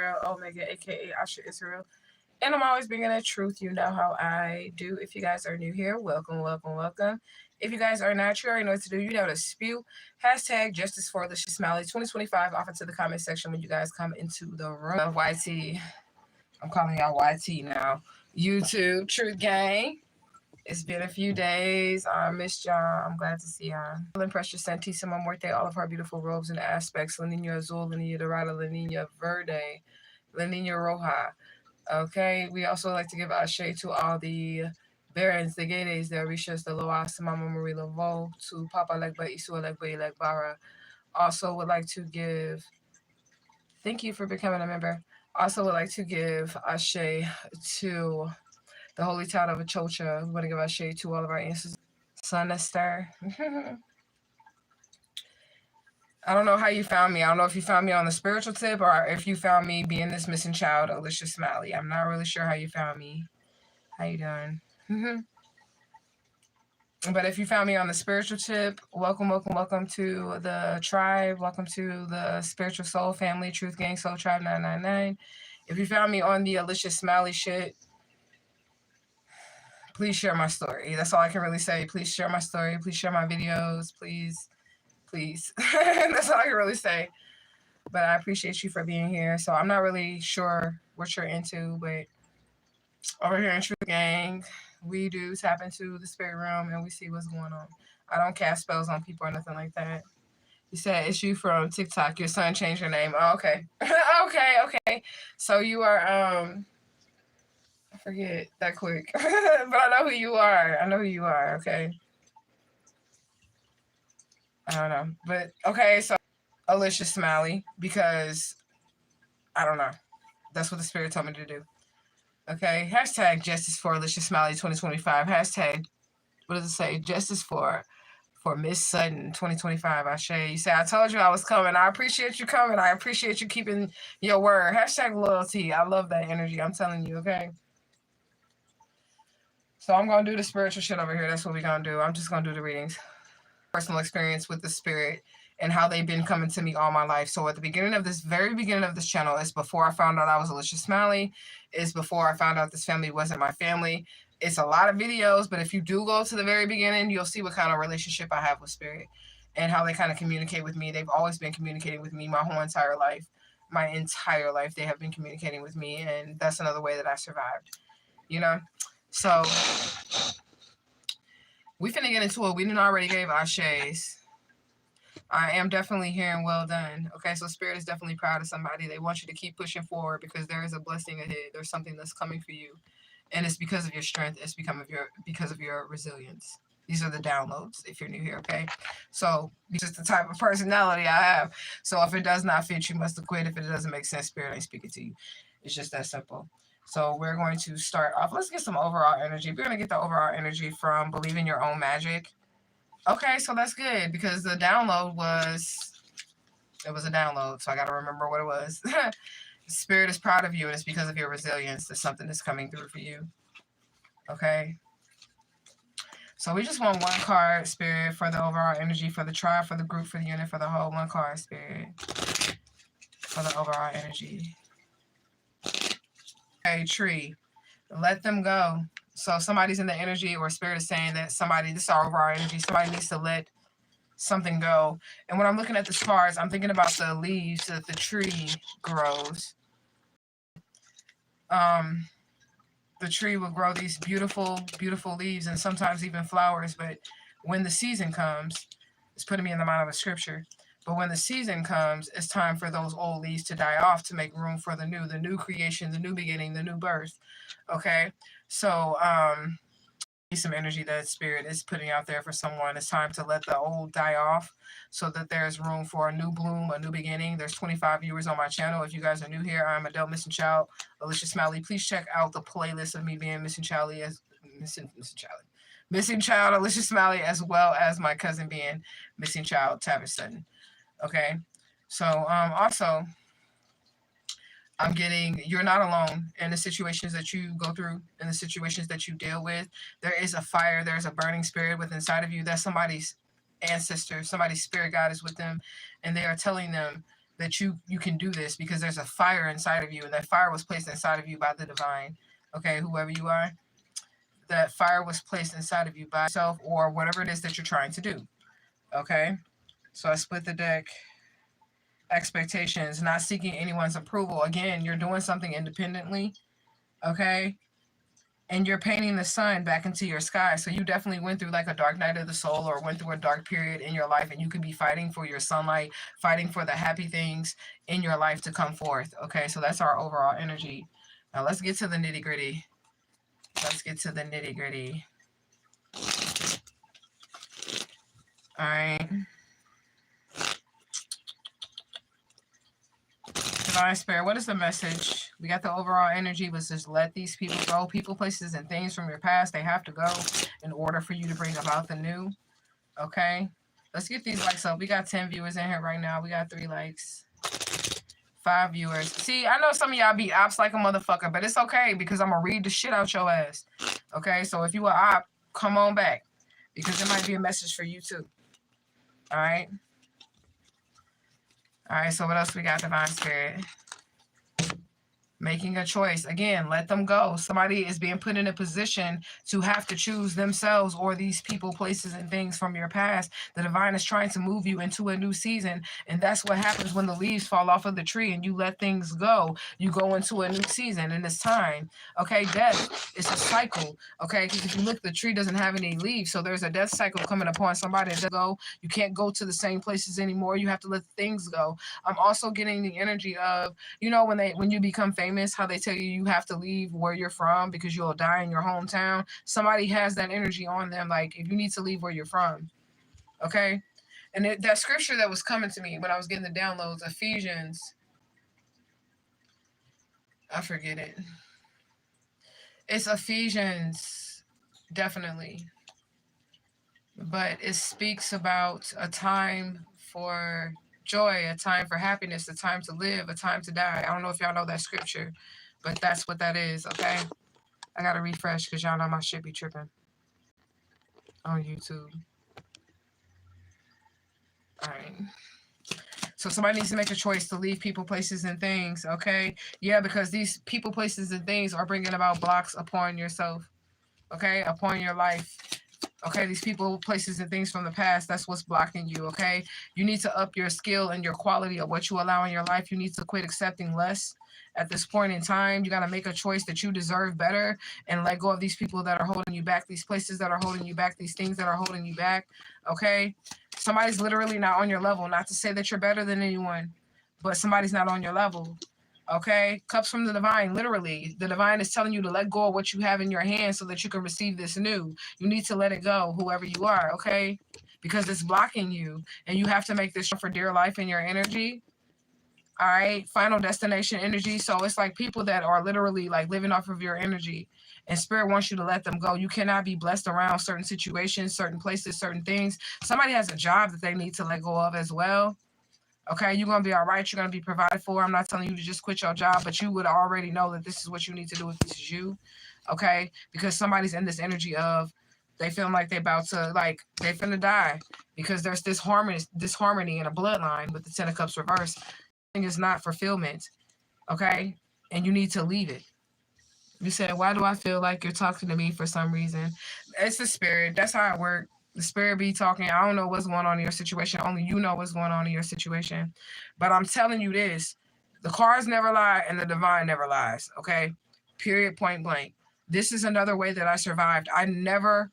Israel Omega, aka Asha Israel. And I'm always bringing the truth. You know how I do. If you guys are new here, welcome, welcome, welcome. If you guys are not, you already know what to do. You know to spew. Hashtag Justice for the Smiley 2025 off into the comment section when you guys come into the room. YT. I'm calling y'all YT now. YouTube, Truth Gang. It's been a few days. I missed y'all. I'm glad to see y'all. Precious Santissima Muerte, all of our beautiful robes and aspects. La Nina Azul, La Nina Dorada, La Nina Verde, La Nina Roja. Okay, we also like to give ashe to all the barons, the Gades, the Orishas, the Loas, Mama Marie Laveau, to Papa Legba, Isu Legba, Legbara. Also would like to give, thank you for becoming a member. Also would like to give ashe to the Holy Child of Achocha. We want to give ashe to all of our ancestors. Sinister. I don't know how you found me. I don't know if you found me on the spiritual tip or if you found me being this missing child, Alicia Smiley. I'm not really sure how you found me. How you doing? But if you found me on the spiritual tip, welcome, welcome, welcome to the tribe. Welcome to the Spiritual Soul Family, Truth Gang Soul Tribe 999. If you found me on the Alicia Smiley shit, please share my story. That's all I can really say. Please share my story. Please share my videos. Please. Please. That's all I can really say. But I appreciate you for being here. So I'm not really sure what you're into, but over here in Truth Gang, we do tap into the spirit realm and we see what's going on. I don't cast spells on people or nothing like that. You said it's you from TikTok. Your son changed your name. Oh, okay. okay. So you are, I forget that quick. But I know who you are. Okay. I don't know. But, okay, so Alicia Smiley, because, I don't know. That's what the spirit told me to do. Okay, hashtag Justice for Alicia Smiley 2025. Hashtag, what does it say? Justice for Miss Sutton 2025. Ashe. You say, I told you I was coming. I appreciate you coming. I appreciate you keeping your word. Hashtag loyalty. I love that energy. I'm telling you, okay? So I'm going to do the spiritual shit over here. That's what we're going to do. I'm just going to do the readings. Personal experience with the spirit and how they've been coming to me all my life. So at the very beginning of this channel, it's before I found out I was Alicia Smiley. It's before I found out this family wasn't my family. It's a lot of videos, but if you do go to the very beginning, you'll see what kind of relationship I have with spirit and how they kind of communicate with me. They've always been communicating with me my whole entire life. My entire life, they have been communicating with me, and that's another way that I survived, you know? So we finna get into it. We didn't already gave ashes. I am definitely hearing well done. Okay, so spirit is definitely proud of somebody. They want you to keep pushing forward because there is a blessing ahead. There's something that's coming for you. And it's because of your strength. It's because of your resilience. These are the downloads if you're new here, okay? So this is the type of personality I have. So if it does not fit, you must have quit. If it doesn't make sense, spirit ain't speaking to you. It's just that simple. So we're going to start off. Let's get some overall energy. We're going to get the overall energy from Believe in Your Own Magic. Okay, so that's good because the download was a download. So I got to remember what it was. Spirit is proud of you, and it's because of your resilience. There's something that's coming through for you. Okay. So we just want one card, Spirit, for the overall energy, for the tribe, for the group, for the unit, for the whole. One card, Spirit, for the overall energy. Okay, tree. Let them go. So somebody's in the energy, or spirit is saying that somebody, this is our overall energy, somebody needs to let something go. And when I'm looking at the cards, I'm thinking about the leaves that the tree grows. The tree will grow these beautiful, beautiful leaves and sometimes even flowers. But when the season comes, it's putting me in the mind of a scripture. But when the season comes, it's time for those old leaves to die off to make room for the new creation, the new beginning, the new birth. Okay, so some energy that spirit is putting out there for someone. It's time to let the old die off so that there's room for a new bloom, a new beginning. There's 25 viewers on my channel. If you guys are new here, I'm Adele Missing Child, Alicia Smiley. Please check out the playlist of me being Missing Child, Alicia Smiley, as well as my cousin being Missing Child, Tavis Sutton. Okay, so also I'm getting, you're not alone in the situations that you go through, in the situations that you deal with. There is a fire, there's a burning spirit within inside of you. That's somebody's ancestor, somebody's spirit guide is with them, and they are telling them that you can do this, because there's a fire inside of you, and that fire was placed inside of you by the divine. Okay, whoever you are, that fire was placed inside of you by yourself or whatever it is that you're trying to do. Okay, so I split the deck. Expectations, not seeking anyone's approval. Again, you're doing something independently. Okay, and you're painting the sun back into your sky. So you definitely went through like a dark night of the soul, or went through a dark period in your life, and you could be fighting for your sunlight, fighting for the happy things in your life to come forth. Okay, so that's our overall energy. Now let's get to the nitty gritty. Let's get to the nitty gritty. All right. Divine Spirit, what is the message? We got the overall energy was just let these people go. People, places, and things from your past, they have to go in order for you to bring about the new. Okay? Let's get these likes up. We got 10 viewers in here right now. We got 3 likes. 5 viewers. See, I know some of y'all be ops like a motherfucker, but it's okay, because I'm going to read the shit out your ass. Okay? So if you are op, come on back, because it might be a message for you too. All right? All right, so what else we got, Divine Spirit? Making a choice. Again, let them go. Somebody is being put in a position to have to choose themselves or these people, places, and things from your past. The divine is trying to move you into a new season. And that's what happens when the leaves fall off of the tree and you let things go. You go into a new season, and it's time. Okay, death is a cycle. Okay, because if you look, the tree doesn't have any leaves. So there's a death cycle coming upon somebody to go. You can't go to the same places anymore. You have to let things go. I'm also getting the energy of, you know, when you become famous, how they tell you have to leave where you're from because you'll die in your hometown. Somebody has that energy on them, like if you need to leave where you're from. Okay, and that scripture that was coming to me when I was getting the downloads, Ephesians, I forget it. It's Ephesians, definitely, but it speaks about a time for joy, a time for happiness, a time to live, a time to die. I don't know if y'all know that scripture, but that's what that is. Okay, I gotta refresh because y'all know my shit be tripping on YouTube. All right, so somebody needs to make a choice to leave people, places, and things. Okay, yeah, because these people, places, and things are bringing about blocks upon yourself. Okay, upon your life. Okay, these people, places, and things from the past, that's what's blocking you, okay? You need to up your skill and your quality of what you allow in your life. You need to quit accepting less at this point in time. You got to make a choice that you deserve better and let go of these people that are holding you back, these places that are holding you back, these things that are holding you back, okay? Somebody's literally not on your level. Not to say that you're better than anyone, but somebody's not on your level. Okay, cups from the divine, literally. The divine is telling you to let go of what you have in your hand so that you can receive this new. You need to let it go, whoever you are, okay? Because it's blocking you, and you have to make this for dear life in your energy. All right, final destination energy. So it's like people that are literally like living off of your energy, and spirit wants you to let them go. You cannot be blessed around certain situations, certain places, certain things. Somebody has a job that they need to let go of as well. Okay, you're going to be all right. You're going to be provided for. I'm not telling you to just quit your job, but you would already know that this is what you need to do if this is you. Okay, because somebody's in this energy of they feel like they're about to, like, they're finna die because there's this disharmony in a bloodline with the 10 of Cups reversed. Thing is not fulfillment. Okay, and you need to leave it. You said, why do I feel like you're talking to me for some reason? It's the spirit. That's how it works. The spirit be talking. I don't know what's going on in your situation. Only you know what's going on in your situation. But I'm telling you this. The cards never lie and the divine never lies. Okay? Period, point blank. This is another way that I survived. I never,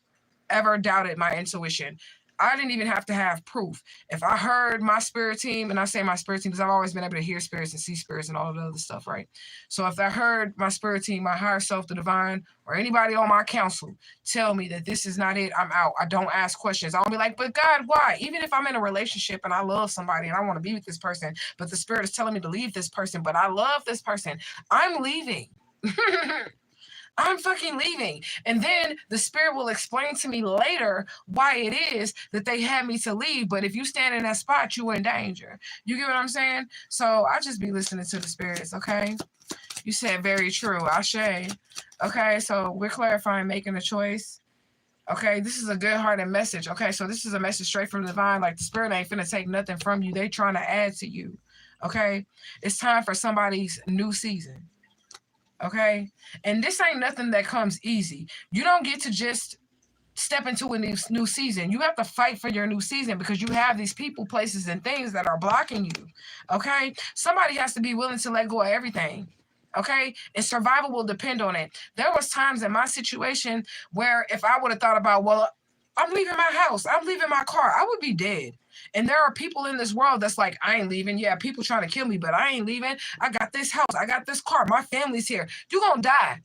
ever doubted my intuition. I didn't even have to have proof. If I heard my spirit team, and I say my spirit team because I've always been able to hear spirits and see spirits and all of the other stuff, right? So if I heard my spirit team, my higher self, the divine, or anybody on my counsel tell me that this is not it, I'm out. I don't ask questions. I'll be like, but God, why? Even if I'm in a relationship and I love somebody and I want to be with this person, but the spirit is telling me to leave this person, but I love this person, I'm leaving. I'm fucking leaving. And then the spirit will explain to me later why it is that they had me to leave. But if you stand in that spot, you in danger. You get what I'm saying? So I just be listening to the spirits, okay? You said very true. Ashe. Okay, so we're clarifying making a choice. Okay, this is a good-hearted message. Okay, so this is a message straight from the divine. Like, the spirit ain't finna take nothing from you. They trying to add to you. Okay? It's time for somebody's new season. Okay? And this ain't nothing that comes easy. You don't get to just step into a new season. You have to fight for your new season because you have these people, places, and things that are blocking you. Okay? Somebody has to be willing to let go of everything. Okay? And survival will depend on it. There was times in my situation where if I would have thought about, well, I'm leaving my house, I'm leaving my car, I would be dead. And there are people in this world that's like, I ain't leaving. Yeah, people trying to kill me, but I ain't leaving. I got this house, I got this car, my family's here. You're gonna die.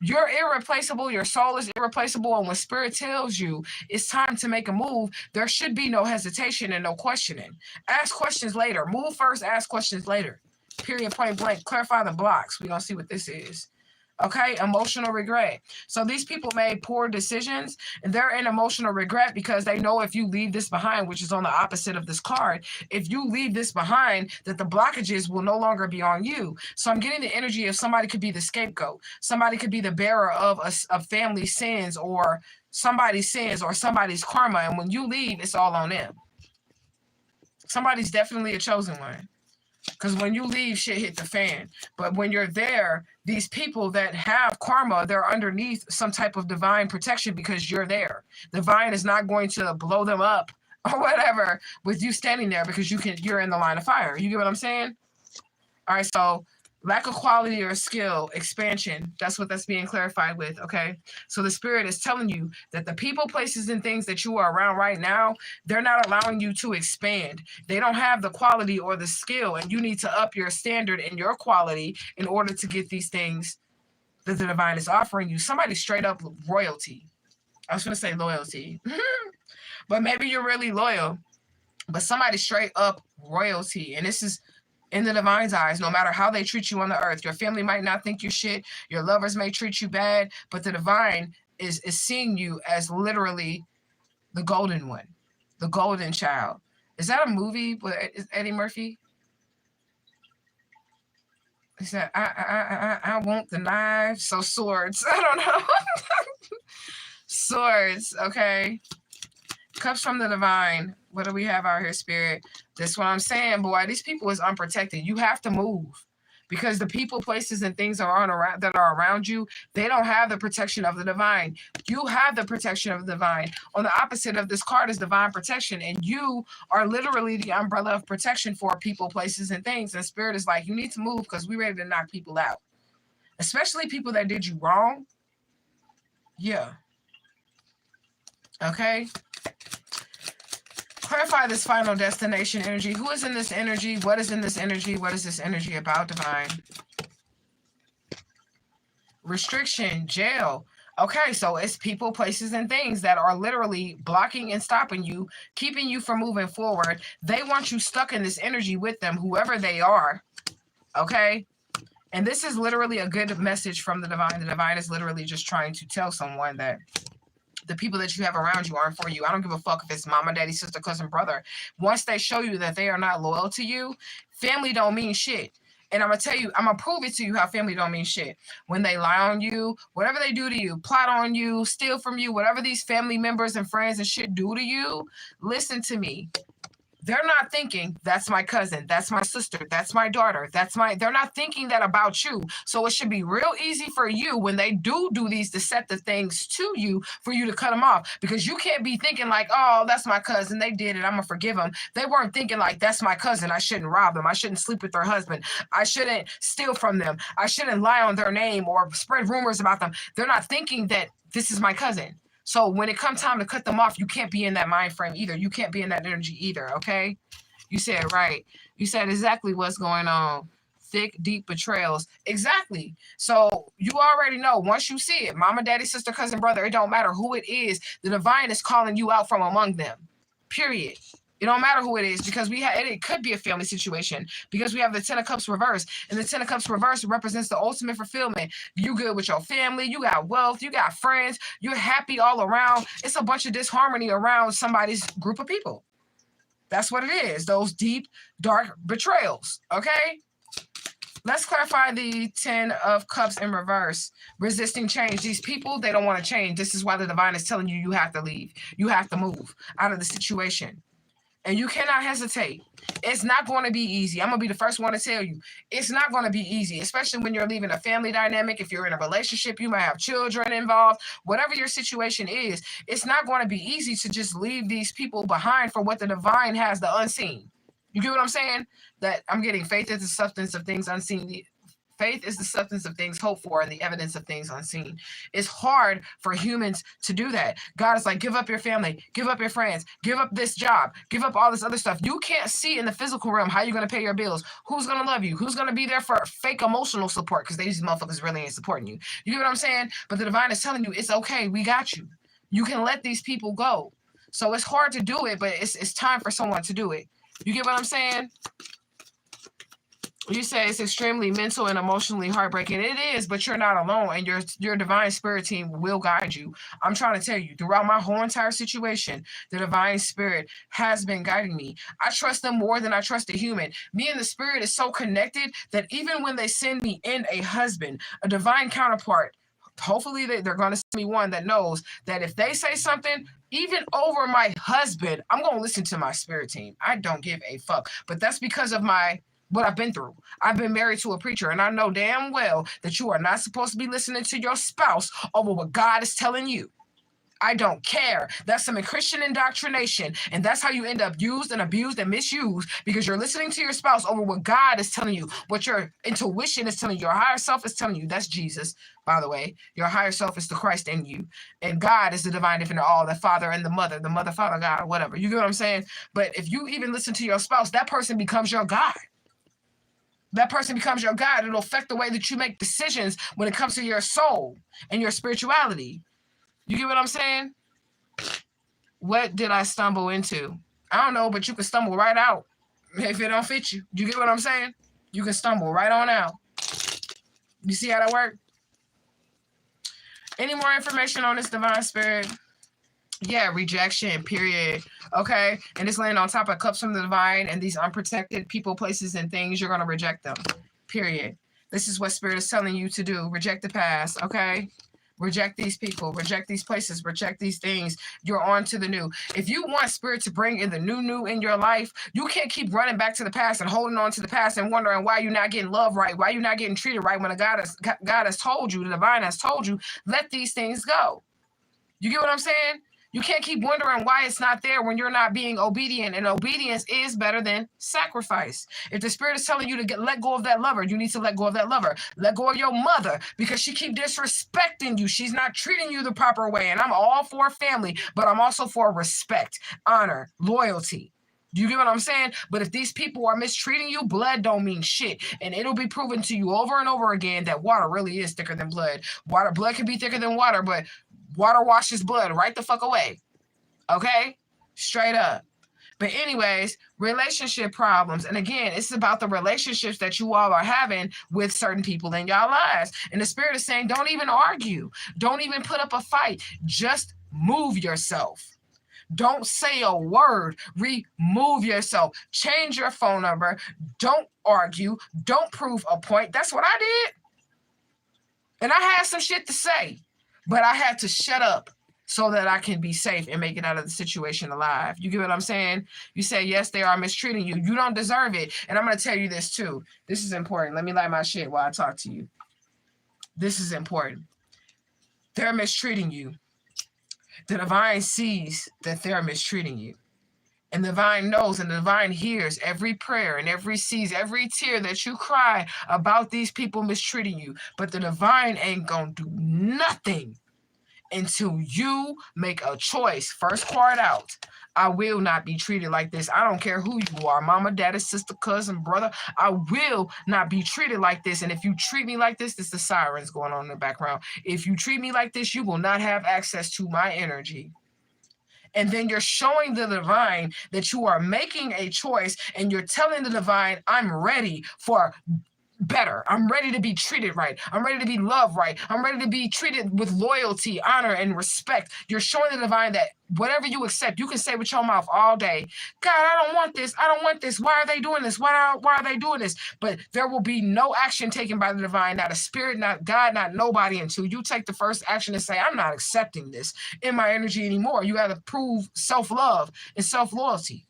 You're irreplaceable. Your soul is irreplaceable. And when spirit tells you it's time to make a move, there should be no hesitation and no questioning. Ask questions later. Move first, ask questions later. Period, point blank. Clarify the blocks. We're going to see what this is. Okay, emotional regret. So these people made poor decisions and they're in emotional regret because they know if you leave this behind, which is on the opposite of this card, if you leave this behind, that the blockages will no longer be on you. So I'm getting the energy of somebody could be the scapegoat. Somebody could be the bearer of a family sins or somebody's sins or somebody's karma. And when you leave, it's all on them. Somebody's definitely a chosen one. Because when you leave, shit hit the fan. But when you're there, these people that have karma, they're underneath some type of divine protection because you're there. Divine is not going to blow them up or whatever with you standing there because you're in the line of fire. You get what I'm saying? All right, so lack of quality or skill, expansion. That's what that's being clarified with, okay? So the spirit is telling you that the people, places, and things that you are around right now, they're not allowing you to expand. They don't have the quality or the skill, and you need to up your standard and your quality in order to get these things that the divine is offering you. Somebody straight up royalty. I was going to say loyalty. But maybe you're really loyal. But somebody straight up royalty. And this is in the divine's eyes, no matter how they treat you on the earth. Your family might not think you shit. Your lovers may treat you bad. But the divine is seeing you as literally the golden one. The golden child. Is that a movie with Eddie Murphy? He said, I want the knives. So swords. I don't know. Swords, okay. Cups from the divine. What do we have out here, spirit? That's what I'm saying, boy. These people is unprotected. You have to move. Because the people, places, and things that are around you, they don't have the protection of the divine. You have the protection of the divine. On the opposite of this card is divine protection. And you are literally the umbrella of protection for people, places, and things. And spirit is like, you need to move because we're ready to knock people out. Especially people that did you wrong. Yeah. Okay. Clarify this final destination energy. Who is in this energy? What is in this energy? What is this energy about, divine? Restriction, jail. Okay, so it's people, places, and things that are literally blocking and stopping you, keeping you from moving forward. They want you stuck in this energy with them, whoever they are. Okay? And this is literally a good message from the divine. The divine is literally just trying to tell someone that the people that you have around you aren't for you. I don't give a fuck if it's mama, daddy, sister, cousin, brother. Once they show you that they are not loyal to you, family don't mean shit. And I'm going to tell you, I'm going to prove it to you how family don't mean shit. When they lie on you, whatever they do to you, plot on you, steal from you, whatever these family members and friends and shit do to you, listen to me. They're not thinking, that's my cousin, that's my sister, that's my daughter, they're not thinking that about you. So it should be real easy for you when they do these deceptive things to you, for you to cut them off. Because you can't be thinking like, oh, that's my cousin, they did it, I'm gonna forgive them. They weren't thinking like, that's my cousin, I shouldn't rob them, I shouldn't sleep with their husband, I shouldn't steal from them, I shouldn't lie on their name or spread rumors about them. They're not thinking that this is my cousin. So when it comes time to cut them off, you can't be in that mind frame either. You can't be in that energy either, okay? You said right. You said exactly what's going on. Thick, deep betrayals. Exactly. So you already know. Once you see it, mama, daddy, sister, cousin, brother, it don't matter who it is. The divine is calling you out from among them. Period. It don't matter who it is, because it could be a family situation, because we have the Ten of Cups reverse, and the Ten of Cups reverse represents the ultimate fulfillment. You good with your family, you got wealth, you got friends, you're happy all around. It's a bunch of disharmony around somebody's group of people. That's what it is. Those deep, dark betrayals. Okay? Let's clarify the 10 of Cups in reverse. Resisting change. These people, they don't want to change. This is why the divine is telling you, you have to leave. You have to move out of the situation. And you cannot hesitate. It's not going to be easy. I'm going to be the first one to tell you. It's not going to be easy, especially when you're leaving a family dynamic. If you're in a relationship, you might have children involved. Whatever your situation is, it's not going to be easy to just leave these people behind for what the divine has, the unseen. You get what I'm saying? That I'm getting faith is the substance of things unseen. Faith is the substance of things hoped for and the evidence of things unseen. It's hard for humans to do that. God is like, give up your family, give up your friends, give up this job, give up all this other stuff. You can't see in the physical realm how you're going to pay your bills, who's going to love you, who's going to be there for fake emotional support, because these motherfuckers really ain't supporting you. You get what I'm saying? But the divine is telling you, it's okay, we got you. You can let these people go. So it's hard to do it, but it's time for someone to do it. You get what I'm saying? You say it's extremely mental and emotionally heartbreaking. It is, but you're not alone, and your divine spirit team will guide you. I'm trying to tell you, throughout my whole entire situation, the divine spirit has been guiding me. I trust them more than I trust a human. Me and the spirit is so connected that even when they send me in a husband, a divine counterpart, hopefully they're going to send me one that knows that if they say something, even over my husband, I'm going to listen to my spirit team. I don't give a fuck. But that's because of what I've been through. I've been married to a preacher, and I know damn well that you are not supposed to be listening to your spouse over what God is telling you. I don't care. That's some Christian indoctrination, and that's how you end up used and abused and misused, because you're listening to your spouse over what God is telling you, what your intuition is telling you, your higher self is telling you. That's Jesus, by the way. Your higher self is the Christ in you, and God is the divine infinite all, the Father and the Mother, Father, God, whatever. You get what I'm saying? But if you even listen to your spouse, that person becomes your God. That person becomes your God. It'll affect the way that you make decisions when it comes to your soul and your spirituality. You get what I'm saying? What did I stumble into? I don't know, but you can stumble right out if it don't fit you. You get what I'm saying? You can stumble right on out. You see how that works? Any more information on this divine spirit? Yeah, rejection, period. Okay, and it's laying on top of cups from the divine, and these unprotected people, places, and things, you're going to reject them, period. This is what spirit is telling you to do. Reject the past, okay? Reject these people, reject these places, reject these things. You're on to the new. If you want spirit to bring in the new in your life, you can't keep running back to the past and holding on to the past and wondering why you're not getting love right, why you're not getting treated right, when God has told you, the divine has told you, let these things go. You get what I'm saying? You can't keep wondering why it's not there when you're not being obedient, and obedience is better than sacrifice. If the spirit is telling you to let go of that lover, you need to let go of that lover. Let go of your mother, because she keep disrespecting you. She's not treating you the proper way. And I'm all for family, but I'm also for respect, honor, loyalty. Do you get what I'm saying? But if these people are mistreating you, blood don't mean shit. And it'll be proven to you over and over again that water really is thicker than blood. Blood can be thicker than water, but water washes blood right the fuck away. Okay? Straight up. But anyways, relationship problems. And again, it's about the relationships that you all are having with certain people in your lives. And the spirit is saying, don't even argue. Don't even put up a fight. Just move yourself. Don't say a word. Remove yourself. Change your phone number. Don't argue. Don't prove a point. That's what I did. And I had some shit to say, but I had to shut up so that I can be safe and make it out of the situation alive. You get what I'm saying? You say, yes, they are mistreating you. You don't deserve it. And I'm going to tell you this too. This is important. Let me light my shit while I talk to you. This is important. They're mistreating you. The divine sees that they're mistreating you. And the divine knows, and the divine hears every prayer and sees every tear that you cry about these people mistreating you. But the divine ain't gonna do nothing until you make a choice. First part out. I will not be treated like this. I don't care who you are, mama, daddy, sister, cousin, brother. I will not be treated like this. And if you treat me like this, it's the sirens going on in the background. If you treat me like this, you will not have access to my energy. And then you're showing the divine that you are making a choice, and you're telling the divine, I'm ready for better. I'm ready to be treated right. I'm ready to be loved right. I'm ready to be treated with loyalty, honor, and respect. You're showing the divine that whatever you accept, you can say with your mouth all day, God, I don't want this. I don't want this. Why are they doing this? Why are they doing this? But there will be no action taken by the divine, not a spirit, not God, not nobody, until you take the first action and say, I'm not accepting this in my energy anymore. You got to prove self-love and self-loyalty.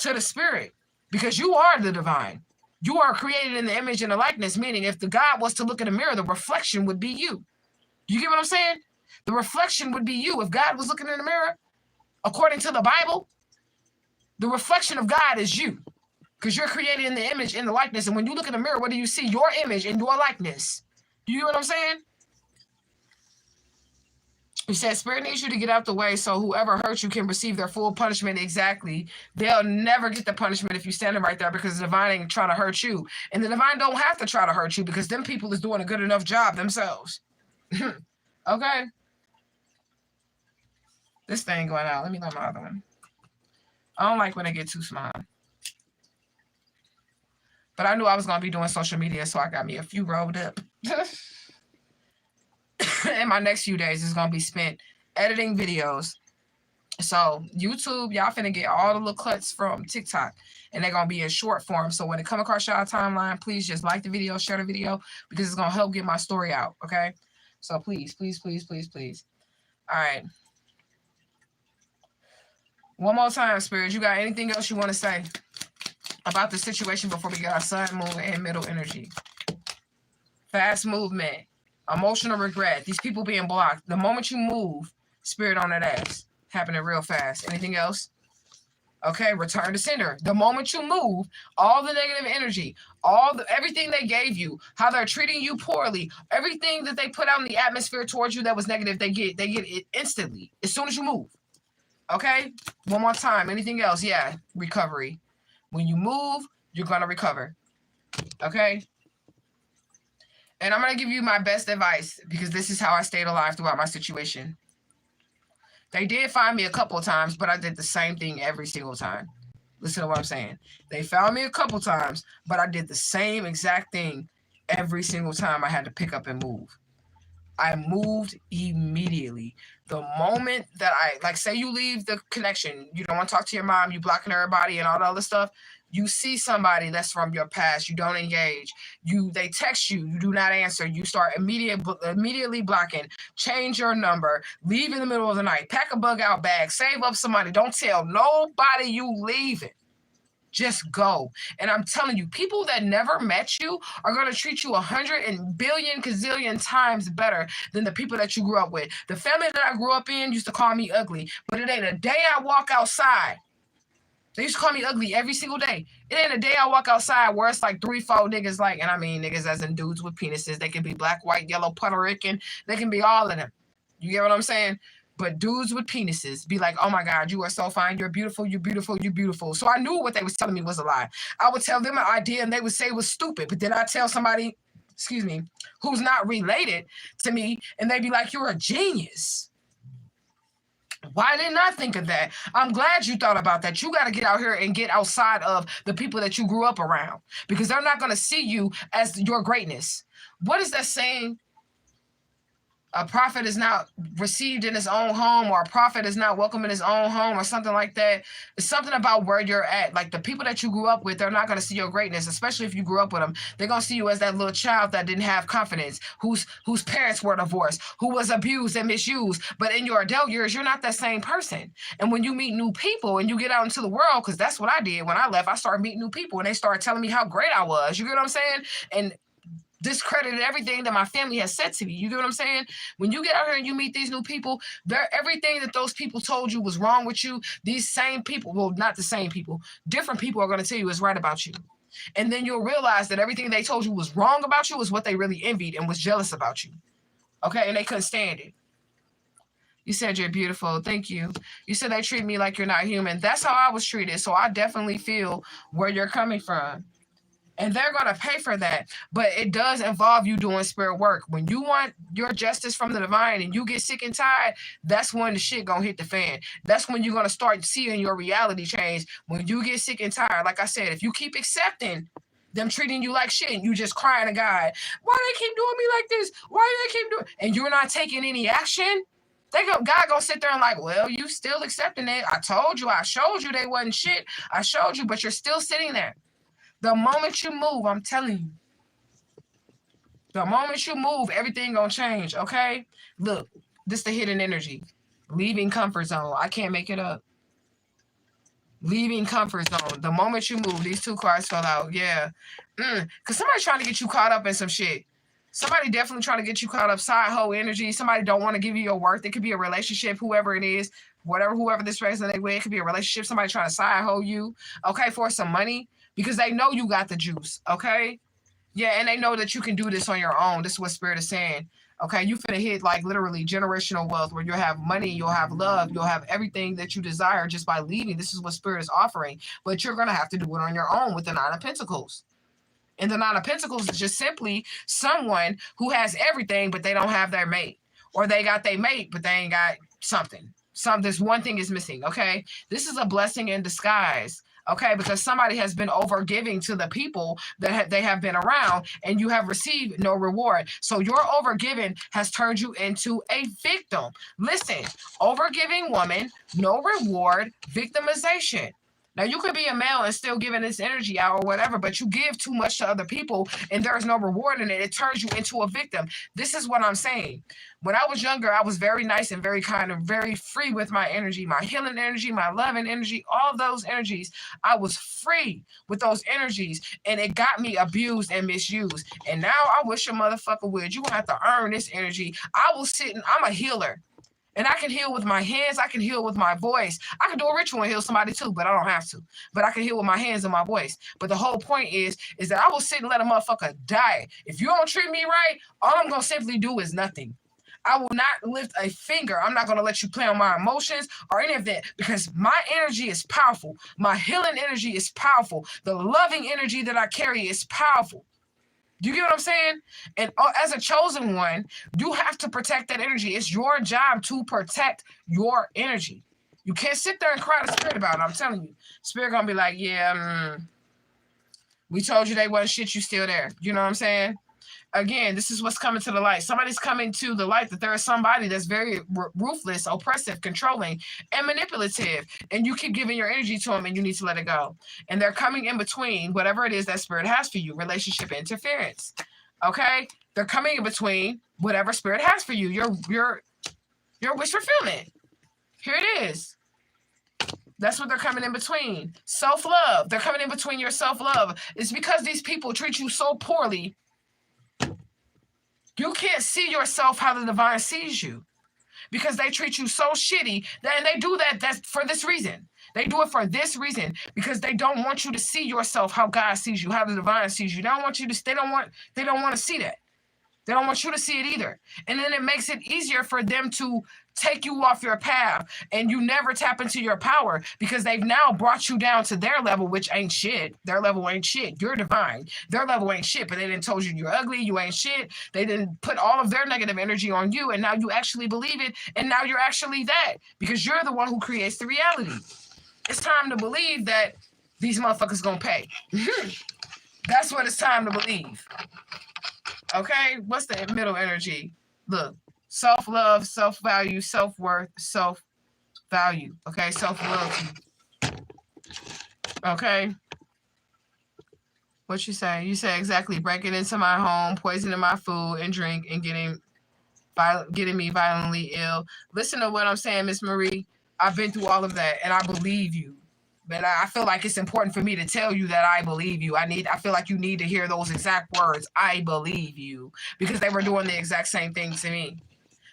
to the spirit, because you are the divine. You are created in the image and the likeness, meaning if the God was to look in the mirror, the reflection would be you. You get what I'm saying? The reflection would be you. If God was looking in the mirror, according to the Bible, the reflection of God is you, because you're created in the image and the likeness. And when you look in the mirror, what do you see? Your image and your likeness. Do you get what I'm saying? He said, Spirit needs you to get out the way so whoever hurts you can receive their full punishment. Exactly. They'll never get the punishment if you're standing right there, because the divine ain't trying to hurt you. And the divine don't have to try to hurt you, because them people is doing a good enough job themselves. Okay? This thing going out. Let me let my other one. I don't like when they get too small. But I knew I was going to be doing social media, so I got me a few rolled up. And my next few days is going to be spent editing videos. So YouTube, y'all finna get all the little cuts from TikTok, and they're going to be in short form. So when it come across y'all timeline, please just like the video, share the video, because it's going to help get my story out, okay? So please, please, please, please, please. All right. One more time, Spirit. You got anything else you want to say about the situation before we get our sun, moon, and middle energy? Fast movement. Emotional regret. These people being blocked. The moment you move, Spirit on that ass. Happening real fast. Anything else? Okay, return to sender. The moment you move, all the negative energy, everything they gave you, how they're treating you poorly, everything that they put out in the atmosphere towards you that was negative, they get it instantly as soon as you move. Okay? One more time. Anything else? Yeah, recovery. When you move, you're going to recover. Okay? And I'm going to give you my best advice, because this is how I stayed alive throughout my situation. They did find me a couple of times, but I did the same thing every single time. Listen to what I'm saying. They found me a couple times, but I did the same exact thing every single time I had to pick up and move. I moved immediately. The moment that say you leave the connection, you don't want to talk to your mom, you blocking everybody and all the other stuff. You see somebody that's from your past, you don't engage. They text you, you do not answer. You start immediately blocking. Change your number. Leave in the middle of the night. Pack a bug out bag. Save up some money. Don't tell nobody you leaving. Just go. And I'm telling you, people that never met you are going to treat you 100 billion gazillion times better than the people that you grew up with. The family that I grew up in used to call me ugly, but it ain't a day I walk outside. They used to call me ugly every single day. It ain't a day I walk outside where it's like 3-4 niggas and I mean niggas as in dudes with penises. They can be black, white, yellow, Puerto Rican. They can be all of them. You get what I'm saying? But dudes with penises be like, oh my God, you are so fine. You're beautiful. You're beautiful. You're beautiful. So I knew what they was telling me was a lie. I would tell them an idea and they would say it was stupid. But then I tell somebody, who's not related to me, and they'd be like, you're a genius. Why didn't I think of that? I'm glad you thought about that. You got to get out here and get outside of the people that you grew up around, because they're not going to see you as your greatness. What is that saying? A prophet is not received in his own home, or a prophet is not welcome in his own home, or something like that. It's something about where you're at. Like the people that you grew up with, they're not going to see your greatness, especially if you grew up with them. They're going to see you as that little child that didn't have confidence, whose parents were divorced, who was abused and misused. But in your adult years, you're not that same person. And when you meet new people and you get out into the world, because that's what I did when I left, I started meeting new people and they started telling me how great I was. You get what I'm saying? And discredited everything that my family has said to me. You get what I'm saying? When you get out here and you meet these new people, everything that those people told you was wrong with you, these same people, well, not the same people, different people are going to tell you is right about you. And then you'll realize that everything they told you was wrong about you is what they really envied and was jealous about you. Okay? And they couldn't stand it. You said you're beautiful. Thank you. You said they treat me like you're not human. That's how I was treated. So I definitely feel where you're coming from. And they're going to pay for that. But it does involve you doing spirit work. When you want your justice from the divine and you get sick and tired, that's when the shit going to hit the fan. That's when you're going to start seeing your reality change. When you get sick and tired, like I said, if you keep accepting them treating you like shit and you just crying to God, why they keep doing me like this? Why do they keep doing? And you're not taking any action. God gonna sit there and like, well, you still accepting it. I told you, I showed you they wasn't shit. I showed you, but you're still sitting there. The moment you move, I'm telling you, the moment you move, everything gonna change, okay? Look, this the hidden energy. Leaving comfort zone. I can't make it up. Leaving comfort zone. The moment you move, these 2 cards fell out. Yeah. Because somebody's trying to get you caught up in some shit. Somebody definitely trying to get you caught up. Side hoe energy. Somebody don't want to give you your worth. It could be a relationship, whoever it is, whoever this resonates with. It could be a relationship. Somebody trying to side hoe you, okay, for some money because they know you got the juice, okay? Yeah, and they know that you can do this on your own. This is what Spirit is saying. Okay, you finna hit like literally generational wealth where you'll have money, you'll have love, you'll have everything that you desire just by leaving. This is what Spirit is offering. But you're gonna have to do it on your own with the 9 of Pentacles. And the 9 of Pentacles is just simply someone who has everything, but they don't have their mate. Or they got their mate, but they ain't got something. This one thing is missing, okay? This is a blessing in disguise. Okay, because somebody has been overgiving to the people that they have been around and you have received no reward. So your overgiving has turned you into a victim. Listen, overgiving woman, no reward, victimization. Now, you could be a male and still giving this energy out or whatever, but you give too much to other people and there is no reward in it. It turns you into a victim. This is what I'm saying. When I was younger, I was very nice and very kind and very free with my energy, my healing energy, my loving energy, all of those energies. I was free with those energies and it got me abused and misused. And now I wish a motherfucker would. You have to earn this energy. I will sit and I'm a healer. And I can heal with my hands. I can heal with my voice. I can do a ritual and heal somebody too, but I don't have to. But I can heal with my hands and my voice. But the whole point is that I will sit and let a motherfucker die. If you don't treat me right, all I'm going to simply do is nothing. I will not lift a finger. I'm not going to let you play on my emotions or any of that because my energy is powerful. My healing energy is powerful. The loving energy that I carry is powerful. You get what I'm saying? And as a chosen one, you have to protect that energy. It's your job to protect your energy. You can't sit there and cry to Spirit about it. I'm telling you. Spirit going to be like, yeah, we told you they wasn't shit. You still there. You know what I'm saying? Again, this is what's coming to the light. Somebody's coming to the light that there is somebody that's very ruthless, oppressive, controlling, and manipulative. And you keep giving your energy to them and you need to let it go. And they're coming in between whatever it is that Spirit has for you, relationship interference. Okay? They're coming in between whatever Spirit has for you, your wish fulfillment. Here it is. That's what they're coming in between. Self-love. They're coming in between your self-love. It's because these people treat you so poorly. You can't see yourself how the divine sees you because they treat you so shitty. And they do that's for this reason. They do it for this reason because they don't want you to see yourself how God sees you, how the divine sees you. They don't want you to. They don't want to see that. They don't want you to see it either. And then it makes it easier for them to take you off your path and you never tap into your power because they've now brought you down to their level, which ain't shit. Their level ain't shit. You're divine. Their level ain't shit, but they didn't told you you're ugly. You ain't shit. They didn't put all of their negative energy on you. And now you actually believe it. And now you're actually that because you're the one who creates the reality. It's time to believe that these motherfuckers gonna pay. That's what it's time to believe. Okay, what's the middle energy? Look, self-love, self-value, self-worth, self-value. Okay, self-loyalty. Okay. What you say? You say exactly breaking into my home, poisoning my food and drink, and getting me violently ill. Listen to what I'm saying, Miss Marie. I've been through all of that, and I believe you. But I feel like it's important for me to tell you that I believe you. I feel like you need to hear those exact words. I believe you. Because they were doing the exact same thing to me.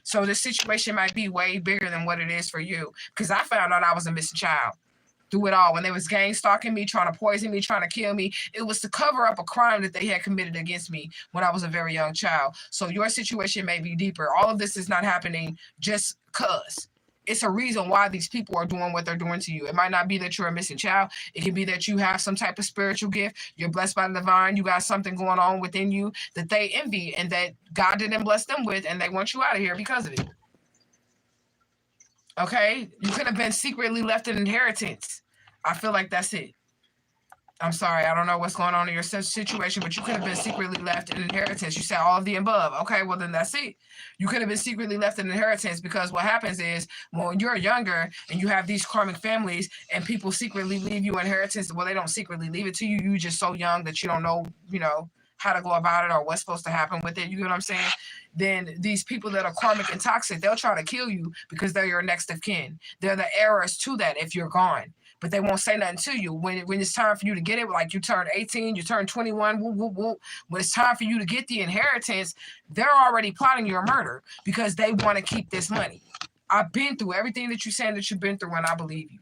So this situation might be way bigger than what it is for you. Because I found out I was a missing child. Through it all. When they was gang stalking me, trying to poison me, trying to kill me, it was to cover up a crime that they had committed against me when I was a very young child. So your situation may be deeper. All of this is not happening just because. It's a reason why these people are doing what they're doing to you. It might not be that you're a missing child. It can be that you have some type of spiritual gift. You're blessed by the divine. You got something going on within you that they envy and that God didn't bless them with, and they want you out of here because of it. Okay? You could have been secretly left an inheritance. I feel like that's it. I'm sorry, I don't know what's going on in your situation, but you could have been secretly left an inheritance. You said all of the above. Okay, well then that's it. You could have been secretly left an inheritance because what happens is when you're younger and you have these karmic families and people secretly leave you inheritance, well, they don't secretly leave it to you. You're just so young that you don't know, how to go about it or what's supposed to happen with it. You get what I'm saying? Then these people that are karmic and toxic, they'll try to kill you because they're your next of kin. They're the heirs to that if you're gone. but they won't say nothing to you. When it's time for you to get it, like you turn 18, you turn 21, whoop, whoop, whoop. When it's time for you to get the inheritance, they're already plotting your murder because they want to keep this money. I've been through everything that you're saying that you've been through, and I believe you.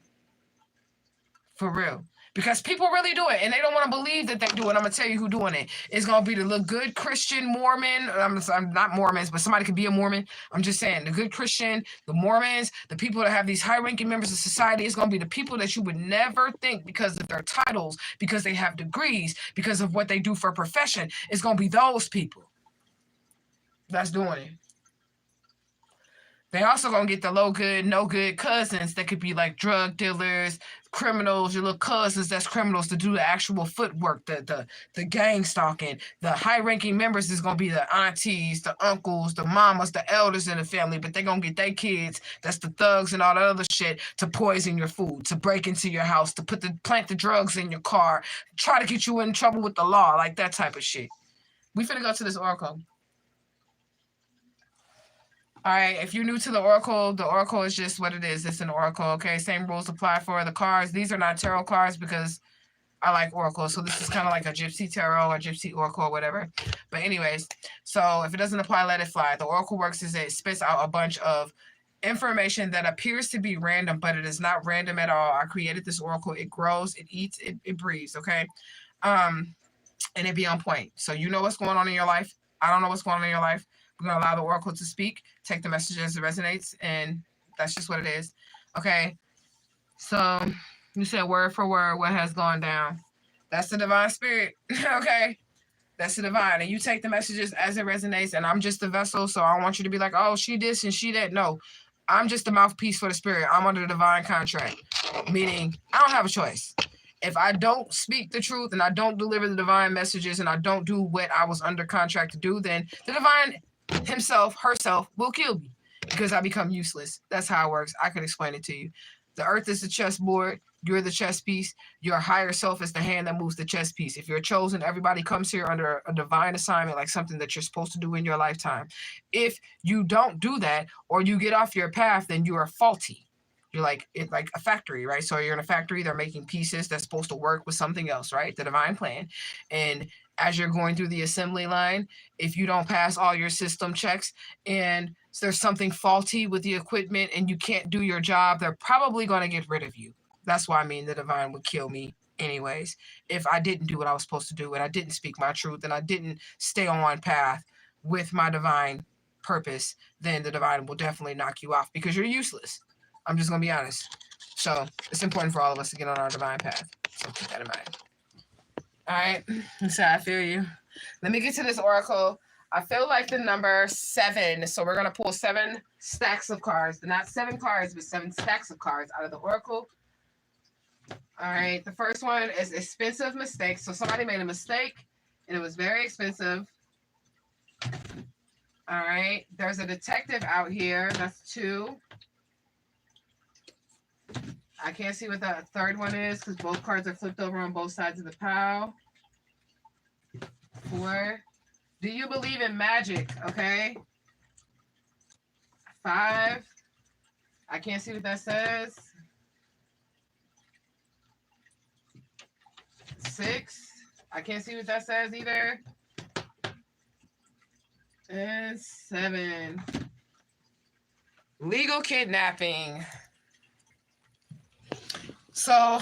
For real. Because people really do it, and they don't want to believe that they do it. I'm going to tell you who doing it. It's going to be the little good Christian Mormon. I'm not Mormons, but somebody could be a Mormon. I'm just saying, the good Christian, the Mormons, the people that have these high-ranking members of society, it's going to be the people that you would never think because of their titles, because they have degrees, because of what they do for a profession. It's going to be those people that's doing it. They also gonna get the low good, no good cousins that could be like drug dealers, criminals, your little cousins that's criminals to do the actual footwork, the gang stalking. The high-ranking members is gonna be the aunties, the uncles, the mamas, the elders in the family, but they gonna get their kids, that's the thugs and all that other shit, to poison your food, to break into your house, to plant the drugs in your car, try to get you in trouble with the law, like that type of shit. We finna go to this oracle. All right, if you're new to the oracle is just what it is. It's an oracle, okay? Same rules apply for the cards. These are not tarot cards because I like oracles. So this is kind of like a gypsy tarot or gypsy oracle or whatever. But anyways, so if it doesn't apply, let it fly. The oracle works is it spits out a bunch of information that appears to be random, but it is not random at all. I created this oracle. It grows, it eats, it breathes, okay? And it be on point. So you know what's going on in your life. I don't know what's going on in your life. We're going to allow the oracle to speak, take the message as it resonates, and that's just what it is. Okay, so you said word for word what has gone down. That's the divine spirit, okay? That's the divine, and you take the messages as it resonates, and I'm just the vessel, so I don't want you to be like, oh, she this and she that. No, I'm just the mouthpiece for the spirit. I'm under the divine contract, meaning I don't have a choice. If I don't speak the truth and I don't deliver the divine messages and I don't do what I was under contract to do, then the divine himself, herself, will kill me because I become useless. That's how it works. I could explain it to you. The earth is the chessboard. You're the chess piece. Your higher self is the hand that moves the chess piece. If you're chosen, everybody comes here under a divine assignment, like something that you're supposed to do in your lifetime. If you don't do that or you get off your path, then you are faulty. You're like a factory, right? So you're in a factory. They're making pieces that's supposed to work with something else, right? The divine plan. And as you're going through the assembly line, if you don't pass all your system checks and there's something faulty with the equipment and you can't do your job, they're probably going to get rid of you. That's why I mean the divine would kill me anyways if I didn't do what I was supposed to do and I didn't speak my truth and I didn't stay on one path with my divine purpose, then the divine will definitely knock you off because you're useless. I'm just going to be honest. So it's important for all of us to get on our divine path. So keep that in mind. All right, so I feel you. Let me get to this oracle. I feel like the number 7. So we're going to pull 7 stacks of cards. Not 7 cards, but 7 stacks of cards out of the oracle. All right, the first one is expensive mistakes. So somebody made a mistake, and it was very expensive. All right, there's a detective out here. That's 2. I can't see what the third one is because both cards are flipped over on both sides of the pile. 4. Do you believe in magic? Okay. 5. I can't see what that says. 6. I can't see what that says either. And 7. Legal kidnapping. So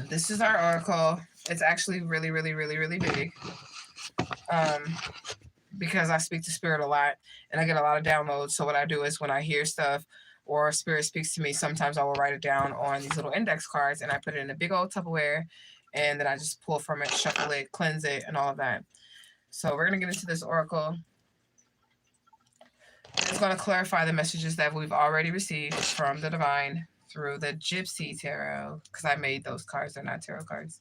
this is our oracle. It's actually really, really, really, really big. Because I speak to spirit a lot and I get a lot of downloads. So what I do is when I hear stuff or spirit speaks to me, sometimes I will write it down on these little index cards and I put it in a big old Tupperware and then I just pull from it, shuffle it, cleanse it, and all of that. So we're going to get into this oracle. It's going to clarify the messages that we've already received from the divine through the Gypsy Tarot, because I made those cards. They're not tarot cards.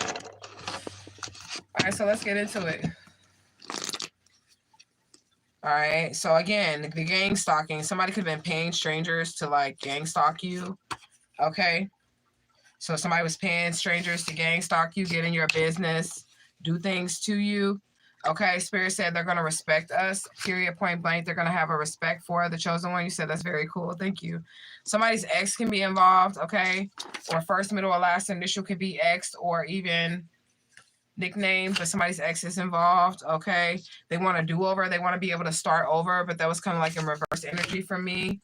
All right, so let's get into it. All right, so again, the gang stalking. Somebody could have been paying strangers to like gang stalk you. Okay, so somebody was paying strangers to gang stalk you, get in your business, do things to you. Okay, Spirit said they're going to respect us, period, point blank. They're going to have a respect for the chosen one. You said that's very cool. Thank you. Somebody's ex can be involved, okay? Or first, middle, or last initial could be X, or even nickname, but somebody's ex is involved, okay? They want to do over. They want to be able to start over, but that was kind of like in reverse energy for me,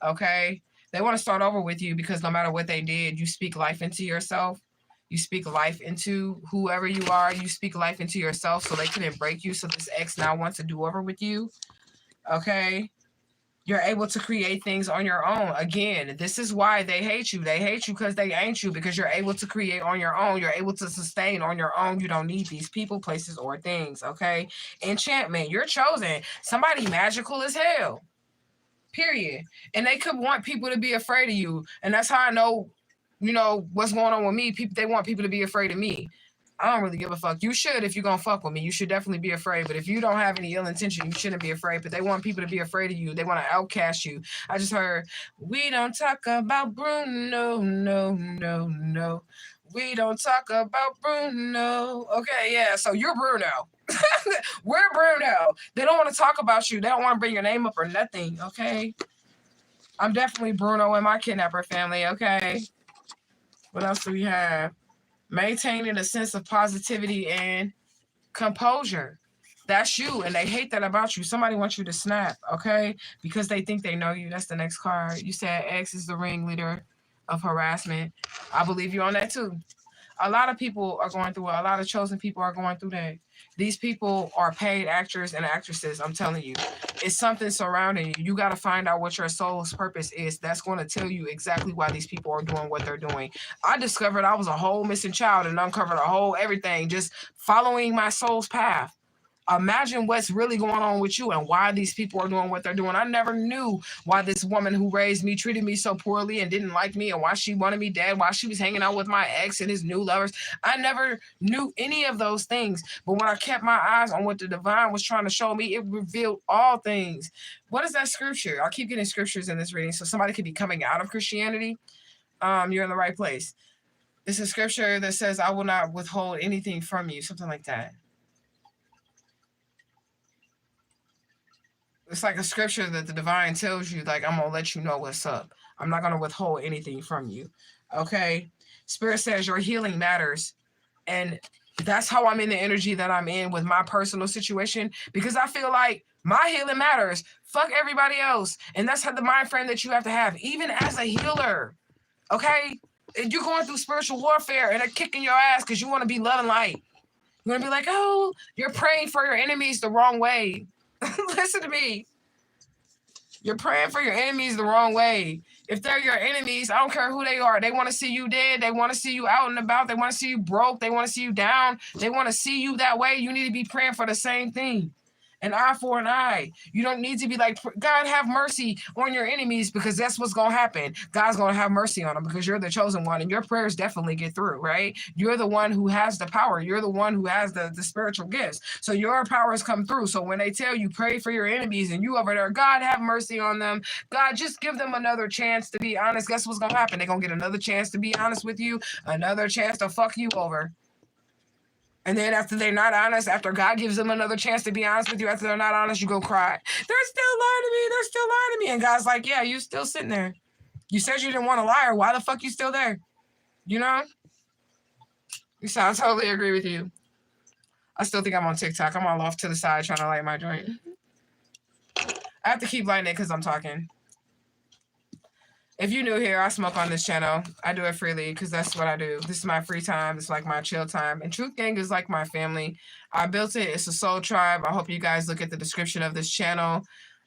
okay? They want to start over with you because no matter what they did, you speak life into yourself. You speak life into whoever you are. You speak life into yourself so they couldn't break you. So this ex now wants to do over with you. Okay. You're able to create things on your own. Again, this is why they hate you. They hate you because they ain't you, because you're able to create on your own. You're able to sustain on your own. You don't need these people, places, or things. Okay. Enchantment. You're chosen. Somebody magical as hell. Period. And they could want people to be afraid of you. And that's how I know, you know, what's going on with me. People, they want people to be afraid of me. I don't really give a fuck. You should, if you're going to fuck with me. You should definitely be afraid. But if you don't have any ill intention, you shouldn't be afraid. But they want people to be afraid of you. They want to outcast you. I just heard, we don't talk about Bruno, no. We don't talk about Bruno. Okay, yeah, so you're Bruno. We're Bruno. They don't want to talk about you. They don't want to bring your name up or nothing, okay? I'm definitely Bruno in my kidnapper family, okay? What else do we have? Maintaining a sense of positivity and composure. That's you, and they hate that about you. Somebody wants you to snap, okay? Because they think they know you. That's the next card. You said X is the ringleader of harassment. I believe you on that too. A lot of people are going through it. A lot of chosen people are going through that. These people are paid actors and actresses. I'm telling you, it's something surrounding you. You got to find out what your soul's purpose is. That's going to tell you exactly why these people are doing what they're doing. I discovered I was a whole missing child and uncovered a whole everything just following my soul's path. Imagine what's really going on with you and why these people are doing what they're doing. I never knew why this woman who raised me treated me so poorly and didn't like me, and why she wanted me dead, why she was hanging out with my ex and his new lovers. I never knew any of those things. But when I kept my eyes on what the divine was trying to show me, it revealed all things. What is that scripture? I keep getting scriptures in this reading. So somebody could be coming out of Christianity. You're in the right place. It's a scripture that says, I will not withhold anything from you. Something like that. It's like a scripture that the divine tells you, like, I'm going to let you know what's up. I'm not going to withhold anything from you. Okay? Spirit says your healing matters. And that's how I'm in the energy that I'm in with my personal situation, because I feel like my healing matters. Fuck everybody else. And that's how the mind frame that you have to have, even as a healer. Okay? You're going through spiritual warfare and they're kicking your ass because you want to be love and light. You're going to be like, oh, you're praying for your enemies the wrong way. Listen to me. You're praying for your enemies the wrong way. If they're your enemies, I don't care who they are. They want to see you dead. They want to see you out and about. They want to see you broke. They want to see you down. They want to see you that way. You need to be praying for the same thing. An eye for an eye. You don't need to be like, God, have mercy on your enemies, because that's what's going to happen. God's going to have mercy on them because you're the chosen one and your prayers definitely get through, right? You're the one who has the power. You're the one who has the spiritual gifts. So your powers come through. So when they tell you pray for your enemies and you over there, God, have mercy on them. God, just give them another chance to be honest. Guess what's going to happen? They're going to get another chance to be honest with you, another chance to fuck you over. And then after they're not honest, after God gives them another chance to be honest with you, after they're not honest, you go cry. They're still lying to me. They're still lying to me. And God's like, yeah, you still sitting there. You said you didn't want a liar. Why the fuck you still there? You know? So I totally agree with you. I still think I'm on TikTok. I'm all off to the side trying to light my joint. I have to keep lighting it because I'm talking. If you're new here, I smoke on this channel. I do it freely because that's what I do. This is my free time. It's like my chill time. And Truth Gang is like my family. I built it. It's a soul tribe. I hope you guys look at the description of this channel.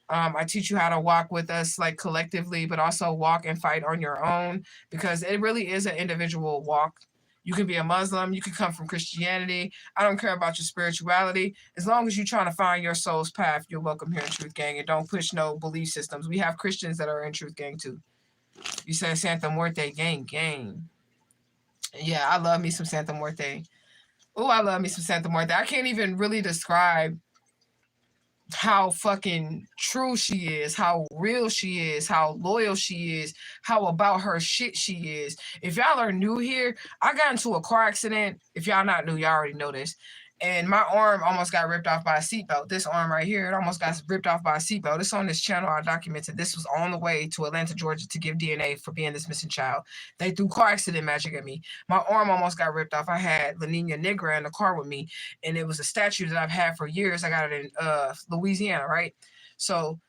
I teach you how to walk with us like collectively, but also walk and fight on your own, because it really is an individual walk. You can be a Muslim. You can come from Christianity. I don't care about your spirituality. As long as you're trying to find your soul's path, you're welcome here in Truth Gang. And don't push no belief systems. We have Christians that are in Truth Gang too. You said Santa Muerte, gang. Yeah, I love me some Santa Muerte. Oh, I love me some Santa Muerte. I can't even really describe how fucking true she is, how real she is, how loyal she is, how about her shit she is. If y'all are new here, I got into a car accident. If y'all not new, y'all already know this. And my arm almost got ripped off by a seatbelt. This arm right here, it almost got ripped off by a seatbelt. This on this channel, I documented. This was on the way to Atlanta, Georgia to give DNA for being this missing child. They threw car accident magic at me. My arm almost got ripped off. I had La Nina Negra in the car with me, and it was a statue that I've had for years. I got it in Louisiana, right? So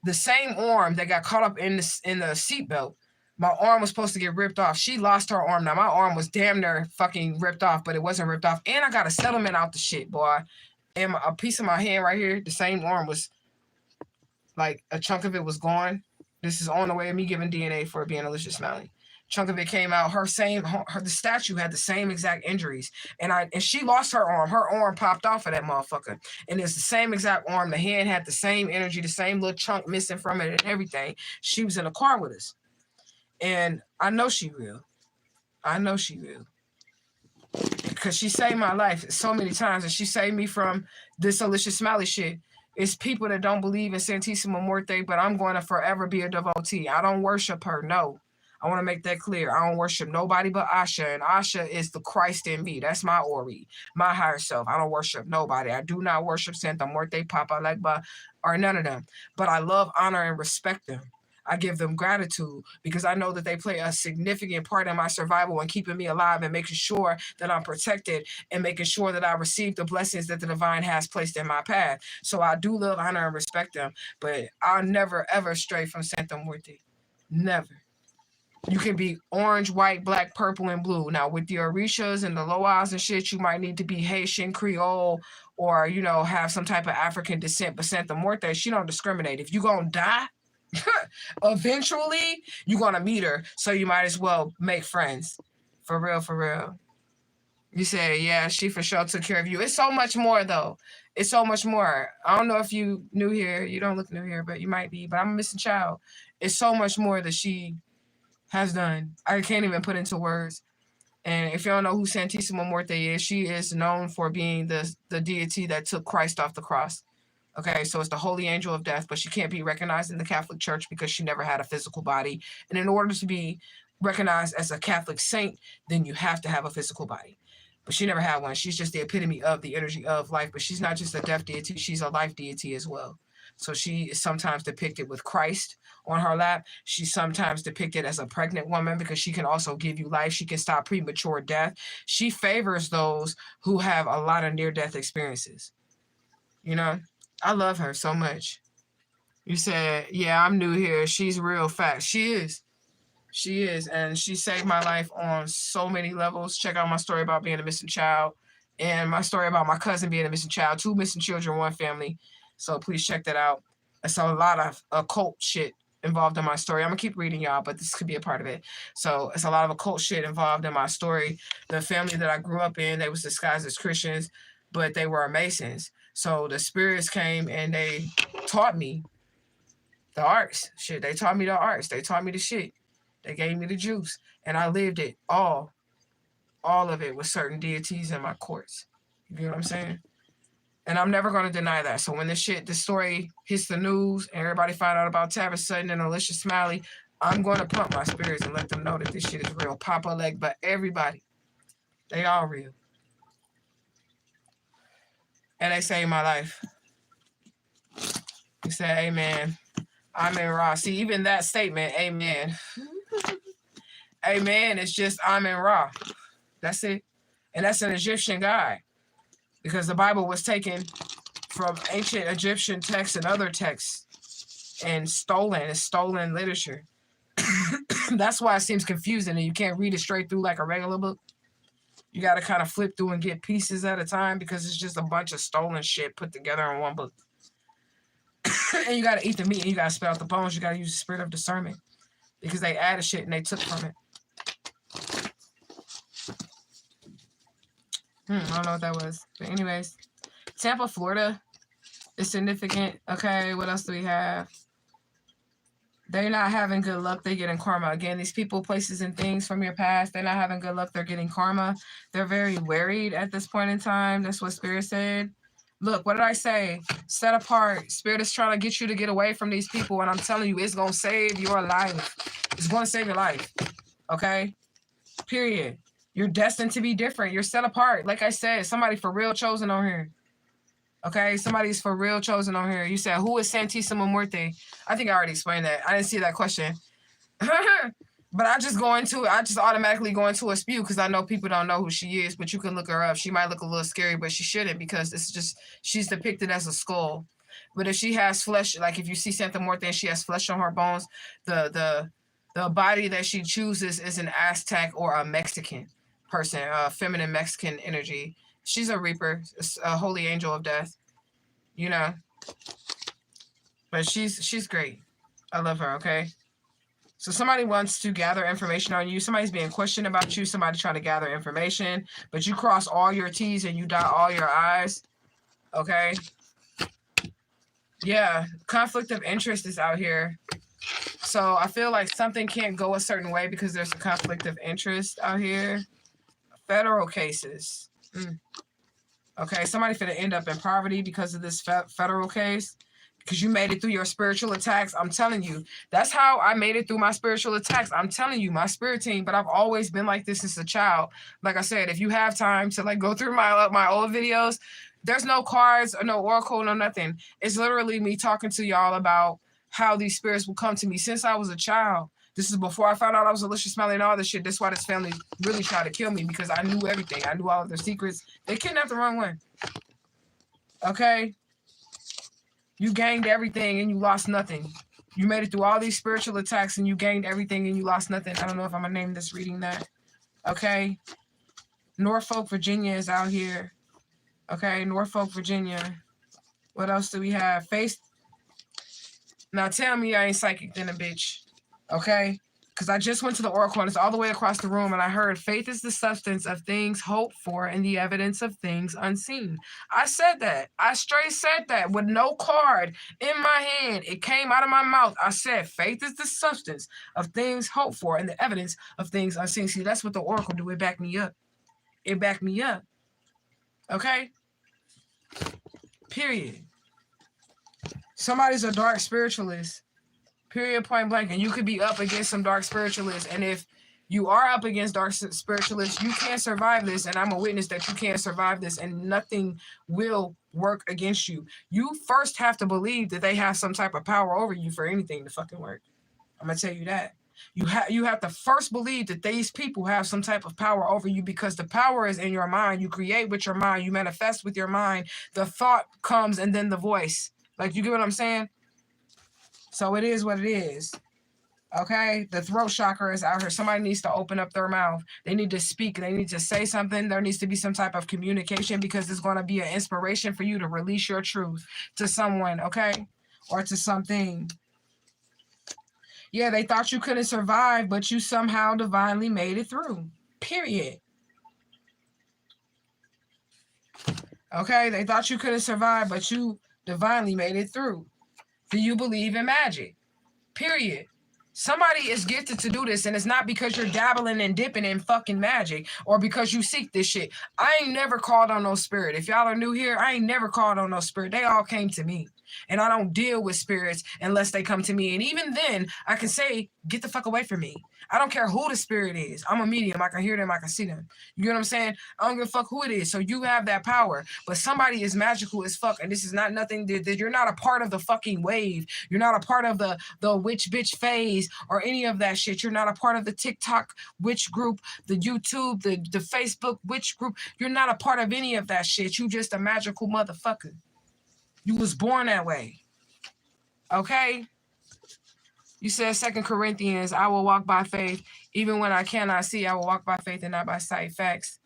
the same arm that got caught up in the seatbelt, my arm was supposed to get ripped off. She lost her arm. Now, my arm was damn near fucking ripped off, but it wasn't ripped off. And I got a settlement out the shit, boy. And a piece of my hand right here, the same arm was, like, a chunk of it was gone. This is on the way of me giving DNA for being Alicia Smiley. Chunk of it came out. The statue had the same exact injuries. And she lost her arm. Her arm popped off of that motherfucker. And it's the same exact arm. The hand had the same energy, the same little chunk missing from it and everything. She was in the car with us. And I know she real. I know she real. Because she saved my life so many times. And she saved me from this Alicia Smiley shit. It's people that don't believe in Santissima Muerte, but I'm going to forever be a devotee. I don't worship her, no. I want to make that clear. I don't worship nobody but Asha. And Asha is the Christ in me. That's my Ori, my higher self. I don't worship nobody. I do not worship Santa Muerte, Papa Legba, or none of them. But I love, honor, and respect them. I give them gratitude because I know that they play a significant part in my survival and keeping me alive and making sure that I'm protected and making sure that I receive the blessings that the divine has placed in my path. So I do love, honor, and respect them, but I'll never, ever stray from Santa Muerte. Never. You can be orange, white, black, purple, and blue. Now, with the orishas and the loas and shit, you might need to be Haitian, Creole, or, you know, have some type of African descent. But Santa Muerte, she don't discriminate. If you're going to die, eventually, you're going to meet her. So you might as well make friends. For real, for real. You say, yeah, she for sure took care of you. It's so much more, though. It's so much more. I don't know if you new here. You don't look new here, but you might be. But I'm a missing child. It's so much more that she has done. I can't even put into words. And if you don't know who Santissima Muerte is, she is known for being the deity that took Christ off the cross. Okay, so it's the holy angel of death, but she can't be recognized in the Catholic Church because she never had a physical body. And in order to be recognized as a Catholic saint, then you have to have a physical body. But she never had one. She's just the epitome of the energy of life, but she's not just a death deity, she's a life deity as well. So she is sometimes depicted with Christ on her lap. She's sometimes depicted as a pregnant woman because she can also give you life. She can stop premature death. She favors those who have a lot of near-death experiences. You know, I love her so much. You said, yeah, I'm new here. She's real fact. She is. She is. And she saved my life on so many levels. Check out my story about being a missing child and my story about my cousin being a missing child. 2 missing children, 1 family. So please check that out. It's a lot of occult shit involved in my story. I'm going to keep reading y'all, but this could be a part of it. So it's a lot of occult shit involved in my story. The family that I grew up in, they was disguised as Christians, but they were Masons. So the spirits came and they taught me the arts. Shit, they taught me the arts. They taught me the shit. They gave me the juice. And I lived it all of it with certain deities in my courts. You know what I'm saying? And I'm never going to deny that. So when this story hits the news and everybody find out about Tavis Sutton and Alicia Smiley, I'm going to pump my spirits and let them know that this shit is real. Papa Leg, but everybody, they all real. And they saved my life. You say, amen. Amen, Ra. See, even that statement, amen. Amen, it's just Amen Ra. That's it. And that's an Egyptian guy. Because the Bible was taken from ancient Egyptian texts and other texts and stolen. It's stolen literature. That's why it seems confusing and you can't read it straight through like a regular book. You got to kind of flip through and get pieces at a time because it's just a bunch of stolen shit put together in one book. And you got to eat the meat and you got to spit out the bones. You got to use the spirit of discernment because they added shit and they took from it. I don't know what that was. But anyways, Tampa, Florida is significant. Okay, what else do we have? They're not having good luck. They're getting karma. Again, these people, places, and things from your past, they're not having good luck. They're getting karma. They're very worried at this point in time. That's what Spirit said. Look, what did I say? Set apart. Spirit is trying to get you to get away from these people. And I'm telling you, it's going to save your life. It's going to save your life. Okay? Period. You're destined to be different. You're set apart. Like I said, somebody for real chosen on here. Okay, somebody's for real chosen on here. You said, who is Santissima Muerte? I think I already explained that. I didn't see that question. But I just automatically go into a spew because I know people don't know who she is, but you can look her up. She might look a little scary, but she shouldn't because it's just, she's depicted as a skull. But if she has flesh, like if you see Santa Muerte and she has flesh on her bones, the body that she chooses is an Aztec or a Mexican person, a feminine Mexican energy. She's a reaper, a holy angel of death, you know. But she's great. I love her, okay? So somebody wants to gather information on you. Somebody's being questioned about you. Somebody trying to gather information, but you cross all your T's and you dot all your I's, okay? Yeah, conflict of interest is out here. So I feel like something can't go a certain way because there's a conflict of interest out here. Federal cases. Okay, somebody's going to end up in poverty because of this federal case. Because you made it through your spiritual attacks. I'm telling you. That's how I made it through my spiritual attacks. I'm telling you, my spirit team. But I've always been like this since a child. Like I said, if you have time to like go through my old videos, there's no cards or no oracle, no nothing. It's literally me talking to y'all about how these spirits will come to me since I was a child. This is before I found out I was Alicia Smiley and all this shit. That's why this family really tried to kill me because I knew everything. I knew all of their secrets. They kidnapped the wrong one. Okay? You gained everything and you lost nothing. You made it through all these spiritual attacks and you gained everything and you lost nothing. I don't know if I'm going to name this reading that. Okay? Norfolk, Virginia is out here. Okay? Norfolk, Virginia. What else do we have? Face. Now tell me I ain't psychic then a bitch. Okay? Because I just went to the oracle and it's all the way across the room and I heard faith is the substance of things hoped for and the evidence of things unseen. I said that. I straight said that with no card in my hand. It came out of my mouth. I said faith is the substance of things hoped for and the evidence of things unseen. See, that's what the oracle do. It backed me up. It backed me up. Okay? Period. Somebody's a dark spiritualist. Period, point blank. And you could be up against some dark spiritualists. And if you are up against dark spiritualists, you can't survive this. And I'm a witness that you can't survive this. And nothing will work against you. You first have to believe that they have some type of power over you for anything to fucking work. I'm going to tell you that. You have to first believe that these people have some type of power over you because the power is in your mind. You create with your mind. You manifest with your mind. The thought comes and then the voice. Like, you get what I'm saying? So it is what it is. Okay? The throat chakra is out here. Somebody needs to open up their mouth. They need to speak. They need to say something. There needs to be some type of communication because it's going to be an inspiration for you to release your truth to someone, okay? Or to something. Yeah, they thought you couldn't survive, but you somehow divinely made it through. Period. Okay? They thought you couldn't survive, but you divinely made it through. Do you believe in magic? Period. Somebody is gifted to do this, and it's not because you're dabbling and dipping in fucking magic or because you seek this shit. I ain't never called on no spirit. If y'all are new here, I ain't never called on no spirit. They all came to me. And I don't deal with spirits unless they come to me. And even then, I can say, get the fuck away from me. I don't care who the spirit is. I'm a medium. I can hear them. I can see them. You get what I'm saying? I don't give a fuck who it is. So you have that power. But somebody is magical as fuck. And this is not nothing that you're not a part of the fucking wave. You're not a part of the witch bitch phase or any of that shit. You're not a part of the TikTok witch group, the YouTube, the Facebook witch group. You're not a part of any of that shit. You just a magical motherfucker. You was born that way. Okay? You said 2 Corinthians, I will walk by faith. Even when I cannot see, I will walk by faith and not by sight. Facts.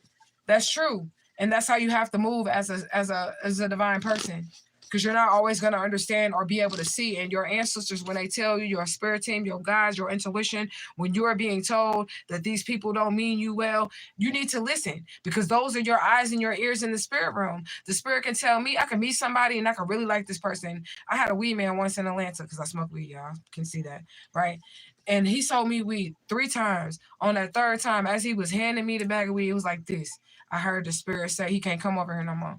That's true. And that's how you have to move as a divine person. Because you're not always going to understand or be able to see. And your ancestors, when they tell you, your spirit team, your guides, your intuition, when you are being told that these people don't mean you well, you need to listen. Because those are your eyes and your ears in the spirit realm. The spirit can tell me, I can meet somebody and I can really like this person. I had a weed man once in Atlanta because I smoke weed, y'all can see that, right? And he sold me weed 3 times. On that 3rd time, as he was handing me the bag of weed, it was like this. I heard the spirit say, he can't come over here no more.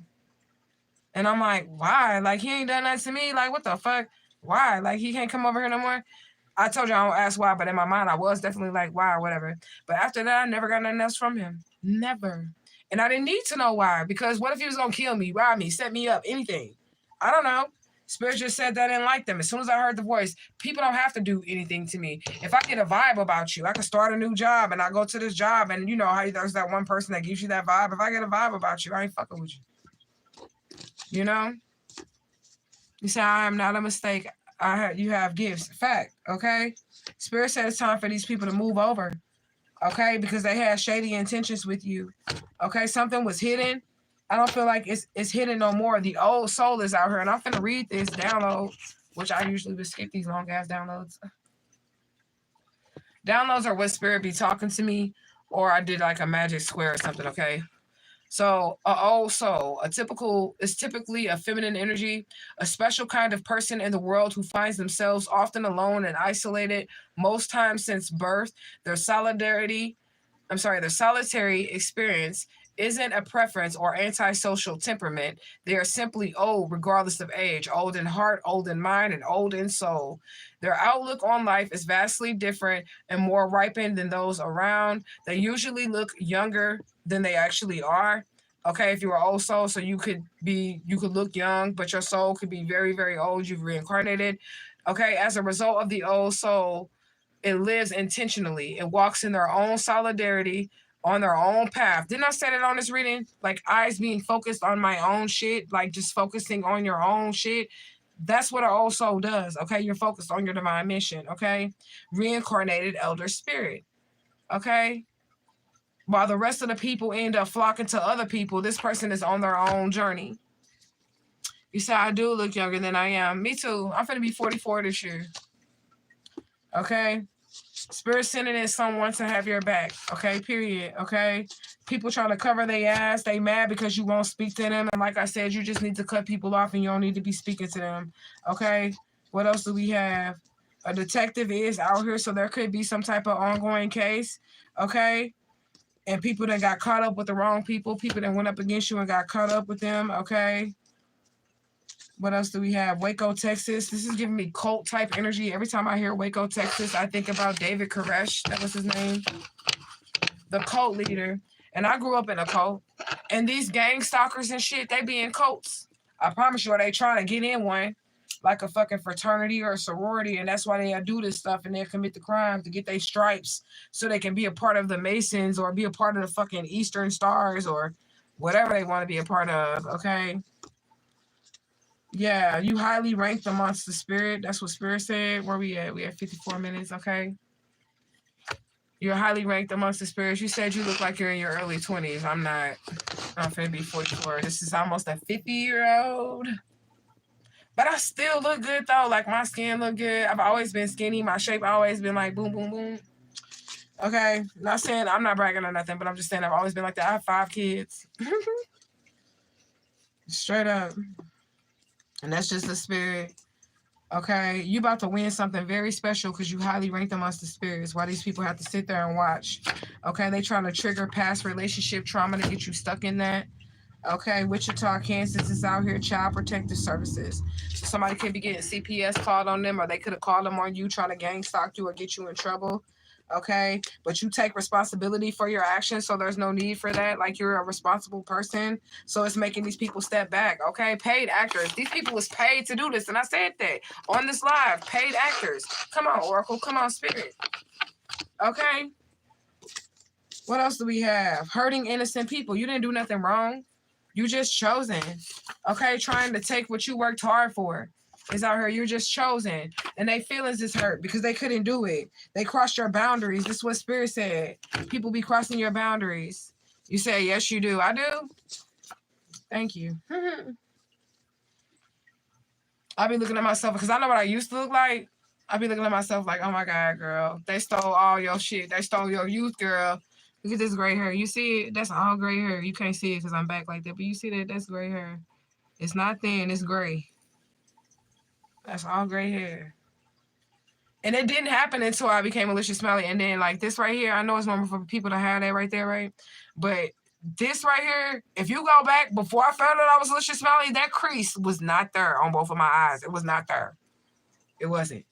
And I'm like, why? Like, he ain't done that to me. Like, what the fuck? Why? Like, he can't come over here no more? I told you I don't ask why, but in my mind, I was definitely like, why or whatever. But after that, I never got nothing else from him. Never. And I didn't need to know why, because what if he was going to kill me, rob me, set me up, anything? I don't know. Spirit just said that I didn't like them. As soon as I heard the voice, people don't have to do anything to me. If I get a vibe about you, I can start a new job and I go to this job and you know how there's that one person that gives you that vibe. If I get a vibe about you, I ain't fucking with you. You know? You say, I am not a mistake. You have gifts. Fact, okay? Spirit said it's time for these people to move over. Okay, because they had shady intentions with you. Okay, something was hidden. I don't feel like it's hidden no more. The old soul is out here, and I'm finna read this download, which I usually would skip these long ass downloads. Downloads are what Spirit be talking to me, or I did like a magic square or something. Okay, so a old soul, is typically a feminine energy, a special kind of person in the world who finds themselves often alone and isolated, most times since birth. Their solitary experience isn't a preference or antisocial temperament. They are simply old, regardless of age, old in heart, old in mind, and old in soul. Their outlook on life is vastly different and more ripened than those around. They usually look younger than they actually are. Okay, if you're an old soul, so you could look young, but your soul could be very, very old. You've reincarnated. Okay, as a result of the old soul, it lives intentionally. It walks in their own solidarity, on their own path. Didn't I say that on this reading? Like eyes being focused on my own shit, like just focusing on your own shit. That's what an old soul does. Okay, you're focused on your divine mission. Okay, reincarnated elder spirit. Okay. While the rest of the people end up flocking to other people, this person is on their own journey. You say, I do look younger than I am. Me too. I'm finna be 44 this year. Okay? Spirit sending in someone to have your back. Okay? Period. Okay? People trying to cover their ass. They mad because you won't speak to them. And like I said, you just need to cut people off and you don't need to be speaking to them. Okay? What else do we have? A detective is out here, so there could be some type of ongoing case. Okay? And people that got caught up with the wrong people that went up against you and got caught up with them, okay? What else do we have? Waco, Texas. This is giving me cult-type energy. Every time I hear Waco, Texas, I think about David Koresh. That was his name. The cult leader. And I grew up in a cult. And these gang stalkers and shit, they be in cults. I promise you, they trying to get in one. Like a fucking fraternity or a sorority, and that's why they do this stuff and they commit the crime to get their stripes so they can be a part of the Masons or be a part of the fucking Eastern Stars or whatever they want to be a part of, okay? Yeah, you highly ranked amongst the spirit. That's what Spirit said. Where we at? We at 54 minutes, okay? You're highly ranked amongst the spirits. You said you look like you're in your early 20s. I'm not. I'm finna be 44. This is almost a 50-year-old. But I still look good, though. Like, my skin look good. I've always been skinny. My shape always been like boom, boom, boom. Okay? Not saying I'm not bragging or nothing, but I'm just saying I've always been like that. I have 5 kids. Straight up. And that's just the spirit. Okay? You about to win something very special because you highly ranked amongst the spirits. Why these people have to sit there and watch. Okay? They trying to trigger past relationship trauma to get you stuck in that. Okay, Wichita, Kansas is out here, Child Protective Services. So somebody could be getting CPS called on them, or they could have called them on you trying to gang stalk you or get you in trouble. Okay, but you take responsibility for your actions, so there's no need for that. Like, you're a responsible person, so it's making these people step back. Okay, paid actors. These people was paid to do this, and I said that on this live. Paid actors. Come on, Oracle. Come on, Spirit. Okay. What else do we have? Hurting innocent people. You didn't do nothing wrong. You just chosen, okay? Trying to take what you worked hard for is out here. You're just chosen. And their feelings is hurt because they couldn't do it. They crossed your boundaries. This is what Spirit said. People be crossing your boundaries. You say, yes, you do. I do. Thank you. I be looking at myself because I know what I used to look like. I be looking at myself like, oh, my God, girl. They stole all your shit. They stole your youth, girl. Look at this gray hair. You see it? That's all gray hair. You can't see it because I'm back like that. But you see that? That's gray hair. It's not thin. It's gray. That's all gray hair. And it didn't happen until I became Alicia Smiley. And then, like, this right here, I know it's normal for people to have that right there, right? But this right here, if you go back, before I found out I was Alicia Smiley, that crease was not there on both of my eyes. It was not there. It wasn't.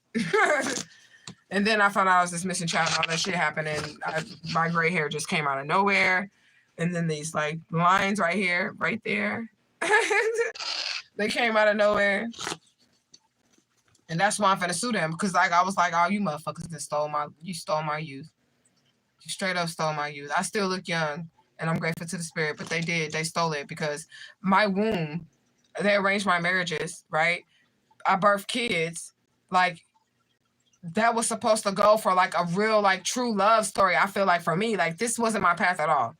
And then I found out I was this missing child and all that shit happened, and my gray hair just came out of nowhere. And then these like lines right here, right there. They came out of nowhere. And that's why I'm finna sue them. Because like I was like, oh, you motherfuckers that stole my youth. You straight up stole my youth. I still look young and I'm grateful to the spirit, but they did. They stole it because my womb, they arranged my marriages, right? I birthed kids. Like that was supposed to go for like a real, like true love story. I feel like for me, like this wasn't my path at all.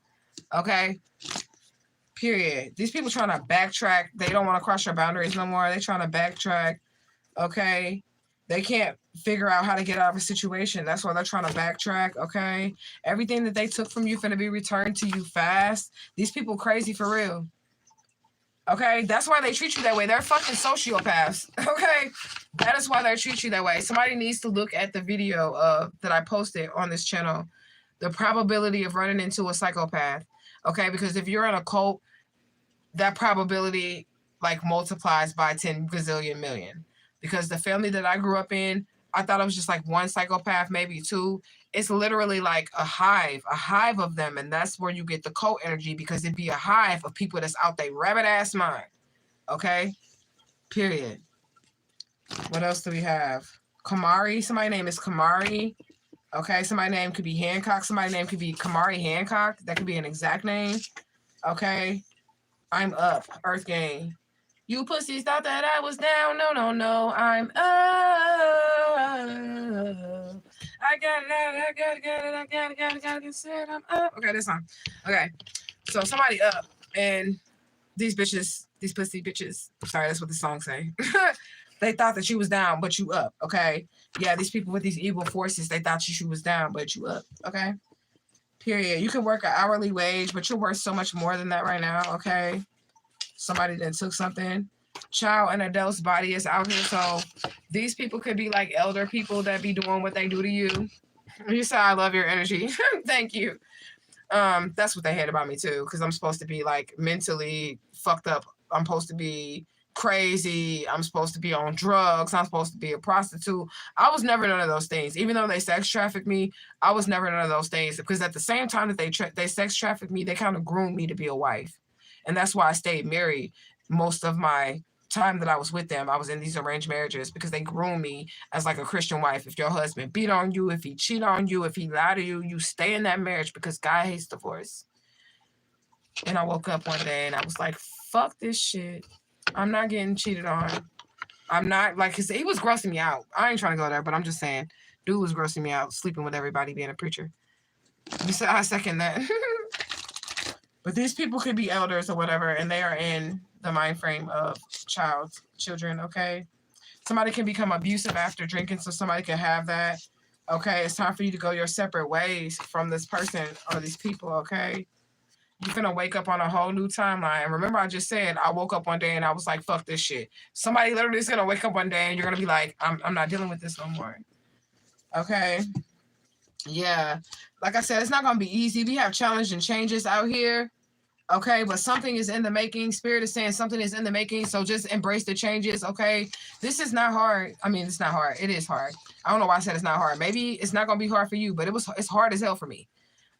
Okay. Period. These people trying to backtrack. They don't want to cross your boundaries no more. They trying to backtrack. Okay. They can't figure out how to get out of a situation. That's why they're trying to backtrack. Okay. Everything that they took from you finna be returned to you fast. These people crazy for real. Okay. That's why they treat you that way. They're fucking sociopaths. Okay. That is why they treat you that way. Somebody needs to look at the video that I posted on this channel. The probability of running into a psychopath. Okay. Because if you're in a cult, that probability like multiplies by 10 gazillion million. Because the family that I grew up in, I thought it was just like one psychopath, maybe two. It's literally like a hive of them. And that's where you get the cult energy because it'd be a hive of people that's out there rabbit ass mind. Okay. Period. What else do we have? Kamari. Somebody's name is Kamari. Okay. Somebody's name could be Hancock. Somebody's name could be Kamari Hancock. That could be an exact name. Okay. I'm up. Earth Gang. You pussies thought that I was down. No, no, no. I'm up. I got it. Said I'm up. Okay, this song. Okay. So somebody up. And these bitches, these pussy bitches. Sorry, that's what the song say. They thought that you was down, but you up. Okay. Yeah, these people with these evil forces, they thought you was down, but you up. Okay. Period. You can work an hourly wage, but you're worth so much more than that right now. Okay. Somebody that took something. Child and adult's body is out here. So these people could be like elder people that be doing what they do to you. You say, I love your energy. Thank you. That's what they hate about me too. Because I'm supposed to be like mentally fucked up. I'm supposed to be crazy. I'm supposed to be on drugs. I'm supposed to be a prostitute. I was never none of those things. Even though they sex trafficked me, I was never none of those things. Because at the same time that they sex trafficked me, they kind of groomed me to be a wife. And that's why I stayed married most of my time that I was with them. I was in these arranged marriages because they groomed me as like a Christian wife. If your husband beat on you, if he cheat on you, if he lie to you, you stay in that marriage because God hates divorce. And I woke up one day and I was like, fuck this shit. I'm not getting cheated on. I'm not like, he was grossing me out. I ain't trying to go there, but I'm just saying, dude was grossing me out, sleeping with everybody, being a preacher. I second that. But these people could be elders or whatever, and they are in the mind frame of children, okay? Somebody can become abusive after drinking, so somebody can have that. Okay, it's time for you to go your separate ways from this person or these people, okay? You're gonna wake up on a whole new timeline. Remember, I just said I woke up one day and I was like, fuck this shit. Somebody literally is gonna wake up one day and you're gonna be like, I'm not dealing with this no more. Okay? Yeah. Like I said, it's not gonna be easy. We have challenge and changes out here. Okay, but something is in the making. Spirit is saying something is in the making, so just embrace the changes, okay? This is not hard. I mean, it's not hard. It is hard. I don't know why I said it's not hard. Maybe it's not going to be hard for you, but it's hard as hell for me,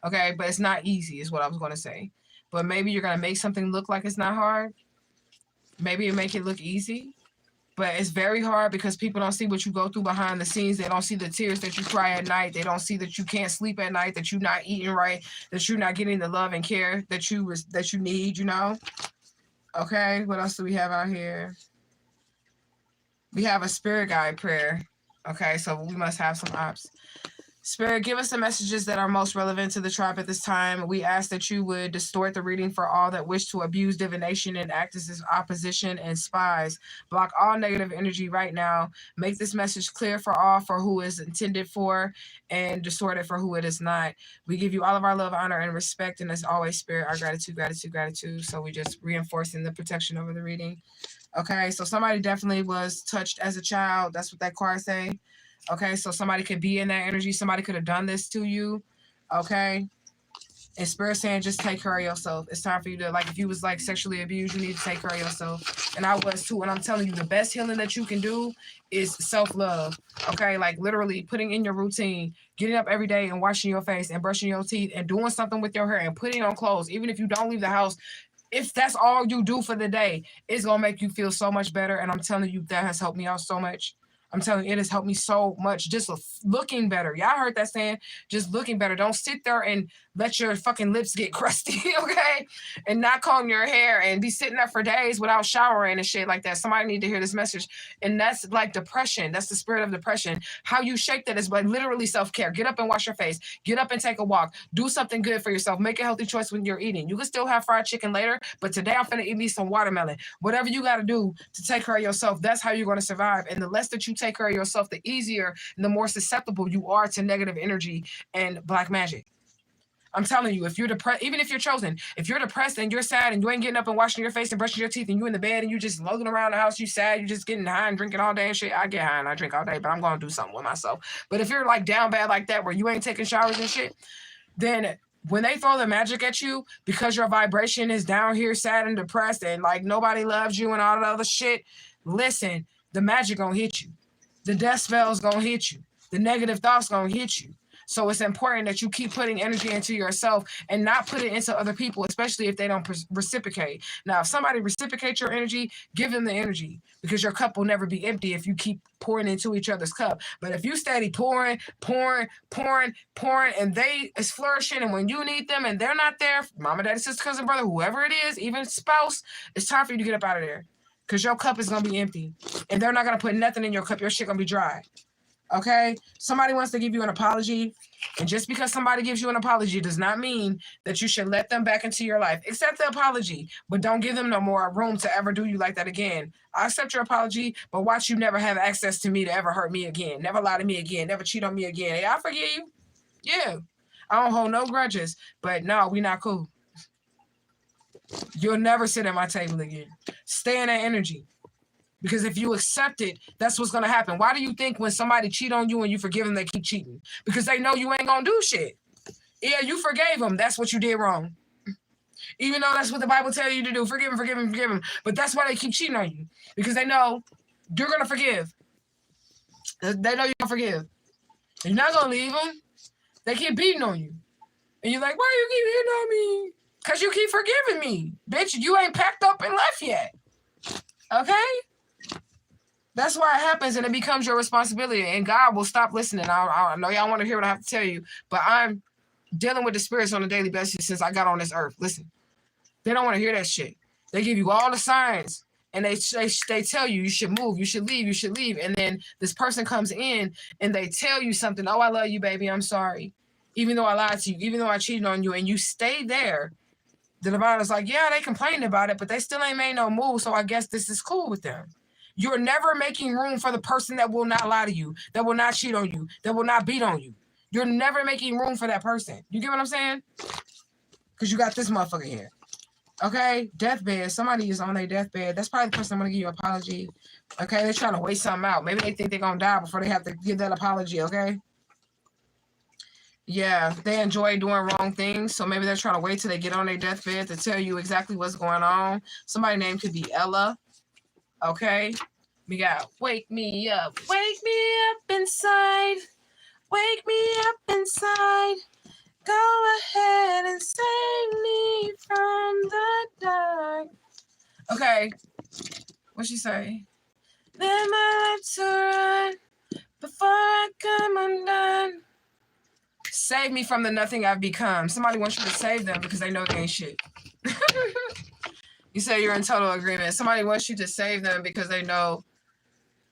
okay? But it's not easy is what I was going to say. But maybe you're going to make something look like it's not hard. Maybe you make it look easy. But it's very hard because people don't see what you go through behind the scenes. They don't see the tears that you cry at night. They don't see that you can't sleep at night, that you're not eating right, that you're not getting the love and care that you need, you know? Okay, what else do we have out here? We have a spirit guide prayer. Okay, so we must have some ops. Spirit, give us the messages that are most relevant to the tribe at this time. We ask that you would distort the reading for all that wish to abuse divination and act as opposition and spies. Block all negative energy right now. Make this message clear for all for who is intended for and distort it for who it is not. We give you all of our love, honor, and respect. And as always, Spirit, our gratitude, gratitude, gratitude. So we just reinforcing the protection over the reading. Okay, so somebody definitely was touched as a child. That's what that card say. Okay, so somebody could be in that energy. Somebody could have done this to you. Okay. And Spirit saying, just take care of yourself. It's time for you to, like, if you was, like, sexually abused, you need to take care of yourself. And I was, too. And I'm telling you, the best healing that you can do is self-love, okay? Like, literally putting in your routine, getting up every day and washing your face and brushing your teeth and doing something with your hair and putting on clothes. Even if you don't leave the house, if that's all you do for the day, it's going to make you feel so much better. And I'm telling you, that has helped me out so much. I'm telling you, it has helped me so much. Just looking better. Y'all heard that saying? Just looking better. Don't sit there and let your fucking lips get crusty, okay? And not comb your hair and be sitting there for days without showering and shit like that. Somebody need to hear this message. And that's like depression. That's the spirit of depression. How you shake that is like literally self-care. Get up and wash your face. Get up and take a walk. Do something good for yourself. Make a healthy choice when you're eating. You can still have fried chicken later, but today I'm finna eat me some watermelon. Whatever you got to do to take care of yourself, that's how you're going to survive. And the less that you take care of yourself, the easier and the more susceptible you are to negative energy and black magic. I'm telling you, if you're depressed, even if you're chosen, if you're depressed and you're sad and you ain't getting up and washing your face and brushing your teeth and you in the bed and you just lugging around the house, you sad, you just getting high and drinking all day and shit. I get high and I drink all day, but I'm going to do something with myself. But if you're like down bad like that where you ain't taking showers and shit, then when they throw the magic at you because your vibration is down here sad and depressed and like nobody loves you and all that other shit, listen, the magic gonna hit you. The death spell's gonna hit you. The negative thoughts gonna hit you. So it's important that you keep putting energy into yourself and not put it into other people, especially if they don't reciprocate. Now, if somebody reciprocates your energy, give them the energy because your cup will never be empty if you keep pouring into each other's cup. But if you steady pouring, and they is flourishing, and when you need them and they're not there, mama, daddy, sister, cousin, brother, whoever it is, even spouse, it's time for you to get up out of there because your cup is going to be empty and they're not going to put nothing in your cup. Your shit going to be dry. Okay, somebody wants to give you an apology, and just because somebody gives you an apology does not mean that you should let them back into your life. Accept the apology, but don't give them no more room to ever do you like that again. I accept your apology, but watch you never have access to me to ever hurt me again, never lie to me again, never cheat on me again. Hey, I forgive you. Yeah, I don't hold no grudges, but no, we not cool. You'll never sit at my table again. Stay in that energy. Because if you accept it, that's what's going to happen. Why do you think when somebody cheat on you and you forgive them, they keep cheating? Because they know you ain't going to do shit. Yeah, you forgave them. That's what you did wrong. Even though that's what the Bible tells you to do. Forgive them. But that's why they keep cheating on you. Because they know you're going to forgive. They know you're going to forgive. You're not going to leave them. They keep beating on you. And you're like, why you keep hitting on me? Because you keep forgiving me. Bitch, you ain't packed up and left yet. Okay? That's why it happens, and it becomes your responsibility, and God will stop listening. I know y'all want to hear what I have to tell you, but I'm dealing with the spirits on a daily basis since I got on this earth. Listen, they don't want to hear that shit. They give you all the signs, and they tell you should move, you should leave, and then this person comes in, and they tell you something. Oh, I love you, baby. I'm sorry. Even though I lied to you, even though I cheated on you, and you stay there, the divine is like, yeah, they complained about it, but they still ain't made no move, so I guess this is cool with them. You're never making room for the person that will not lie to you, that will not cheat on you, that will not beat on you. You're never making room for that person. You get what I'm saying? Because you got this motherfucker here. Okay? Deathbed. Somebody is on their deathbed. That's probably the person I'm going to give you an apology. Okay? They're trying to wait something out. Maybe they think they're going to die before they have to give that apology. Okay? Yeah, they enjoy doing wrong things. So maybe they're trying to wait till they get on their deathbed to tell you exactly what's going on. Somebody's name could be Ella. Okay, we got wake me up inside, wake me up inside, go ahead and save me from the dark. Okay, what'd she say? Let my life to run before I come undone. Save me from the nothing I've become. Somebody wants you to save them because they know they ain't shit. You say you're in total agreement. Somebody wants you to save them because they know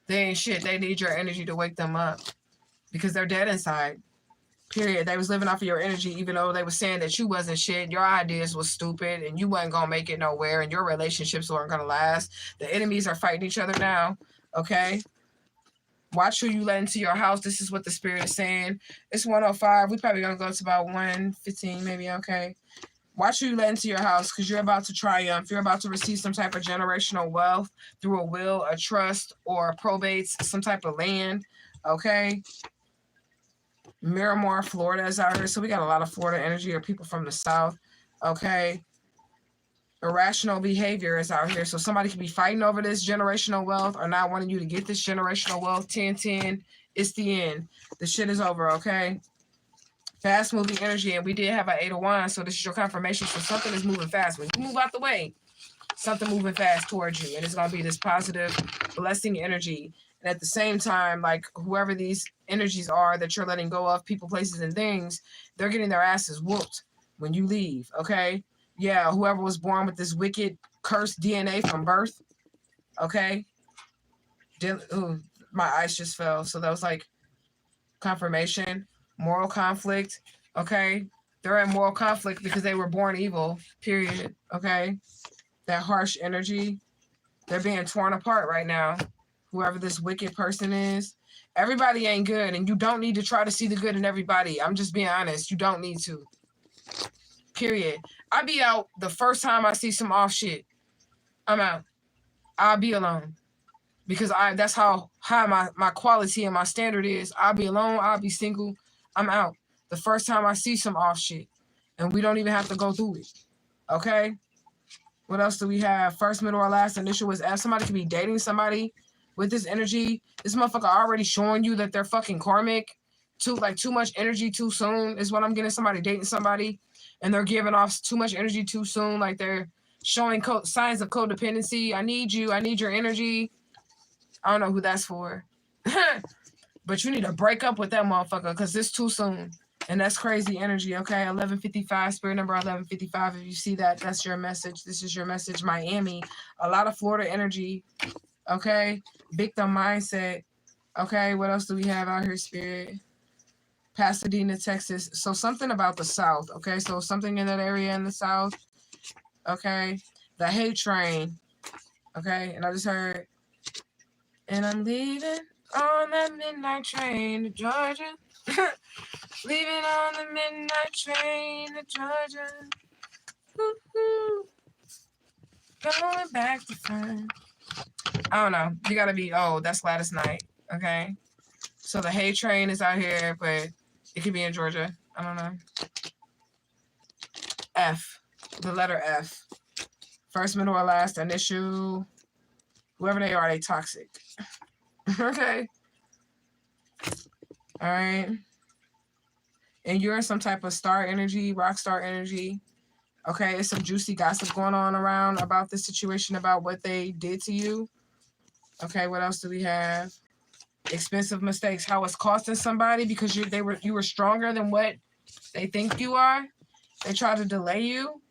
they ain't shit. They need your energy to wake them up because they're dead inside. Period. They was living off of your energy even though they were saying that you wasn't shit. Your ideas was stupid and you wasn't going to make it nowhere and your relationships weren't going to last. The enemies are fighting each other now. Okay? Watch who you let into your house. This is what the spirit is saying. It's 1:05. We probably going to go to about 1:15 maybe. Okay? Watch who you let into your house because you're about to triumph. You're about to receive some type of generational wealth through a will, a trust, or probates, some type of land. Okay? Miramar, Florida is out here. So we got a lot of Florida energy or people from the South. Okay. Irrational behavior is out here. So somebody could be fighting over this generational wealth or not wanting you to get this generational wealth. 10-10. It's the end. The shit is over, okay? Fast moving energy. And we did have an 8 of Wands. So this is your confirmation. So something is moving fast. When you move out the way, something moving fast towards you. And it's going to be this positive, blessing energy. And at the same time, like whoever these energies are that you're letting go of, people, places, and things, they're getting their asses whooped when you leave, okay? Yeah, whoever was born with this wicked, cursed DNA from birth, okay? Ooh, my eyes just fell. So that was like confirmation, moral conflict, okay? They're in moral conflict because they were born evil, period, okay? That harsh energy, they're being torn apart right now. Whoever this wicked person is, everybody ain't good, and you don't need to try to see the good in everybody. I'm just being honest. You don't need to. Period. I be out the first time I see some off shit. I'm out. I'll be alone. Because that's how high my quality and my standard is. I'll be alone. I'll be single. I'm out. The first time I see some off shit. And we don't even have to go through it. Okay? What else do we have? First, middle, or last initial was F. Somebody could be dating somebody with this energy. This motherfucker already showing you that they're fucking karmic. Too much energy too soon is what I'm getting. Somebody dating somebody. And they're giving off too much energy too soon. Like they're showing signs of codependency. I need you. I need your energy. I don't know who that's for. But you need to break up with that motherfucker because it's too soon. And that's crazy energy, okay? 1155, spirit number 1155. If you see that, that's your message. This is your message. Miami. A lot of Florida energy, okay? Victim mindset. Okay, what else do we have out here, spirit? Pasadena, Texas. So something about the South, okay? So something in that area in the South, okay? The hate train, okay? And I just heard, and I'm leaving on that midnight train to Georgia. Leaving on the midnight train to Georgia. Woo-hoo. Going back to fun. I don't know. You gotta be, that's Gladys Knight, okay? So the hate train is out here, but it could be in Georgia. I don't know. F. The letter F. First, middle, or last initial. Whoever they are, they toxic. Okay. All right. And you're in some type of star energy, rock star energy. Okay. It's some juicy gossip going on around about this situation, about what they did to you. Okay. What else do we have? Expensive mistakes. How it's costing somebody because you were stronger than what they think you are. They tried to delay you.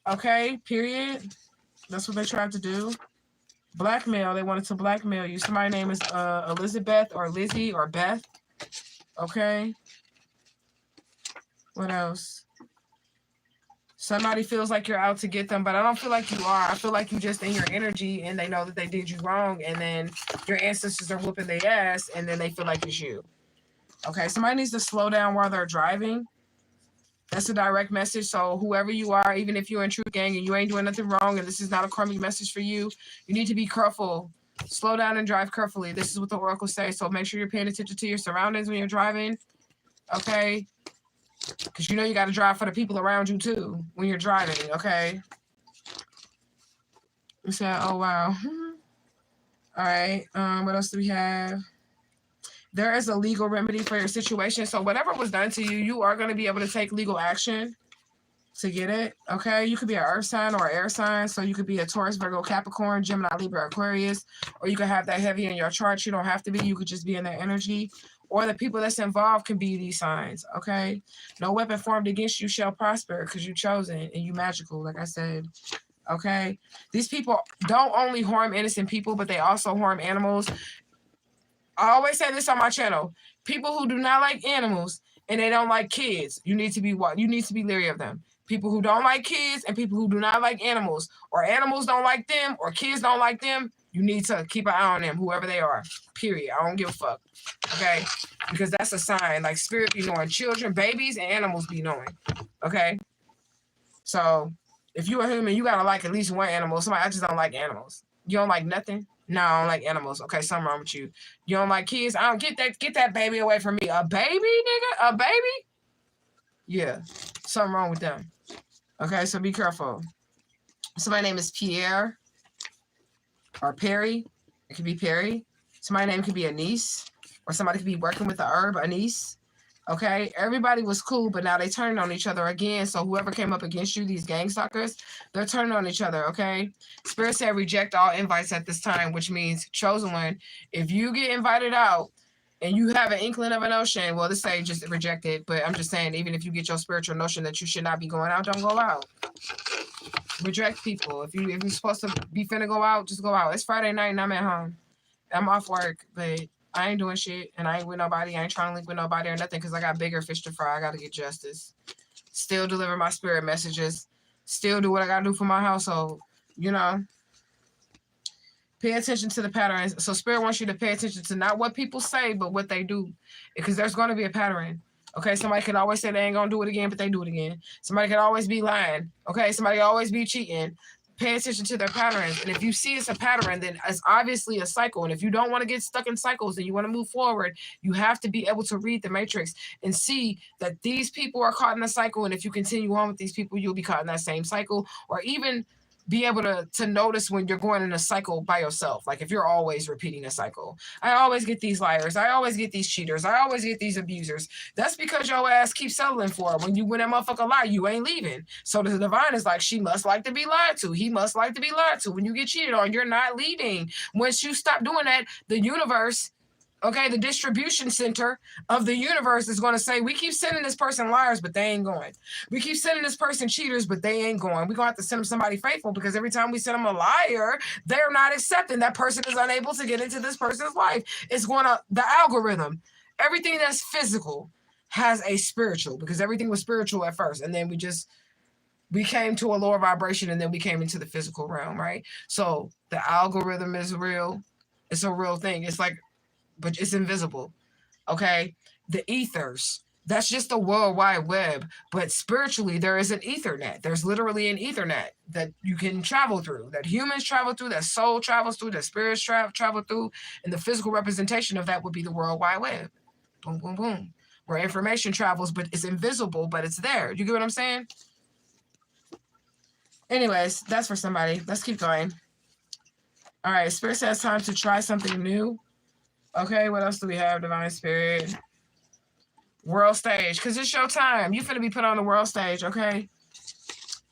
Okay. Period. That's what they tried to do. Blackmail. They wanted to blackmail you. Somebody's name is Elizabeth or Lizzie or Beth. Okay. What else? Somebody feels like you're out to get them, but I don't feel like you are. I feel like you just in your energy and they know that they did you wrong, and then your ancestors are whooping their ass, and then they feel like it's you. Okay, somebody needs to slow down while they're driving. That's a direct message. So whoever you are, even if you're in Truth Gang and you ain't doing nothing wrong and this is not a karmic message for you, you need to be careful. Slow down and drive carefully. This is what the oracle says. So make sure you're paying attention to your surroundings when you're driving. Okay? Because you know you got to drive for the people around you too when you're driving. Okay? We said, oh, wow. All right. What else do we have? There is a legal remedy for your situation. So whatever was done to you, you are going to be able to take legal action to get it. Okay. You could be an earth sign or air sign. So you could be a Taurus, Virgo, Capricorn, Gemini, Libra, Aquarius, or you could have that heavy in your chart. You don't have to be. You could just be in their energy, or the people that's involved can be these signs. Okay. No weapon formed against you shall prosper because you're chosen and you magical. Like I said. Okay. These people don't only harm innocent people, but they also harm animals. I always say this on my channel. People who do not like animals and they don't like kids, you need to be leery of them. People who don't like kids and people who do not like animals, or animals don't like them, or kids don't like them, you need to keep an eye on them, whoever they are. Period. I don't give a fuck. Okay? Because that's a sign. Like spirit be knowing. Children, babies, and animals be knowing. Okay? So if you're a human, you gotta like at least one animal. Somebody, I just don't like animals. You don't like nothing? No, I don't like animals. Okay, something wrong with you. You don't like kids? I don't get that baby away from me. A baby, nigga? A baby? Yeah, something wrong with them. Okay, so be careful. Somebody's name is Pierre or Perry. It could be Perry. Somebody's name could be Anise, or somebody could be working with the herb Anise. Okay, everybody was cool, but now they turned on each other again. So whoever came up against you, these gang suckers, they're turning on each other. Okay, Spirit said reject all invites at this time, which means chosen one. If you get invited out and you have an inkling of a notion, well, this say just reject it. But I'm just saying, even if you get your spiritual notion that you should not be going out, don't go out. Reject people. If you're supposed to be finna go out, just go out. It's Friday night and I'm at home. I'm off work, but I ain't doing shit, and I ain't with nobody. I ain't trying to link with nobody or nothing because I got bigger fish to fry. I got to get justice. Still deliver my spirit messages. Still do what I got to do for my household. You know? Pay attention to the patterns. So spirit wants you to pay attention to not what people say, but what they do. Because there's going to be a pattern. Okay? Somebody could always say they ain't going to do it again, but they do it again. Somebody could always be lying. Okay? Somebody could always be cheating. Pay attention to their patterns. And if you see it's a pattern, then it's obviously a cycle. And if you don't want to get stuck in cycles and you want to move forward, you have to be able to read the matrix and see that these people are caught in a cycle. And if you continue on with these people, you'll be caught in that same cycle, or even be able to notice when you're going in a cycle by yourself. Like if you're always repeating a cycle. I always get these liars. I always get these cheaters. I always get these abusers. That's because your ass keeps settling for it. When that motherfucker lie, you ain't leaving. So the divine is like, she must like to be lied to. He must like to be lied to. When you get cheated on, you're not leaving. Once you stop doing that, the universe, okay, the distribution center of the universe is going to say, we keep sending this person liars, but they ain't going. We keep sending this person cheaters, but they ain't going. We're going to have to send them somebody faithful, because every time we send them a liar, they're not accepting. That person is unable to get into this person's life. It's going to, the algorithm, everything that's physical has a spiritual, because everything was spiritual at first. And then we came to a lower vibration, and then we came into the physical realm, right? So the algorithm is real. It's a real thing. It's like, but it's invisible, okay? The ethers, that's just the World Wide Web, but spiritually there is an Ethernet. There's literally an Ethernet that you can travel through, that humans travel through, that soul travels through, that spirits travel through, and the physical representation of that would be the World Wide Web. Boom, boom, boom. Where information travels, but it's invisible, but it's there. You get what I'm saying? Anyways, that's for somebody. Let's keep going. All right, Spirit says time to try something new. Okay, what else do we have, Divine Spirit? World stage, because it's your time. You finna be put on the world stage, okay?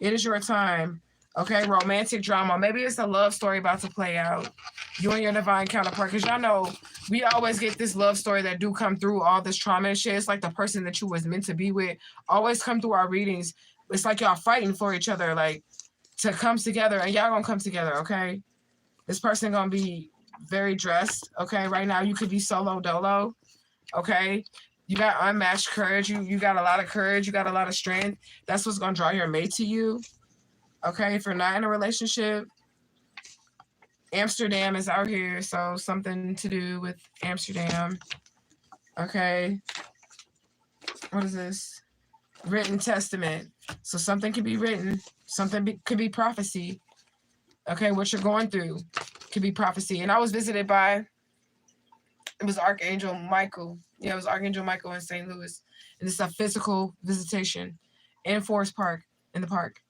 It is your time. Okay, romantic drama. Maybe it's a love story about to play out. You and your divine counterpart, because y'all know we always get this love story that do come through all this trauma and shit. It's like the person that you was meant to be with always come through our readings. It's like y'all fighting for each other, like to come together, and y'all gonna come together, okay? This person gonna be very dressed, okay? Right now, you could be solo dolo, okay? You got unmatched courage. You got a lot of courage. You got a lot of strength. That's what's going to draw your mate to you, okay? If you're not in a relationship, Amsterdam is out here, so something to do with Amsterdam, okay? What is this? Written testament. So something could be written. Something could be prophecy, okay? What you're going through could be prophecy. And I was visited by, it was Archangel Michael. Yeah, it was Archangel Michael in St. Louis. And it's a physical visitation in Forest Park, in the park.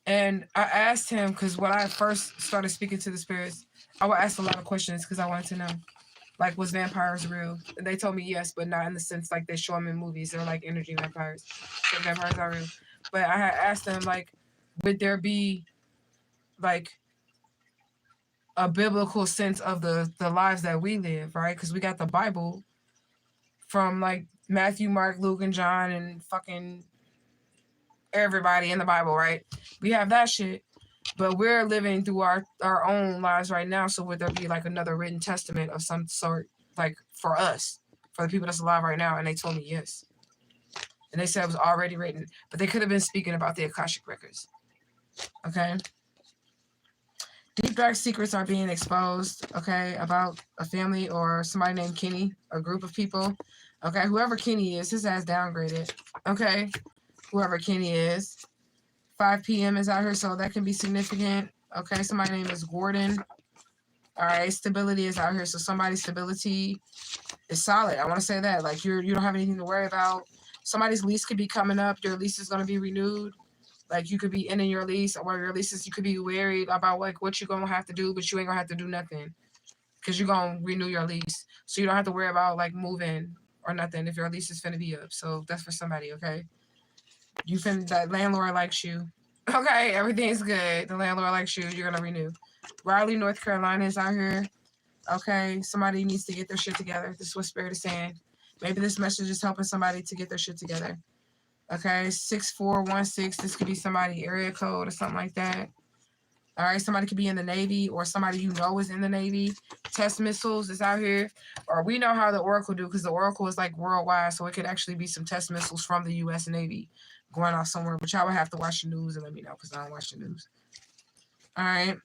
And I asked him, because when I first started speaking to the spirits, I would ask a lot of questions because I wanted to know, like, was vampires real? And they told me yes, but not in the sense like they show them in movies. They're like energy vampires. So vampires are real. But I had asked them, like, would there be, like, a biblical sense of the lives that we live, right? Because we got the Bible from like Matthew, Mark, Luke, and John, and fucking everybody in the Bible, right? We have that shit, but we're living through our own lives right now. So would there be like another written testament of some sort, like for us, for the people that's alive right now? And they told me yes. And they said it was already written, but they could have been speaking about the Akashic records. Okay. Deep dark secrets are being exposed, okay, about a family or somebody named Kenny, a group of people, okay? Whoever Kenny is, his ass downgraded, okay? Whoever Kenny is. 5 p.m. is out here, so that can be significant, Okay, somebody's name is Gordon. All right, stability is out here. So somebody's stability is solid. I want to say that. Like you don't have anything to worry about. Somebody's lease could be coming up. Your lease is going to be renewed. Like you could be ending your lease, or your leases, you could be worried about like what you're going to have to do, but you ain't going to have to do nothing because you're going to renew your lease. So you don't have to worry about like moving or nothing if your lease is finna be up. So that's for somebody, okay? That landlord likes you. Okay, everything's good. The landlord likes you. You're going to renew. Raleigh, North Carolina is out here. Okay, somebody needs to get their shit together. This is what Spirit is saying. Maybe this message is helping somebody to get their shit together. Okay, 6416. This could be somebody area code or something like that. All right, somebody could be in the Navy or somebody you know is in the Navy. Test missiles is out here. Or we know how the Oracle do because the Oracle is like worldwide, so it could actually be some test missiles from the U.S. Navy going off somewhere. But y'all would have to watch the news and let me know because I don't watch the news. All right.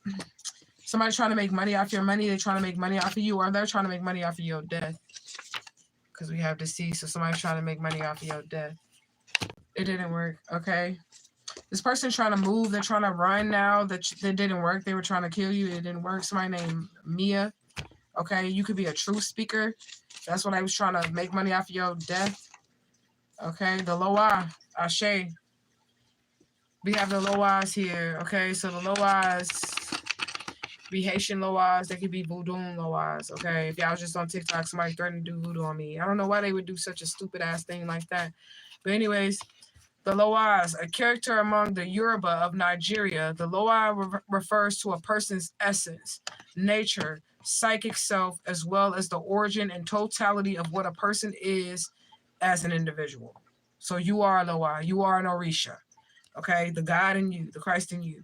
Somebody trying to make money off your money. They're trying to make money off of you, or they're trying to make money off of your death. Because we have deceased, so somebody's trying to make money off of your death. It didn't work, okay? This person's trying to move. They're trying to run now. That didn't work. They were trying to kill you. It didn't work. Somebody named Mia, okay? You could be a truth speaker. That's what I was trying to make money off of your death. Okay, the Loa, Ashe. We have the Loas here, okay? So the Loas be Haitian Loas. They could be voodoo Loas, okay? If y'all was just on TikTok, somebody threatened to do voodoo on me. I don't know why they would do such a stupid-ass thing like that. But anyways, the Loas, a character among the Yoruba of Nigeria. The Loa refers to a person's essence, nature, psychic self, as well as the origin and totality of what a person is as an individual. So you are a Loa. You are an orisha. Okay? The God in you, the Christ in you.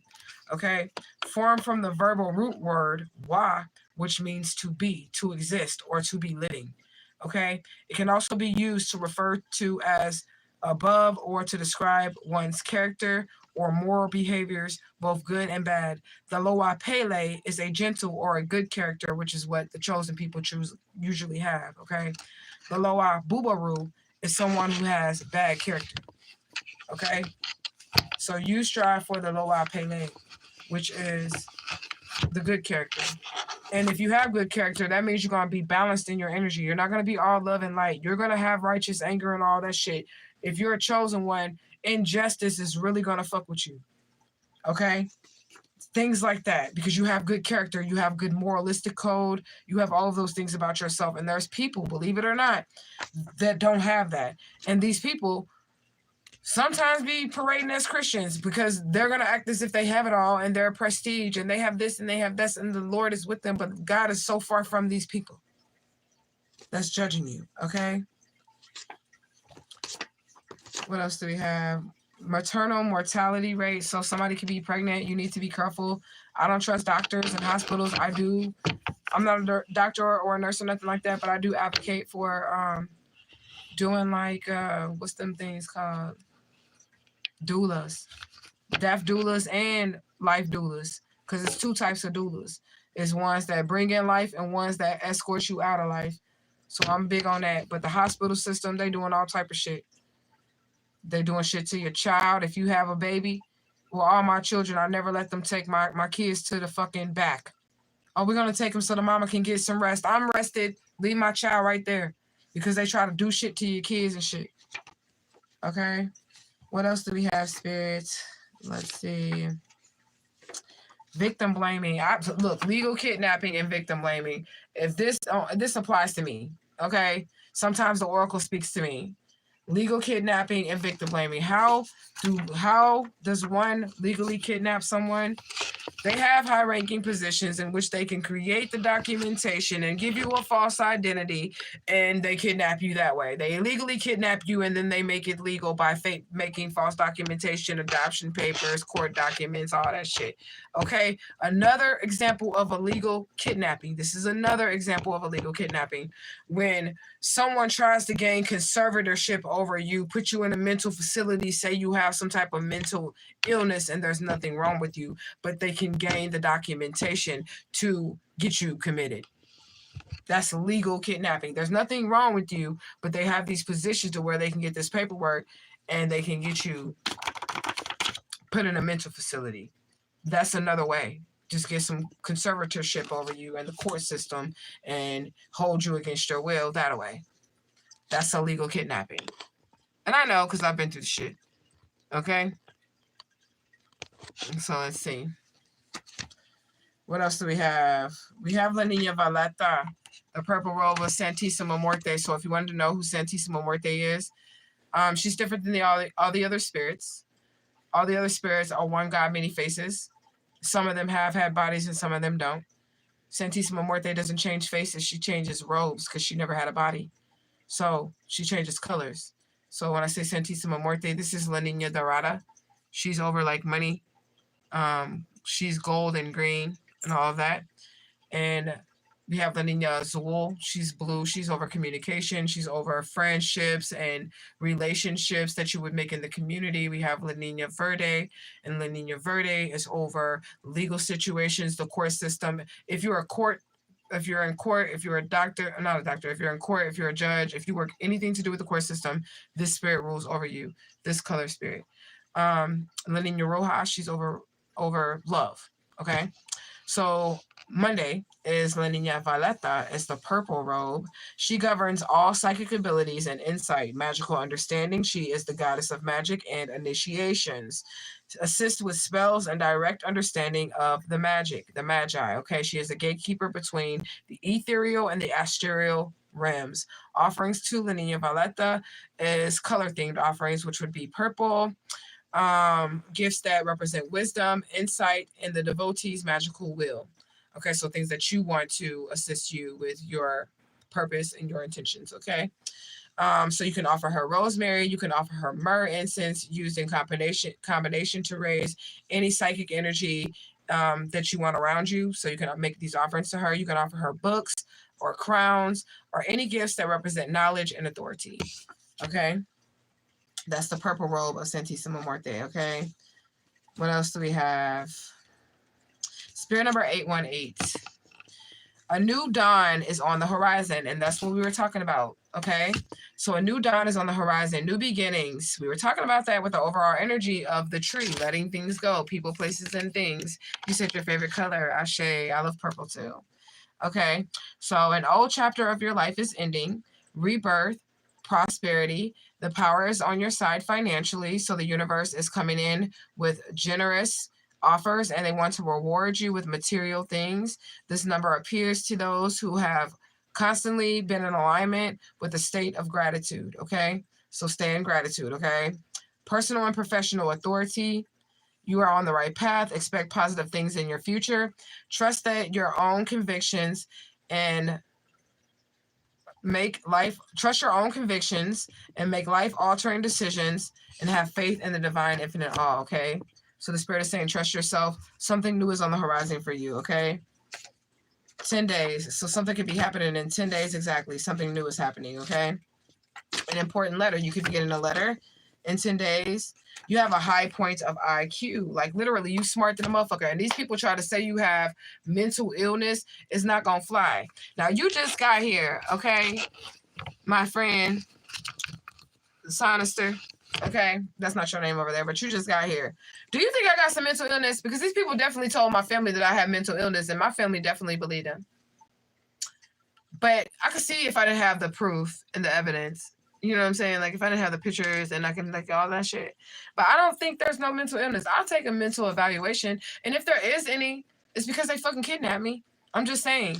Okay? Formed from the verbal root word wa, which means to be, to exist, or to be living. Okay? It can also be used to refer to as above or to describe one's character or moral behaviors, both good and bad. The Loa Pele is a gentle or a good character, which is what the chosen people usually have. Okay? The Loa Bubaru is someone who has bad character. Okay? So you strive for the Loa Pele, which is the good character. And if you have good character, that means you're going to be balanced in your energy. You're not going to be all love and light. You're going to have righteous anger and all that shit. If you're a chosen one, injustice is really going to fuck with you. Okay? Things like that. Because you have good character. You have good moralistic code. You have all of those things about yourself. And there's people, believe it or not, that don't have that. And these people sometimes be parading as Christians because they're going to act as if they have it all and they're prestige and they have this and they have this and the Lord is with them. But God is so far from these people that's judging you. Okay? What else do we have? Maternal mortality rate. So somebody could be pregnant. You need to be careful. I don't trust doctors and hospitals. I do. I'm not a doctor or a nurse or nothing like that, but I do advocate for doing like, what's them things called? Doulas. Death doulas and life doulas. Because it's two types of doulas. It's ones that bring in life and ones that escort you out of life. So I'm big on that. But the hospital system, they doing all type of shit. They're doing shit to your child. If you have a baby, well, all my children, I never let them take my kids to the fucking back. Oh, we're going to take them so the mama can get some rest. I'm rested. Leave my child right there. Because they try to do shit to your kids and shit. Okay? What else do we have, Spirit? Let's see. Victim blaming. Look, legal kidnapping and victim blaming. If this applies to me, okay? Sometimes the Oracle speaks to me. Legal kidnapping and victim blaming. How does one legally kidnap someone? They have high-ranking positions in which they can create the documentation and give you a false identity, and they kidnap you that way. They illegally kidnap you, and then they make it legal by making false documentation, adoption papers, court documents, all that shit. Okay? Another example of illegal kidnapping. This is another example of illegal kidnapping. When someone tries to gain conservatorship over you, put you in a mental facility, say you have some type of mental illness and there's nothing wrong with you, but they can gain the documentation to get you committed. That's legal kidnapping. There's nothing wrong with you, but they have these positions to where they can get this paperwork and they can get you put in a mental facility. That's another way. just get some conservatorship over you and the court system and hold you against your will that way. That's illegal kidnapping. And I know because I've been through the shit. Okay? So let's see. What else do we have? We have La Nina Valeta, the purple robe of Santissima Muerte. So if you wanted to know who Santissima Muerte is, she's different than all the other spirits. All the other spirits are one God, many faces. Some of them have had bodies and some of them don't. Santissima Muerte doesn't change faces. She changes robes because she never had a body. So she changes colors. So when I say Santissima Muerte, this is La Nina Dorada. She's over like money. She's gold and green and all of that. And we have La Nina Azul. She's blue. She's over communication. She's over friendships and relationships that you would make in the community. We have La Nina Verde, and La Nina Verde is over legal situations, the court system. If you're in court, if you're a doctor, not a doctor, if you're in court, if you're a judge, if you work anything to do with the court system, this spirit rules over you, this color spirit. La Nina Roja, she's over love. Okay. So Monday is La Nina Valeta, is the purple robe. She governs all psychic abilities and insight, magical understanding. She is the goddess of magic and initiations. To assist with spells and direct understanding of the magic, the magi. Okay, she is a gatekeeper between the ethereal and the astral realms. Offerings to La Nina Valeta is color-themed offerings, which would be purple. Gifts that represent wisdom, insight, and the devotee's magical will. Okay, so things that you want to assist you with your purpose and your intentions, okay? So you can offer her rosemary, you can offer her myrrh incense used in combination to raise any psychic energy that you want around you. So you can make these offerings to her. You can offer her books or crowns or any gifts that represent knowledge and authority, okay? That's the purple robe of Santissima Muerte, okay? What else do we have? Spirit number 818. A new dawn is on the horizon, and that's what we were talking about, okay? So a new dawn is on the horizon, new beginnings. We were talking about that with the overall energy of the tree, letting things go, people, places, and things. You said your favorite color, Ashe. I love purple too. Okay, so an old chapter of your life is ending, rebirth, prosperity. The power is on your side financially, so the universe is coming in with generous offers and they want to reward you with material things. This number appears to those who have constantly been in alignment with the state of gratitude, okay? So stay in gratitude, okay? Personal and professional authority. You are on the right path. Expect positive things in your future. Trust that your own convictions and trust your own convictions and make life-altering decisions and have faith in the divine infinite all, okay? So the spirit is saying, trust yourself. Something new is on the horizon for you, okay? 10 days. So something could be happening in 10 days exactly. Something new is happening, okay? An important letter. You could be getting a letter in 10 days. You have a high point of IQ. Like, literally, you smart than a motherfucker. And these people try to say you have mental illness. It's not going to fly. Now, you just got here, okay? My friend, Sinister. Okay? That's not your name over there, but you just got here. Do you think I got some mental illness? Because these people definitely told my family that I have mental illness, and my family definitely believed them. But I could see if I didn't have the proof and the evidence. You know what I'm saying? Like, if I didn't have the pictures and I can, like, all that shit. But I don't think there's no mental illness. I'll take a mental evaluation. And if there is any, it's because they fucking kidnapped me. I'm just saying.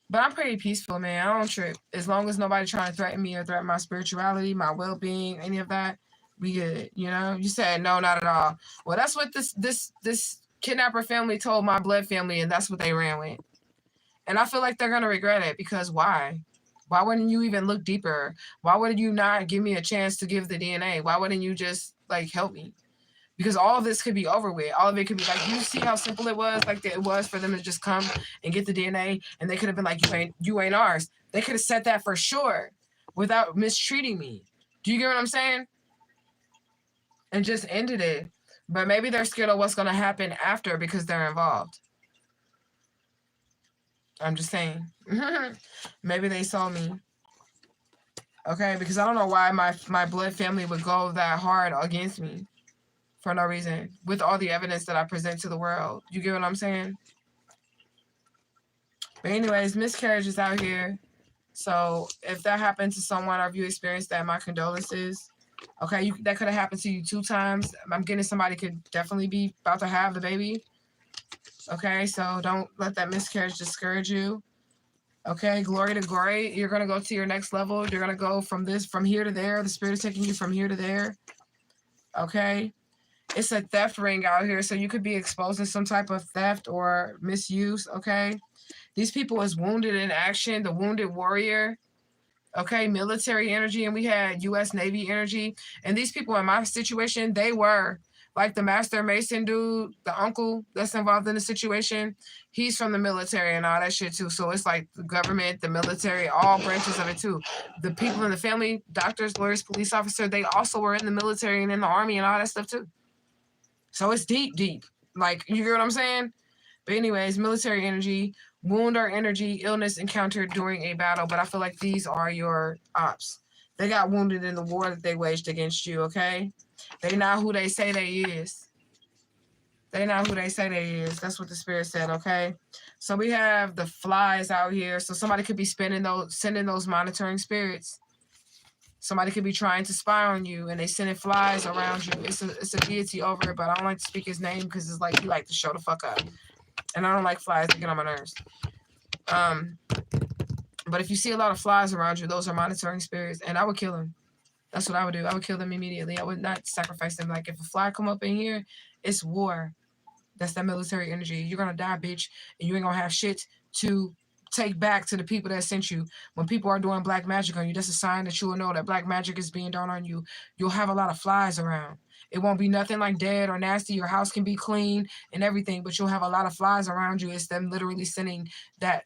But I'm pretty peaceful, man. I don't trip. As long as nobody trying to threaten me or threaten my spirituality, my well-being, any of that, we good. You know? You said, no, not at all. Well, that's what this kidnapper family told my blood family, and that's what they ran with. And I feel like they're going to regret it, because why? Why wouldn't you even look deeper? Why wouldn't you not give me a chance to give the DNA? Why wouldn't you just, like, help me? Because all of this could be over with. All of it could be like, you see how simple it was? Like, it was for them to just come and get the DNA, and they could have been like, you ain't ours. They could have said that for sure without mistreating me. Do you get what I'm saying? And just ended it. But maybe they're scared of what's going to happen after because they're involved. I'm just saying. Maybe they saw me. Okay, because I don't know why my blood family would go that hard against me for no reason with all the evidence that I present to the world. You get what I'm saying? But anyways, miscarriage is out here. So if that happened to someone or if you experienced that, my condolences. Okay, that could have happened to you 2 times. I'm getting somebody could definitely be about to have the baby. Okay, so don't let that miscarriage discourage you. Okay, glory to glory. You're going to go to your next level. You're going to go from here to there. The Spirit is taking you from here to there. Okay. It's a theft ring out here, so you could be exposed to some type of theft or misuse, okay? These people is wounded in action, the wounded warrior, okay? Military energy, and we had U.S. Navy energy. And these people in my situation, they were like the Master Mason dude, the uncle that's involved in the situation. He's from the military and all that shit too. So it's like the government, the military, all branches of it too. The people in the family, doctors, lawyers, police officer, they also were in the military and in the army and all that stuff too. So it's deep, deep. Like, you get what I'm saying? But anyways, military energy, wound or energy, illness encountered during a battle. But I feel like these are your ops. They got wounded in the war that they waged against you, okay? They not who they say they is. They not who they say they is. That's what the Spirit said, okay? So we have the flies out here. So somebody could be sending those monitoring spirits. Somebody could be trying to spy on you, and they sending flies around you. It's a deity over it, but I don't like to speak his name because it's like he like to show the fuck up, and I don't like flies to get on my nerves. But if you see a lot of flies around you, those are monitoring spirits, and I would kill them. That's what I would do. I would kill them immediately. I would not sacrifice them. Like if a fly come up in here, it's war. That's that military energy. You're gonna die, bitch, and you ain't gonna have shit to take back to the people that sent you. When people are doing black magic on you, that's a sign that you will know that black magic is being done on you. You'll have a lot of flies around. It won't be nothing like dead or nasty. Your house can be clean and everything, but you'll have a lot of flies around you. It's them literally sending that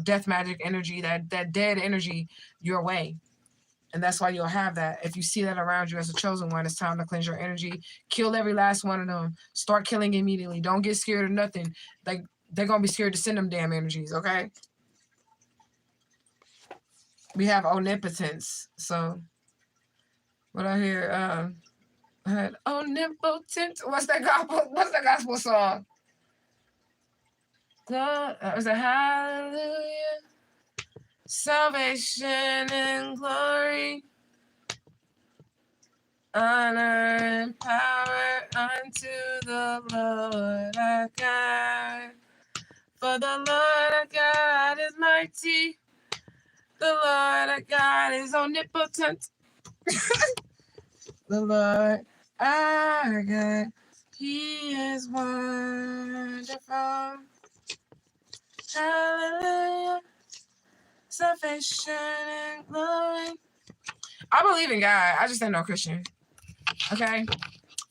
death magic energy, that dead energy your way. And that's why you'll have that. If you see that around you as a chosen one, it's time to cleanse your energy. Kill every last one of them. Start killing immediately. Don't get scared of nothing. Like, they're going to be scared to send them damn energies, okay? We have omnipotence. So, what I hear, omnipotent. What's that gospel song? Was it hallelujah? Salvation and glory, honor and power unto the Lord our God. For the Lord our God is mighty. The Lord our God is omnipotent. The Lord our God, He is wonderful. Hallelujah. Salvation and glory. I believe in God. I just ain't no Christian. Okay?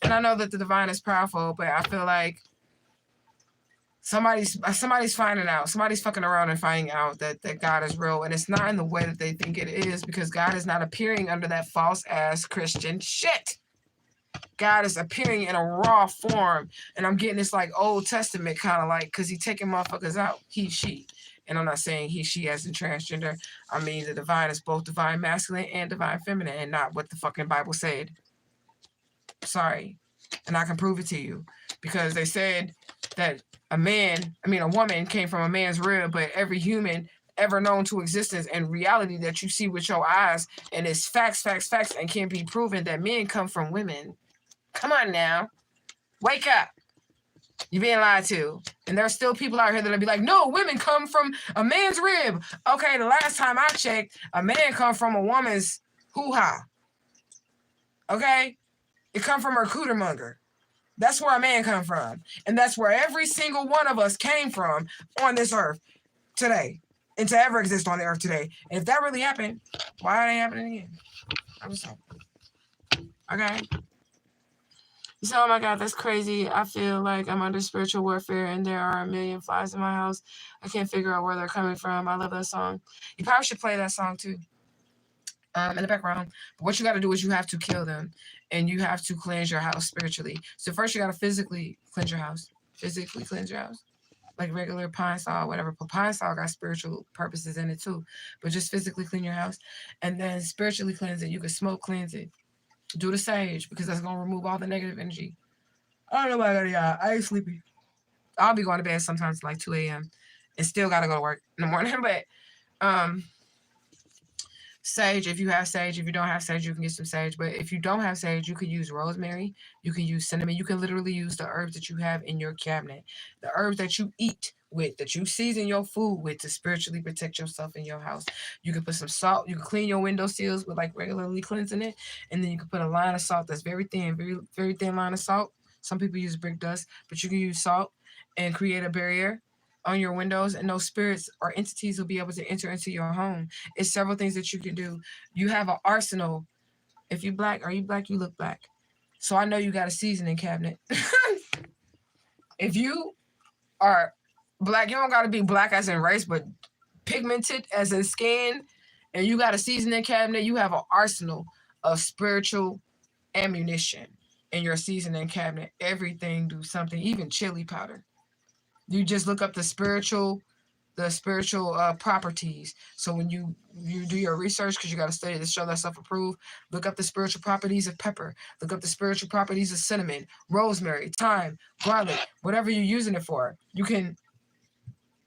And I know that the divine is powerful, but I feel like somebody's finding out. Somebody's fucking around and finding out that God is real. And it's not in the way that they think it is, because God is not appearing under that false-ass Christian shit. God is appearing in a raw form. And I'm getting this like Old Testament kind of like, because He taking motherfuckers out. He, she. And I'm not saying he, she as in transgender. I mean the divine is both divine masculine and divine feminine, and not what the fucking Bible said. Sorry. And I can prove it to you. Because they said that a woman came from a man's rib, but every human ever known to existence and reality that you see with your eyes, and it's facts, and can be proven that men come from women. Come on now. Wake up. You're being lied to. And there's still people out here that'll be like, no, women come from a man's rib. Okay, the last time I checked, a man come from a woman's hoo-ha. Okay? It come from her cootermonger. That's where a man come from. And that's where every single one of us came from on this earth today. And to ever exist on the earth today. And if that really happened, why it ain't happening again? I'm just saying. Okay? So, oh my God, that's crazy. I feel like I'm under spiritual warfare and there are a million flies in my house. I can't figure out where they're coming from. I love that song. You probably should play that song too in the background. But what you got to do is you have to kill them and you have to cleanse your house spiritually. So first you got to physically cleanse your house. Physically cleanse your house. Like regular pine sol, whatever. But pine sol got spiritual purposes in it too. But just physically clean your house. And then spiritually cleanse it. You can smoke cleanse it. Do the sage, because that's going to remove all the negative energy. I don't know why I got. I ain't sleepy. I'll be going to bed sometimes like 2 a.m. and still gotta go to work in the morning. But sage, if you have sage. If you don't have sage, you can get some sage. But if you don't have sage, you can use rosemary. You can use cinnamon. You can literally use the herbs that you have in your cabinet. The herbs that you eat with, that you season your food with to spiritually protect yourself in your house. You can put some salt. You can clean your window sills with like regularly cleansing it. And then you can put a line of salt that's very thin, very thin line of salt. Some people use brick dust, but you can use salt and create a barrier on your windows, and those spirits or entities will be able to enter into your home. It's several things that you can do. You have an arsenal. If you black, are you black? You look black. So I know you got a seasoning cabinet. If you are black, you don't got to be black as in race, but pigmented as in skin, and you got a seasoning cabinet, you have an arsenal of spiritual ammunition in your seasoning cabinet. Everything do something, even chili powder. You just look up the spiritual properties. So when you do your research, because you got to study to show that stuff approved, look up the spiritual properties of pepper, look up the spiritual properties of cinnamon, rosemary, thyme, garlic, whatever you're using it for. You can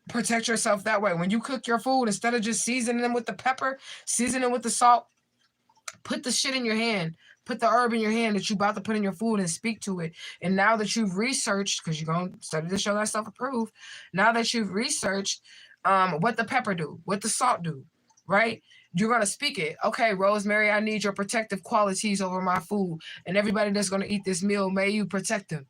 protect yourself that way. When you cook your food, instead of just seasoning them with the pepper, season it with the salt, put the shit in your hand. Put the herb in your hand that you're about to put in your food and speak to it. And now that you've researched, because you're going to study to show that stuff approved, now that you've researched what the pepper do, what the salt do, right? You're going to speak it. Okay, Rosemary, I need your protective qualities over my food. And everybody that's going to eat this meal, may you protect them.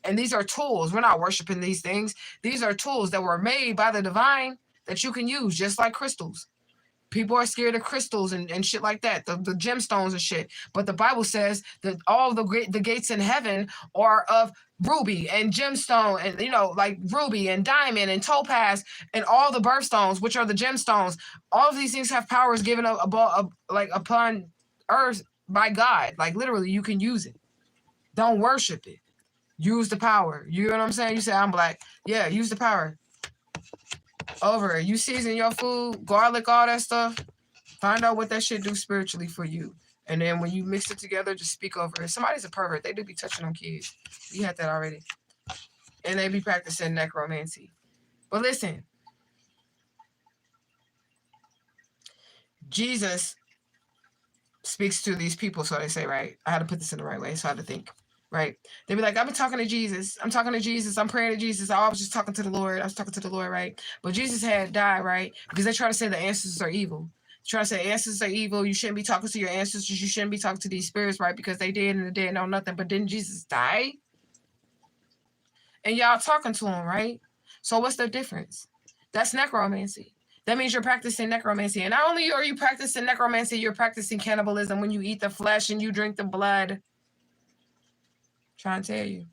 And these are tools. We're not worshiping these things. These are tools that were made by the divine that you can use, just like crystals. People are scared of crystals and shit like that, the gemstones and shit. But the Bible says that all the gates in heaven are of ruby and gemstone, and like ruby and diamond and topaz and all the birthstones, which are the gemstones. All of these things have powers given upon earth by God. Like literally, you can use it. Don't worship it. Use the power. You know what I'm saying? You say I'm black. Yeah, use the power. Over it. You season your food, garlic, all that stuff. Find out what that shit do spiritually for you. And then when you mix it together, just speak over it. Somebody's a pervert. They do be touching on kids. We had that already. And they be practicing necromancy. But listen. Jesus speaks to these people, so they say, right? I had to put this in the right way, so I had to think. Right? They be like, I've been talking to Jesus. I'm talking to Jesus. I'm praying to Jesus. I was just talking to the Lord. I was talking to the Lord, right? But Jesus had died, right? Because they try to say the ancestors are evil. Try to say ancestors are evil. You shouldn't be talking to your ancestors. You shouldn't be talking to these spirits, right? Because they did and the dead know nothing. But didn't Jesus die? And y'all talking to him, right? So what's the difference? That's necromancy. That means you're practicing necromancy. And not only are you practicing necromancy, you're practicing cannibalism when you eat the flesh and you drink the blood. Trying to tell you.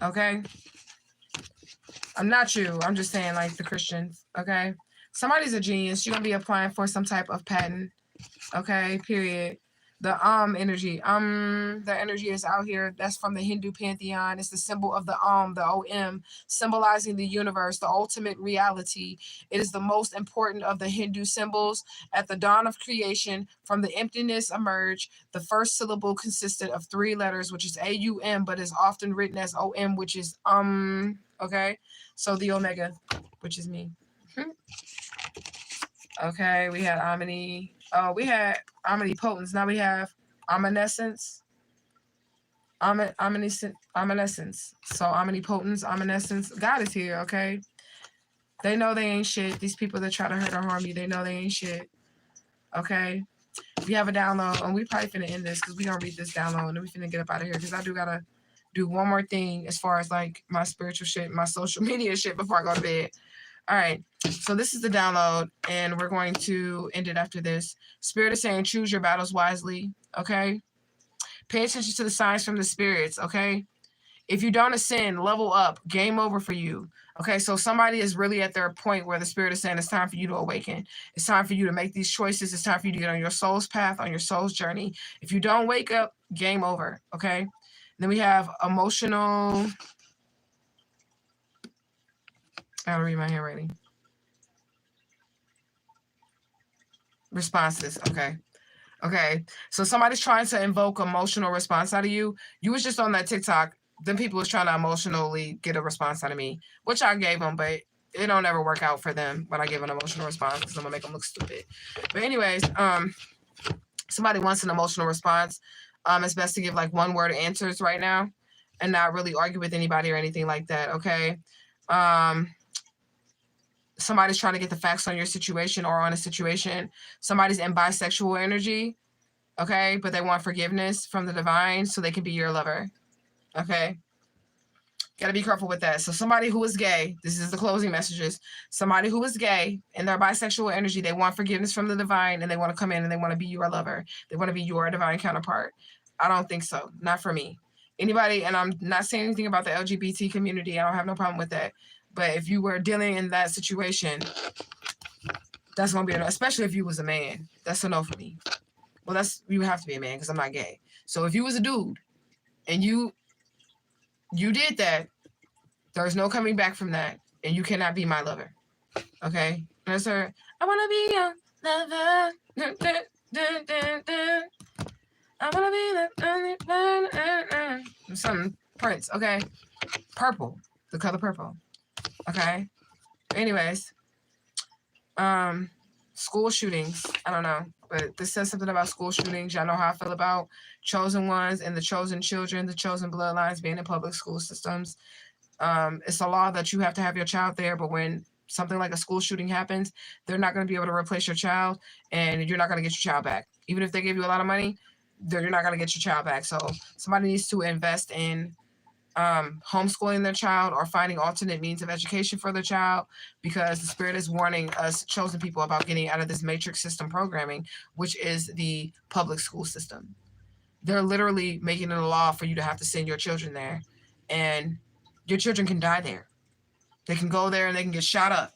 Okay? I'm not you. I'm just saying, like, the Christians. Okay? Somebody's a genius. You're going to be applying for some type of patent. Okay? Period. The energy. The energy is out here. That's from the Hindu pantheon. It's the symbol of the OM, symbolizing the universe, the ultimate reality. It is the most important of the Hindu symbols. At the dawn of creation, from the emptiness emerged. The first syllable consisted of 3 letters, which is AUM, but is often written as OM, which is okay? So the omega, which is me. Okay, we had Omni. Oh, we had omnipotence. Now we have omniscience. Omniscience. So omnipotence, omniscience. God is here, okay? They know they ain't shit. These people that try to hurt or harm you, they know they ain't shit. Okay? We have a download, and we probably finna end this because we gonna read this download, and then we finna get up out of here because I do gotta do one more thing as far as like my spiritual shit, my social media shit before I go to bed. All right, so this is the download, and we're going to end it after this. Spirit is saying, choose your battles wisely, okay? Pay attention to the signs from the spirits, okay? If you don't ascend, level up, game over for you, okay? So somebody is really at their point where the spirit is saying it's time for you to awaken. It's time for you to make these choices. It's time for you to get on your soul's path, on your soul's journey. If you don't wake up, game over, okay? And then we have emotional... I gotta read my handwriting. Responses, okay. Okay, so somebody's trying to invoke emotional response out of you. You was just on that TikTok. Then people was trying to emotionally get a response out of me, which I gave them, but it don't ever work out for them when I give an emotional response because I'm gonna make them look stupid. But anyways, somebody wants an emotional response. It's best to give like one word answers right now, and not really argue with anybody or anything like that. Okay. Somebody's trying to get the facts on your situation or on a situation. Somebody's in bisexual energy. Okay, but they want forgiveness from the divine so they can be your lover. Okay, gotta be careful with that. So somebody who is gay, this is the closing messages. Somebody who is gay and their bisexual energy, they want forgiveness from the divine and they want to come in and they want to be your lover. They want to be your divine counterpart. I don't think so. Not for me. Anybody, and I'm not saying anything about the LGBT community. I don't have no problem with that. But if you were dealing in that situation, that's gonna be a no, especially if you was a man. That's a no for me. Well, that's, you have to be a man because I'm not gay. So if you was a dude and you did that, there's no coming back from that, and you cannot be my lover. Okay? Yes, sir. I wanna be your lover. Dun, dun, dun, dun, dun. I wanna be the something Prince. Okay? Purple, the color purple. Okay. Anyways, school shootings. I don't know, but this says something about school shootings. Y'all know how I feel about chosen ones and the chosen children, the chosen bloodlines being in public school systems. It's a law that you have to have your child there, but when something like a school shooting happens, they're not going to be able to replace your child, and you're not going to get your child back. Even if they give you a lot of money, you're not going to get your child back. So somebody needs to invest in homeschooling their child or finding alternate means of education for their child, because the spirit is warning us chosen people about getting out of this matrix system programming, which is the public school system. They're literally making it a law for you to have to send your children there, and your children can die there. They can go there and they can get shot up.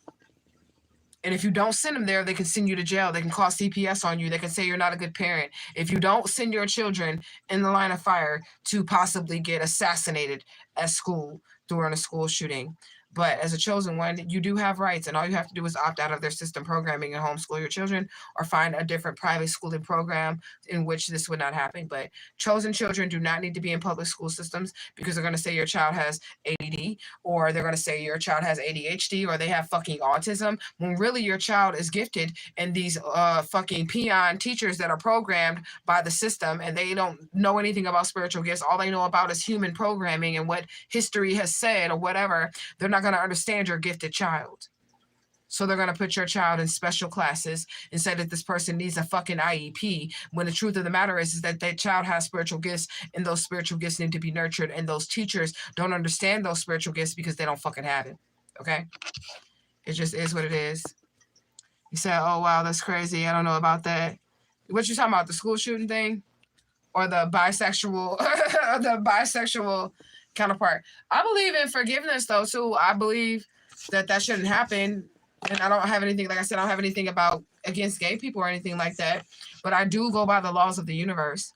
And if you don't send them there, they can send you to jail. They can call CPS on you. They can say you're not a good parent if you don't send your children in the line of fire to possibly get assassinated at school during a school shooting. But as a chosen one, you do have rights, and all you have to do is opt out of their system programming and homeschool your children, or find a different private schooling program in which this would not happen. But chosen children do not need to be in public school systems, because they're going to say your child has ADD, or they're going to say your child has ADHD, or they have fucking autism, when really your child is gifted, and these fucking peon teachers that are programmed by the system, and they don't know anything about spiritual gifts. All they know about is human programming and what history has said or whatever. They're not going to understand your gifted child. So they're going to put your child in special classes and say that this person needs a fucking IEP, when the truth of the matter is that that child has spiritual gifts, and those spiritual gifts need to be nurtured, and those teachers don't understand those spiritual gifts because they don't fucking have it. Okay? It just is what it is. You said, oh, wow, that's crazy. I don't know about that. What you talking about, the school shooting thing? Or the bisexual, the bisexual counterpart? I believe in forgiveness, though, too. I believe that shouldn't happen. And I don't have anything, like I said, I don't have anything against gay people or anything like that. But I do go by the laws of the universe.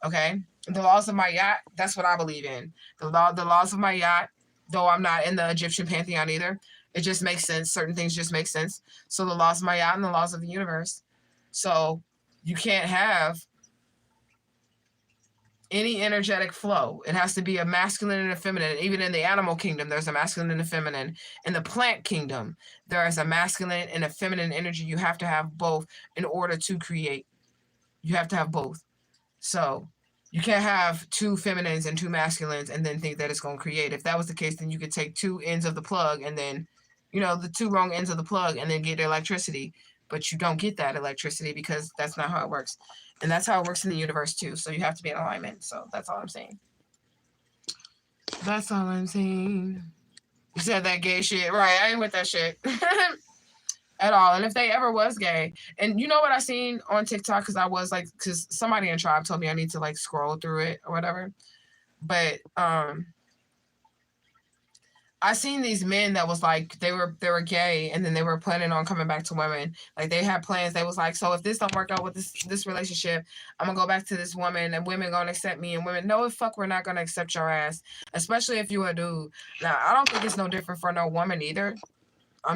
Okay? The laws of my yacht, that's what I believe in. The laws of my yacht, though I'm not in the Egyptian pantheon either. It just makes sense. Certain things just make sense. So the laws of my yacht and the laws of the universe. So you can't have any energetic flow. It has to be a masculine and a feminine. Even in the animal kingdom, there's a masculine and a feminine. In the plant kingdom, there is a masculine and a feminine energy. You have to have both in order to create. You have to have both. So you can't have two feminines and two masculines and then think that it's going to create. If that was the case, then you could take two ends of the plug and then, the two wrong ends of the plug and then get electricity. But you don't get that electricity because that's not how it works. And that's how it works in the universe too. So you have to be in alignment. So that's all I'm saying. That's all I'm saying. You said that gay shit. Right, I ain't with that shit. At all. And if they ever was gay, and you know what I seen on TikTok, because somebody in Tribe told me I need to like scroll through it or whatever. But I seen these men that was like they were gay, and then they were planning on coming back to women. Like they had plans. They was like, so if this don't work out with this relationship, I'm gonna go back to this woman, and women gonna accept me, and women, no, fuck, we're not gonna accept your ass, especially if you a dude. Now I don't think it's no different for no woman either.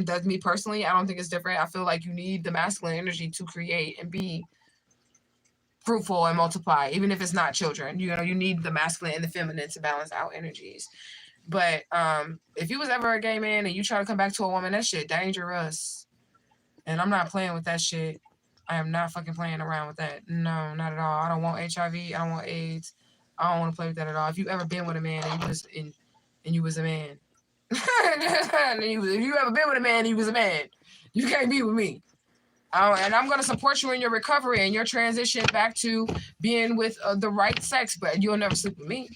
That's me personally. I don't think it's different. I feel like you need the masculine energy to create and be fruitful and multiply, even if it's not children. You know, you need the masculine and the feminine to balance out energies. But if you was ever a gay man and you try to come back to a woman, that shit dangerous. And I'm not playing with that shit. I am not fucking playing around with that. No, not at all. I don't want HIV. I don't want AIDS. I don't want to play with that at all. If you ever been with a man and you was a man, if you ever been with a man and you was a man, you can't be with me. And I'm going to support you in your recovery and your transition back to being with the right sex, but you'll never sleep with me.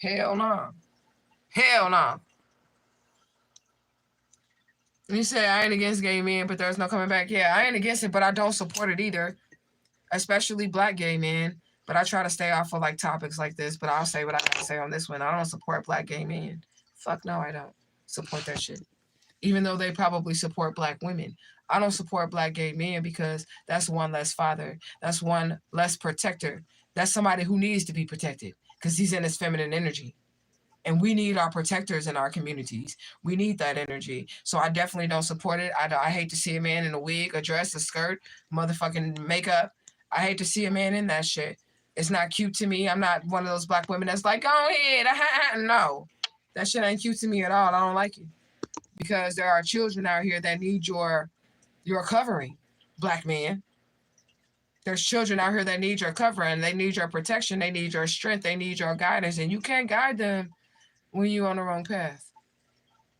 Hell no. Hell no. You say I ain't against gay men, but there's no coming back. Yeah, I ain't against it, but I don't support it either, especially black gay men. But I try to stay off of like topics like this, but I'll say what I have to say on this one. I don't support black gay men. Fuck no, I don't support that shit. Even though they probably support black women. I don't support black gay men because that's one less father. That's one less protector. That's somebody who needs to be protected because he's in his feminine energy. And we need our protectors in our communities. We need that energy. So I definitely don't support it. I hate to see a man in a wig, a dress, a skirt, motherfucking makeup. I hate to see a man in that shit. It's not cute to me. I'm not one of those black women that's like, go ahead. No. That shit ain't cute to me at all. I don't like it. Because there are children out here that need your covering, black man. There's children out here that need your covering. They need your protection. They need your strength. They need your guidance. And you can't guide them when you're on the wrong path.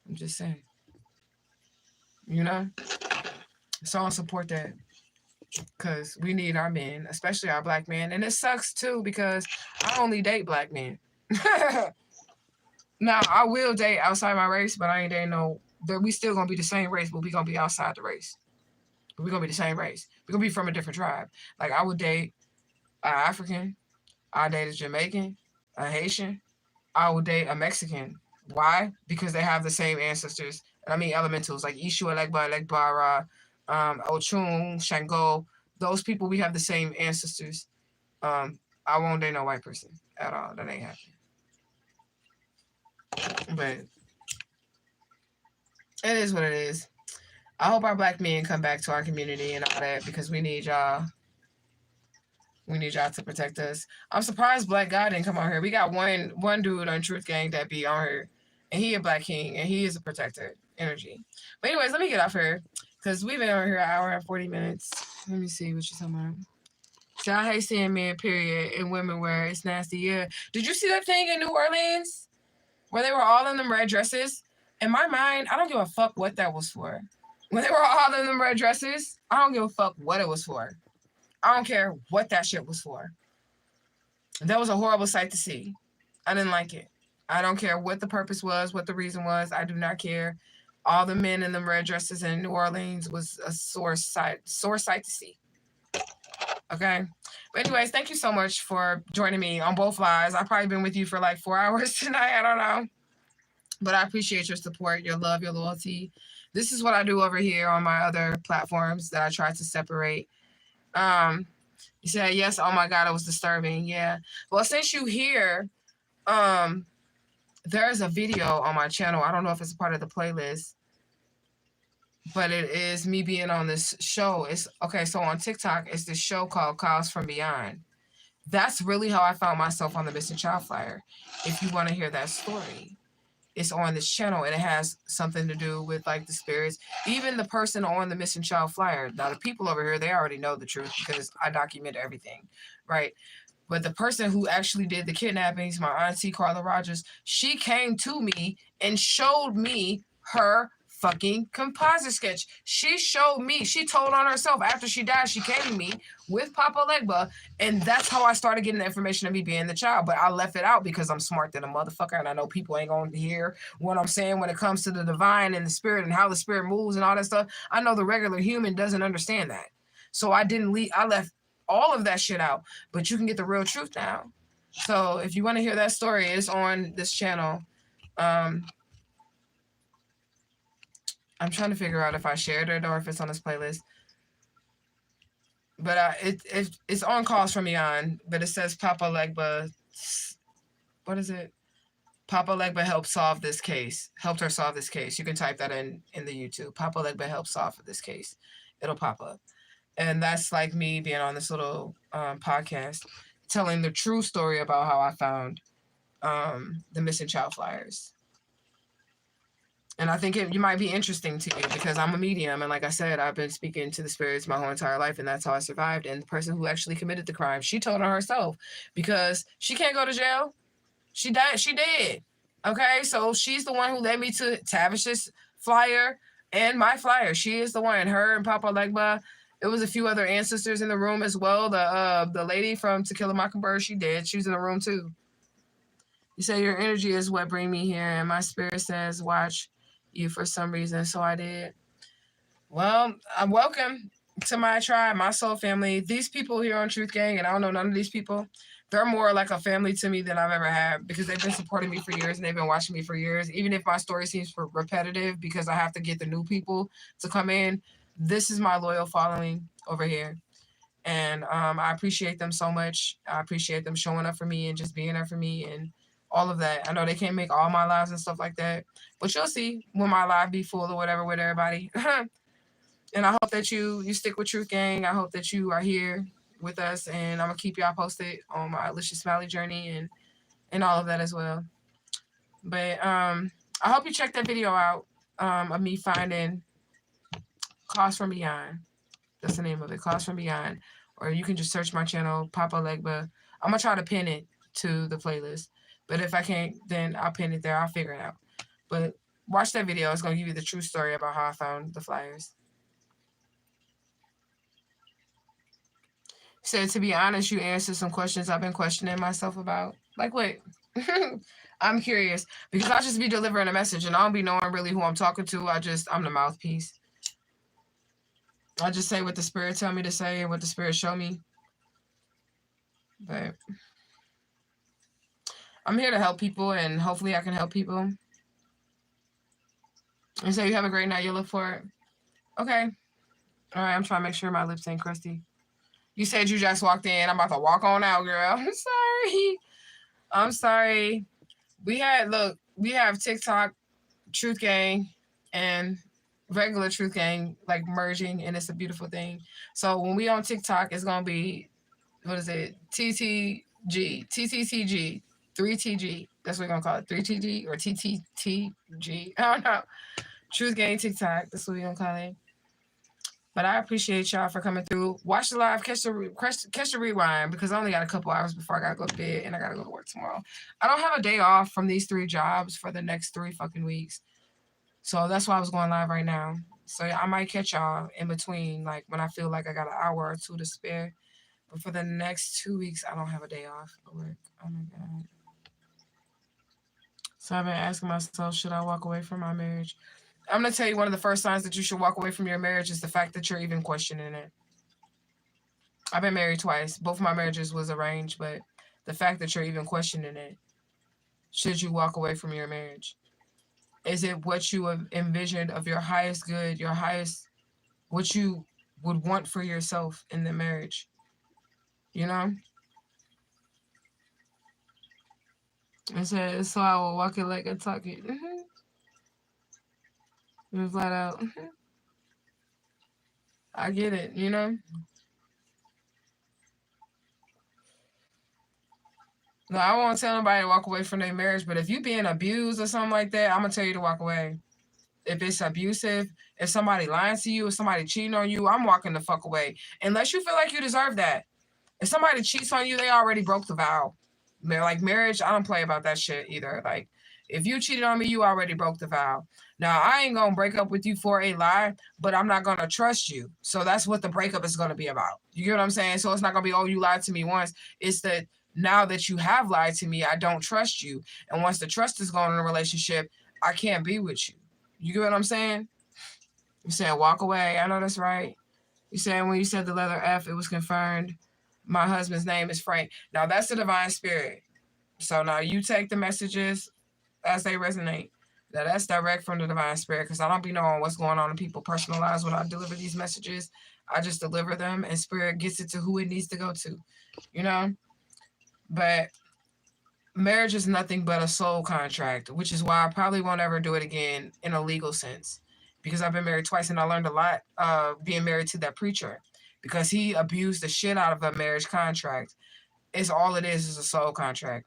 I'm just saying. You know? So I don't support that. Because we need our men, especially our black men. And it sucks, too, because I only date black men. Now, I will date outside my race, but I ain't dating no... But we still going to be the same race, but we going to be outside the race. We're going to be the same race. We're going to be from a different tribe. Like, I would date an African. I date a Jamaican, a Haitian. I would date a Mexican. Why? Because they have the same ancestors. And I mean elementals, like Ishu, Elegba, Elegbara, Ochun, Shango. Those people, we have the same ancestors. I won't date no white person at all. That ain't happening. But it is what it is. I hope our black men come back to our community and all that because we need y'all. We need y'all to protect us. I'm surprised Black God didn't come on here. We got one dude on Truth Gang that be on here, and he a black king, and he is a protector energy. But anyways, let me get off here because we've been on here an hour and 40 minutes. Let me see what you're talking about. So I hate seeing men, period, and women wear it's nasty. Yeah. Did you see that thing in New Orleans where they were all in them red dresses? In my mind, I don't give a fuck what that was for. When they were all in them red dresses, I don't give a fuck what it was for. I don't care what that shit was for. That was a horrible sight to see. I didn't like it. I don't care what the purpose was, what the reason was. I do not care. All the men in them red dresses in New Orleans was a sore sight to see. Okay? But anyways, thank you so much for joining me on both lives. I've probably been with you for like 4 hours tonight. I don't know. But I appreciate your support, your love, your loyalty. This is what I do over here on my other platforms that I try to separate. You said, yes, oh my God, it was disturbing. Yeah. Well, since you here, there's a video on my channel. I don't know if it's a part of the playlist, but it is me being on this show. It's okay. So on TikTok, it's this show called Calls from Beyond. That's really how I found myself on the Missing Child Flyer. If you want to hear that story. It's on this channel, and it has something to do with like the spirits. Even the person on the Missing Child Flyer. Now, the people over here, they already know the truth because I document everything, right? But the person who actually did the kidnappings, my auntie Carla Rogers, she came to me and showed me her fucking composite sketch. She showed me, she told on herself after she died, she came to me with Papa Legba, and that's how I started getting the information of me being the child. But I left it out because I'm smart than a motherfucker, and I know people ain't gonna hear what I'm saying when it comes to the divine and the spirit and how the spirit moves and all that stuff. I know the regular human doesn't understand that. So I left all of that shit out, but you can get the real truth now. So if you want to hear that story, it's on this channel. I'm trying to figure out if I shared it or if it's on this playlist. But it's on Calls from Beyond, but it says Papa Legba. What is it? Papa Legba helped her solve this case. You can type that in the YouTube. Papa Legba helped solve this case. It'll pop up. And that's like me being on this little podcast, telling the true story about how I found the missing child flyers. And I think you might be interesting to you because I'm a medium. And like I said, I've been speaking to the spirits my whole entire life. And that's how I survived. And the person who actually committed the crime, she told on herself because she can't go to jail. She died. She did. Okay. So she's the one who led me to Tavish's flyer and my flyer. She is the one. Her and Papa Legba. It was a few other ancestors in the room as well. The lady from To Kill a Mockingbird, she did. She was in the room too. You say your energy is what bring me here. And my spirit says, watch you for some reason, so I did. Well, I'm welcome to my tribe, my soul family. These people here on Truth Gang, and I don't know none of these people, they're more like a family to me than I've ever had because they've been supporting me for years and they've been watching me for years. Even if my story seems repetitive because I have to get the new people to come in, this is my loyal following over here. And I appreciate them so much. I appreciate them showing up for me and just being there for me and all of that. I know they can't make all my lives and stuff like that, but you'll see when my live be full or whatever with everybody. And I hope that you stick with Truth Gang. I hope that you are here with us, and I'm gonna keep y'all posted on my Alicia Smiley journey and all of that as well. But I hope you check that video out of me finding Calls from Beyond. That's the name of it, Calls from Beyond. Or you can just search my channel, Papa Legba. I'm gonna try to pin it to the playlist. But if I can't, then I'll pin it there. I'll figure it out. But watch that video. It's going to give you the true story about how I found the flyers. Said, to be honest, you answered some questions I've been questioning myself about. Like what? I'm curious. Because I'll just be delivering a message and I don't be knowing really who I'm talking to. I'm the mouthpiece. I just say what the spirit tell me to say and what the spirit show me. But I'm here to help people, and hopefully I can help people. And so you have a great night. You look for it. Okay. All right. I'm trying to make sure my lips ain't crusty. You said you just walked in. I'm about to walk on out, girl. I'm sorry. I'm sorry. We have TikTok, Truth Gang, and regular Truth Gang like merging, and it's a beautiful thing. So when we on TikTok, it's gonna be, what is it? TTCG. 3TG. That's what we're going to call it. 3TG or TTTG. I don't know. Truth Gang TikTok. That's what we're going to call it. But I appreciate y'all for coming through. Watch the live. Catch the rewind because I only got a couple hours before I got to go to bed and I got to go to work tomorrow. I don't have a day off from these 3 jobs for the next 3 fucking weeks. So that's why I was going live right now. So I might catch y'all in between, like when I feel like I got an hour or 2 to spare. But for the next 2 weeks, I don't have a day off at work. Oh my God. So I've been asking myself, should I walk away from my marriage? I'm going to tell you, one of the first signs that you should walk away from your marriage is the fact that you're even questioning it. I've been married twice. Both of my marriages was arranged, but the fact that you're even questioning it, should you walk away from your marriage? Is it what you have envisioned of your highest good, your highest, what you would want for yourself in the marriage? You know? I said, so I will walk it like I talk it. Flat out. I get it, you know? No, I won't tell nobody to walk away from their marriage, but if you being abused or something like that, I'm going to tell you to walk away. If it's abusive, if somebody lying to you, if somebody cheating on you, I'm walking the fuck away. Unless you feel like you deserve that. If somebody cheats on you, they already broke the vow. Like marriage, I don't play about that shit either. Like, if you cheated on me, you already broke the vow. Now, I ain't going to break up with you for a lie, but I'm not going to trust you. So that's what the breakup is going to be about. You get what I'm saying? So it's not going to be, oh, you lied to me once. It's that now that you have lied to me, I don't trust you. And once the trust is gone in a relationship, I can't be with you. You get what I'm saying? You said walk away. I know that's right. You said when you said the letter F, it was confirmed. My husband's name is Frank. Now, that's the divine spirit. So now you take the messages as they resonate. Now, that's direct from the divine spirit because I don't be knowing what's going on in people's personal lives when I deliver these messages. I just deliver them and spirit gets it to who it needs to go to, you know? But marriage is nothing but a soul contract, which is why I probably won't ever do it again in a legal sense because I've been married twice and I learned a lot being married to that preacher because he abused the shit out of a marriage contract. It's all it is a soul contract.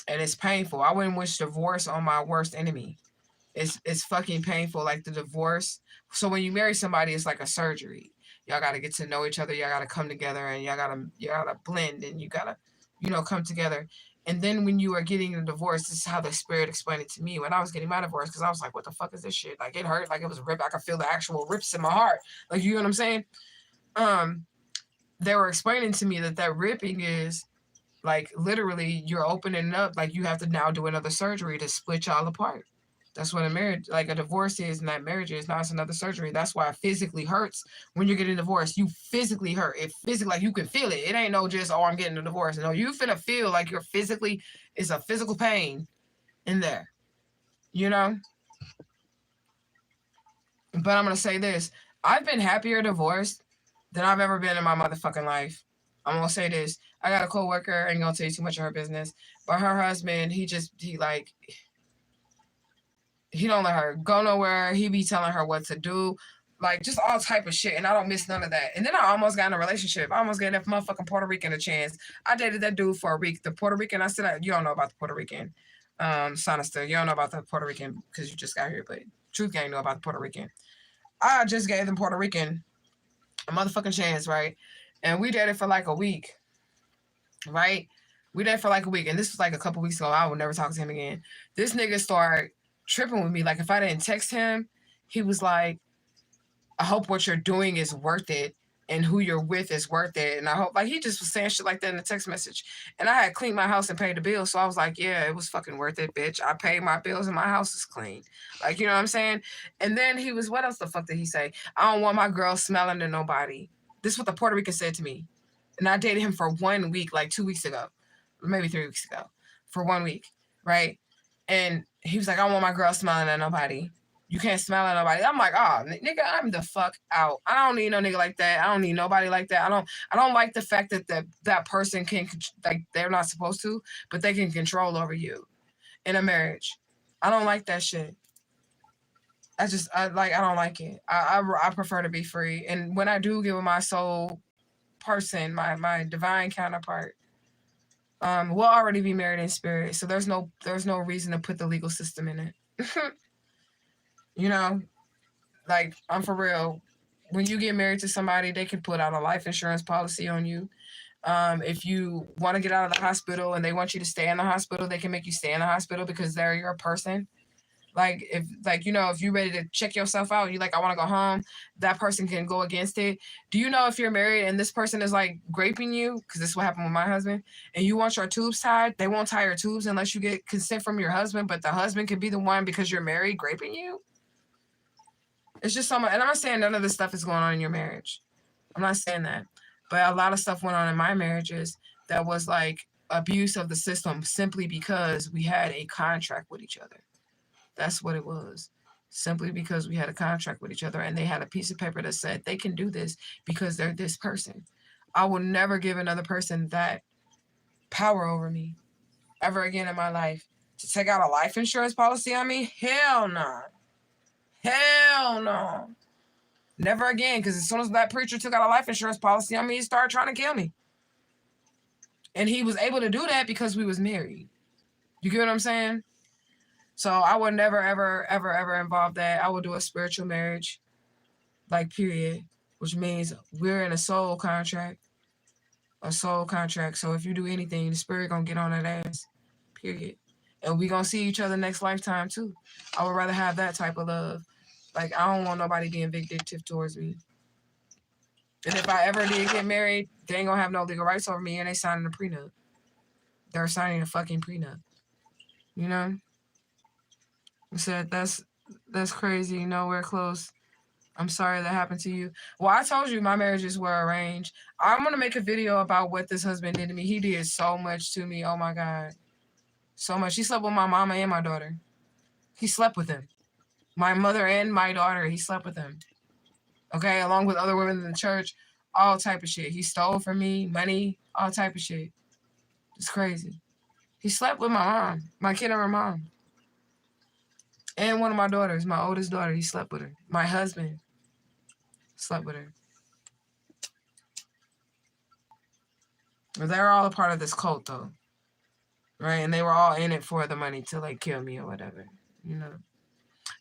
And it's painful. I wouldn't wish divorce on my worst enemy. It's fucking painful, like the divorce. So when you marry somebody, it's like a surgery. Y'all gotta get to know each other. Y'all gotta come together, and y'all gotta blend, and you gotta, come together. And then when you are getting a divorce, this is how the spirit explained it to me when I was getting my divorce, because I was like, what the fuck is this shit? Like, it hurt, like it was a rip. I could feel the actual rips in my heart. Like, you know what I'm saying? They were explaining to me that ripping is like literally you're opening up, like you have to now do another surgery to split y'all apart. That's what a marriage, like a divorce is, and that marriage is. Now it's another surgery. That's why it physically hurts when you're getting divorced. You physically hurt. It physically, like you can feel it. It ain't no just, oh, I'm getting a divorce. No, you finna feel like you're physically, it's a physical pain in there, you know? But I'm gonna say this. I've been happier divorced than I've ever been in my motherfucking life. I'm gonna say this. I got a coworker, I ain't gonna tell you too much of her business, but her husband, he don't let her go nowhere. He be telling her what to do, like just all type of shit. And I don't miss none of that. And then I almost got in a relationship. I almost gave that motherfucking Puerto Rican a chance. I dated that dude for a week. The Puerto Rican, I said, you don't know about the Puerto Rican. Sinister, you don't know about the Puerto Rican because you just got here, but Truth Gang know about the Puerto Rican. I just gave them Puerto Rican a motherfucking chance, right? And we dated for like a week, right? We dated for like a week. And this was like a couple weeks ago. I would never talk to him again. This nigga started tripping with me. Like, if I didn't text him, he was like, I hope what you're doing is worth it and who you're with is worth it. And I hope, like, he just was saying shit like that in the text message. And I had cleaned my house and paid the bill. So I was like, yeah, it was fucking worth it, bitch. I paid my bills and my house is clean. Like, you know what I'm saying? And then he was, what else the fuck did he say? I don't want my girl smelling to nobody. This is what the Puerto Rican said to me. And I dated him for 1 week, like 2 weeks ago, maybe 3 weeks ago, for 1 week, right? And he was like, I don't want my girl smelling at nobody. You can't smell at nobody. I'm like, oh, nigga, I'm the fuck out. I don't need no nigga like that. I don't need nobody like that. I don't like the fact that that person can, like, they're not supposed to, but they can control over you in a marriage. I don't like that shit. I don't like it. I prefer to be free. And when I do get with my soul person, my divine counterpart, we'll already be married in spirit. So there's no reason to put the legal system in it. You know, like, I'm for real. When you get married to somebody, they can put out a life insurance policy on you. If you want to get out of the hospital and they want you to stay in the hospital, they can make you stay in the hospital because they're your person. Like, if you're ready to check yourself out, you like, I want to go home, that person can go against it. Do you know if you're married and this person is like graping you, because this is what happened with my husband, and you want your tubes tied, they won't tie your tubes unless you get consent from your husband, but the husband could be the one, because you're married, graping you? It's just so much. And I'm not saying none of this stuff is going on in your marriage. I'm not saying that. But a lot of stuff went on in my marriages that was like abuse of the system simply because we had a contract with each other. That's what it was. Simply because we had a contract with each other and they had a piece of paper that said they can do this because they're this person. I will never give another person that power over me ever again in my life. To take out a life insurance policy on me? Hell no. Hell no. Never again, because as soon as that preacher took out a life insurance policy on me, he started trying to kill me. And he was able to do that because we was married. You get what I'm saying? So I would never, ever, ever, ever involve that. I would do a spiritual marriage, like, period, which means we're in a soul contract. A soul contract. So if you do anything, the spirit gonna get on that ass, period. And we gonna see each other next lifetime, too. I would rather have that type of love. Like, I don't want nobody being vindictive towards me. And if I ever did get married, they ain't gonna have no legal rights over me, and they signing a prenup. They're signing a fucking prenup. You know? I said, that's crazy. Nowhere close. I'm sorry that happened to you. Well, I told you my marriages were arranged. I'm gonna make a video about what this husband did to me. He did so much to me. Oh my God. So much. He slept with my mama and my daughter. He slept with them. My mother and my daughter, he slept with them. Okay, along with other women in the church, all type of shit. He stole from me, money, all type of shit. It's crazy. He slept with my mom, my kid and her mom. And one of my daughters, my oldest daughter, he slept with her. My husband slept with her. But they're all a part of this cult, though. Right? And they were all in it for the money to, like, kill me or whatever, you know?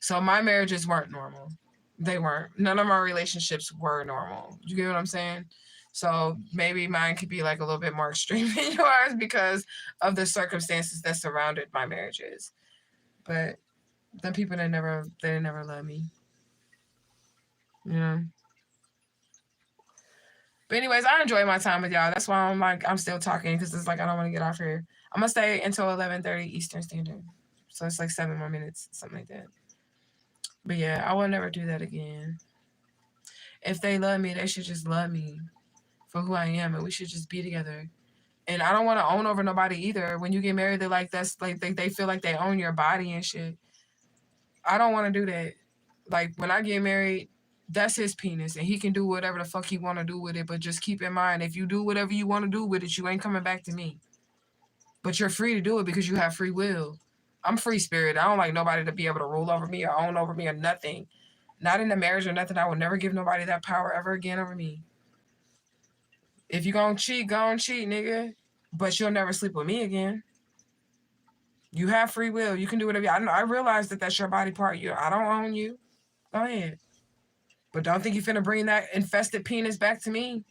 So my marriages weren't normal. They weren't. None of my relationships were normal. You get what I'm saying? So maybe mine could be, like, a little bit more extreme than yours because of the circumstances that surrounded my marriages. But the people that they never loved me. You know? But anyways, I enjoy my time with y'all. That's why I'm still talking, because it's like I don't want to get off here. I'm gonna stay until 11:30 Eastern Standard. So it's like 7 more minutes, something like that. But yeah, I will never do that again. If they love me, they should just love me for who I am, and we should just be together. And I don't want to own over nobody either. When you get married, they're like, that's like they feel like they own your body and shit. I don't want to do that. Like, when I get married, that's his penis, and he can do whatever the fuck he want to do with it. But just keep in mind, if you do whatever you want to do with it, you ain't coming back to me. But you're free to do it because you have free will. I'm free spirit. I don't like nobody to be able to rule over me or own over me or nothing. Not in the marriage or nothing. I will never give nobody that power ever again over me. If you gonna cheat, go and cheat, nigga. But you'll never sleep with me again. You have free will. You can do whatever. I realize that that's your body part. I don't own you. Go ahead. But don't think you're finna bring that infested penis back to me.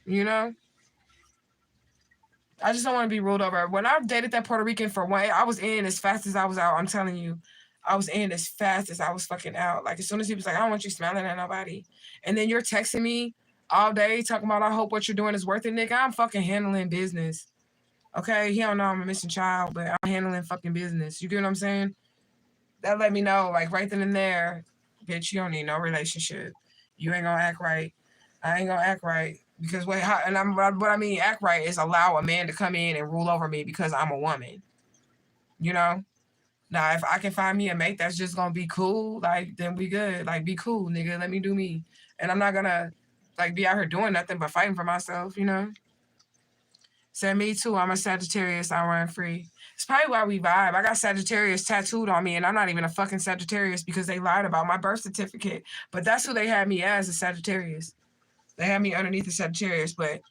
You know? I just don't want to be ruled over. When I dated that Puerto Rican for one, I was in as fast as I was out. I'm telling you. I was in as fast as I was fucking out. Like, as soon as he was like, I don't want you smelling at nobody. And then you're texting me all day talking about, I hope what you're doing is worth it, nigga. I'm fucking handling business. Okay? He don't know I'm a missing child, but I'm handling fucking business. You get what I'm saying? That let me know, like, right then and there, bitch, you don't need no relationship. You ain't gonna act right. I ain't gonna act right. Because what I mean act right is allow a man to come in and rule over me because I'm a woman. You know? Now, if I can find me a mate that's just gonna be cool, like, then we good. Like, be cool, nigga. Let me do me. And I'm not gonna, like, be out here doing nothing but fighting for myself, you know? Said me too. I'm a Sagittarius. I run free. It's probably why we vibe. I got Sagittarius tattooed on me, and I'm not even a fucking Sagittarius because they lied about my birth certificate. But that's who they had me as, a Sagittarius. They had me underneath the Sagittarius, but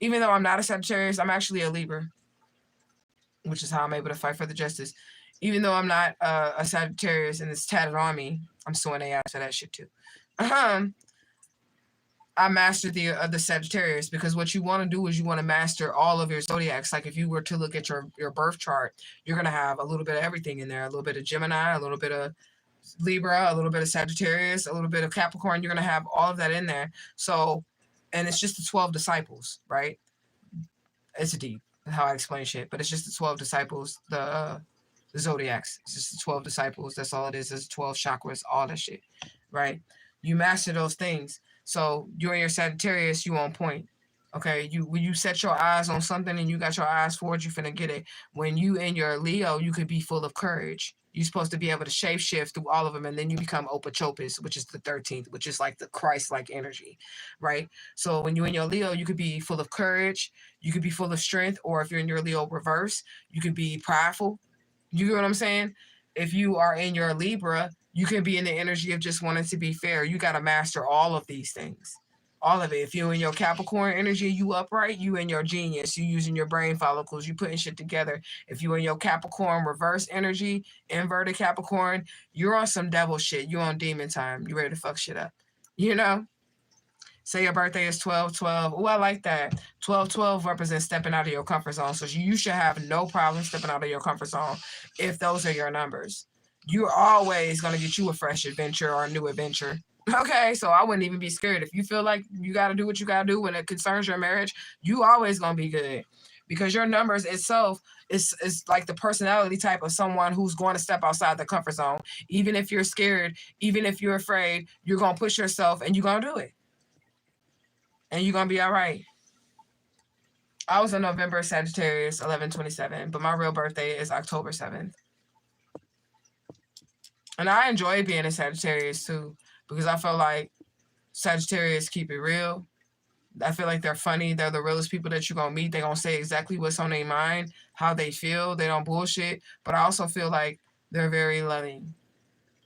even though I'm not a Sagittarius, I'm actually a Libra, which is how I'm able to fight for the justice. Even though I'm not a Sagittarius and it's tatted on me, I'm suing they ass for that shit too. I mastered the Sagittarius, because what you want to do is you want to master all of your zodiacs. Like, if you were to look at your birth chart, you're going to have a little bit of everything in there. A little bit of Gemini, a little bit of Libra, a little bit of Sagittarius, a little bit of Capricorn. You're going to have all of that in there. So, and it's just the 12 disciples, right? It's deep how I explain shit, but it's just the 12 disciples, the zodiacs. It's just the 12 disciples. That's all it is. It's 12 chakras, all that shit, right? You master those things. So you're in your Sagittarius, you on point. Okay, when you set your eyes on something and you got your eyes forward, you finna get it. When you in your Leo, you could be full of courage. You're supposed to be able to shape shift through all of them, and then you become Opachopis, which is the 13th, which is like the Christ-like energy, right? So when you're in your Leo, you could be full of courage, you could be full of strength, or if you're in your Leo reverse, you could be prideful. You get what I'm saying? If you are in your Libra, you can be in the energy of just wanting to be fair. You got to master all of these things. All of it. If you're in your Capricorn energy, you upright, you in your genius, you using your brain follicles, you putting shit together. If you're in your Capricorn reverse energy, inverted Capricorn, you're on some devil shit. You're on demon time. You ready to fuck shit up. You know? Say your birthday is 12/12. Oh, I like that. 12/12 represents stepping out of your comfort zone. So you should have no problem stepping out of your comfort zone if those are your numbers. You're always going to get you a fresh adventure or a new adventure. Okay, so I wouldn't even be scared. If you feel like you got to do what you got to do when it concerns your marriage, you always going to be good. Because your numbers itself is like the personality type of someone who's going to step outside the comfort zone. Even if you're scared, even if you're afraid, you're going to push yourself and you're going to do it. And you're going to be all right. I was a November Sagittarius, 11/27, but my real birthday is October 7th. And I enjoy being a Sagittarius too, because I feel like Sagittarius keep it real. I feel like they're funny. They're the realest people that you're going to meet. They're going to say exactly what's on their mind, how they feel. They don't bullshit. But I also feel like they're very loving.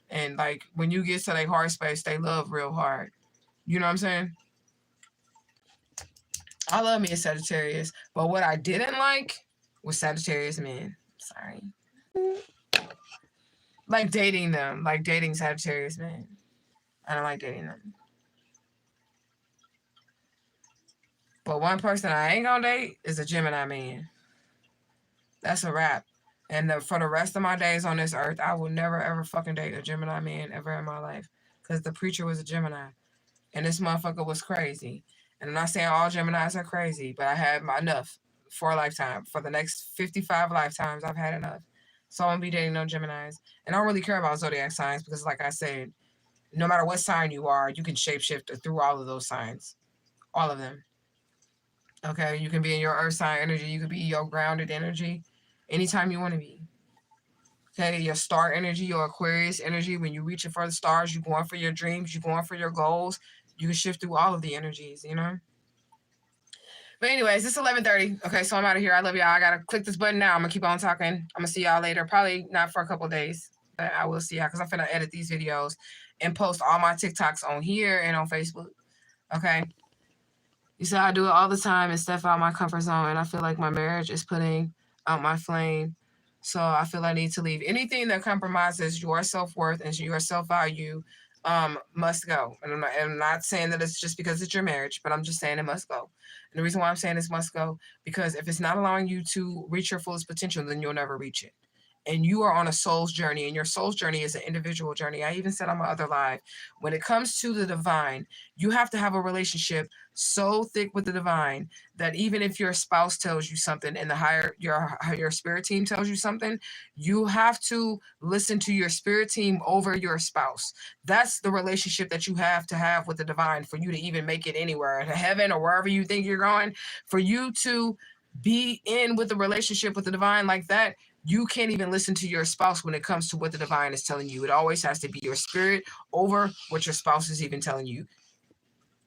And like when you get to their heart space, they love real hard. You know what I'm saying? I love me a Sagittarius, but what I didn't like was Sagittarius men. Sorry. Like dating them, like dating Sagittarius men. I don't like dating them. But one person I ain't gonna date is a Gemini man. That's a wrap. And for the rest of my days on this earth, I will never ever fucking date a Gemini man ever in my life. Because the preacher was a Gemini. And this motherfucker was crazy. And I'm not saying all Geminis are crazy, but I had enough for a lifetime. For the next 55 lifetimes, I've had enough. So I won't be dating no Geminis. And I don't really care about zodiac signs because, like I said, no matter what sign you are, you can shapeshift through all of those signs. All of them. Okay? You can be in your earth sign energy. You can be your grounded energy anytime you want to be. Okay? Your star energy, your Aquarius energy. When you're reaching for the stars, you're going for your dreams, you're going for your goals. You can shift through all of the energies, you know? But anyways, it's 11:30. Okay, so I'm out of here. I love y'all. I got to click this button now. I'm going to keep on talking. I'm going to see y'all later. Probably not for a couple days, but I will see y'all because I'm finna edit these videos and post all my TikToks on here and on Facebook. Okay? You see, I do it all the time and step out my comfort zone, and I feel like my marriage is putting out my flame. So I feel I need to leave. Anything that compromises your self-worth and your self-value must go. And I'm not saying that it's just because it's your marriage, but I'm just saying it must go. And the reason why I'm saying this must go, because if it's not allowing you to reach your fullest potential, then you'll never reach it. And you are on a soul's journey, and your soul's journey is an individual journey. I even said on my other live, when it comes to the divine, you have to have a relationship so thick with the divine that even if your spouse tells you something and your spirit team tells you something, you have to listen to your spirit team over your spouse. That's the relationship that you have to have with the divine for you to even make it anywhere, to heaven or wherever you think you're going. For you to be in with a relationship with the divine like that, you can't even listen to your spouse when it comes to what the divine is telling you. It always has to be your spirit over what your spouse is even telling you.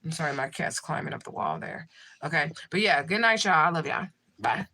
I'm sorry, my cat's climbing up the wall there. Okay. But yeah, good night, y'all. I love y'all. Bye.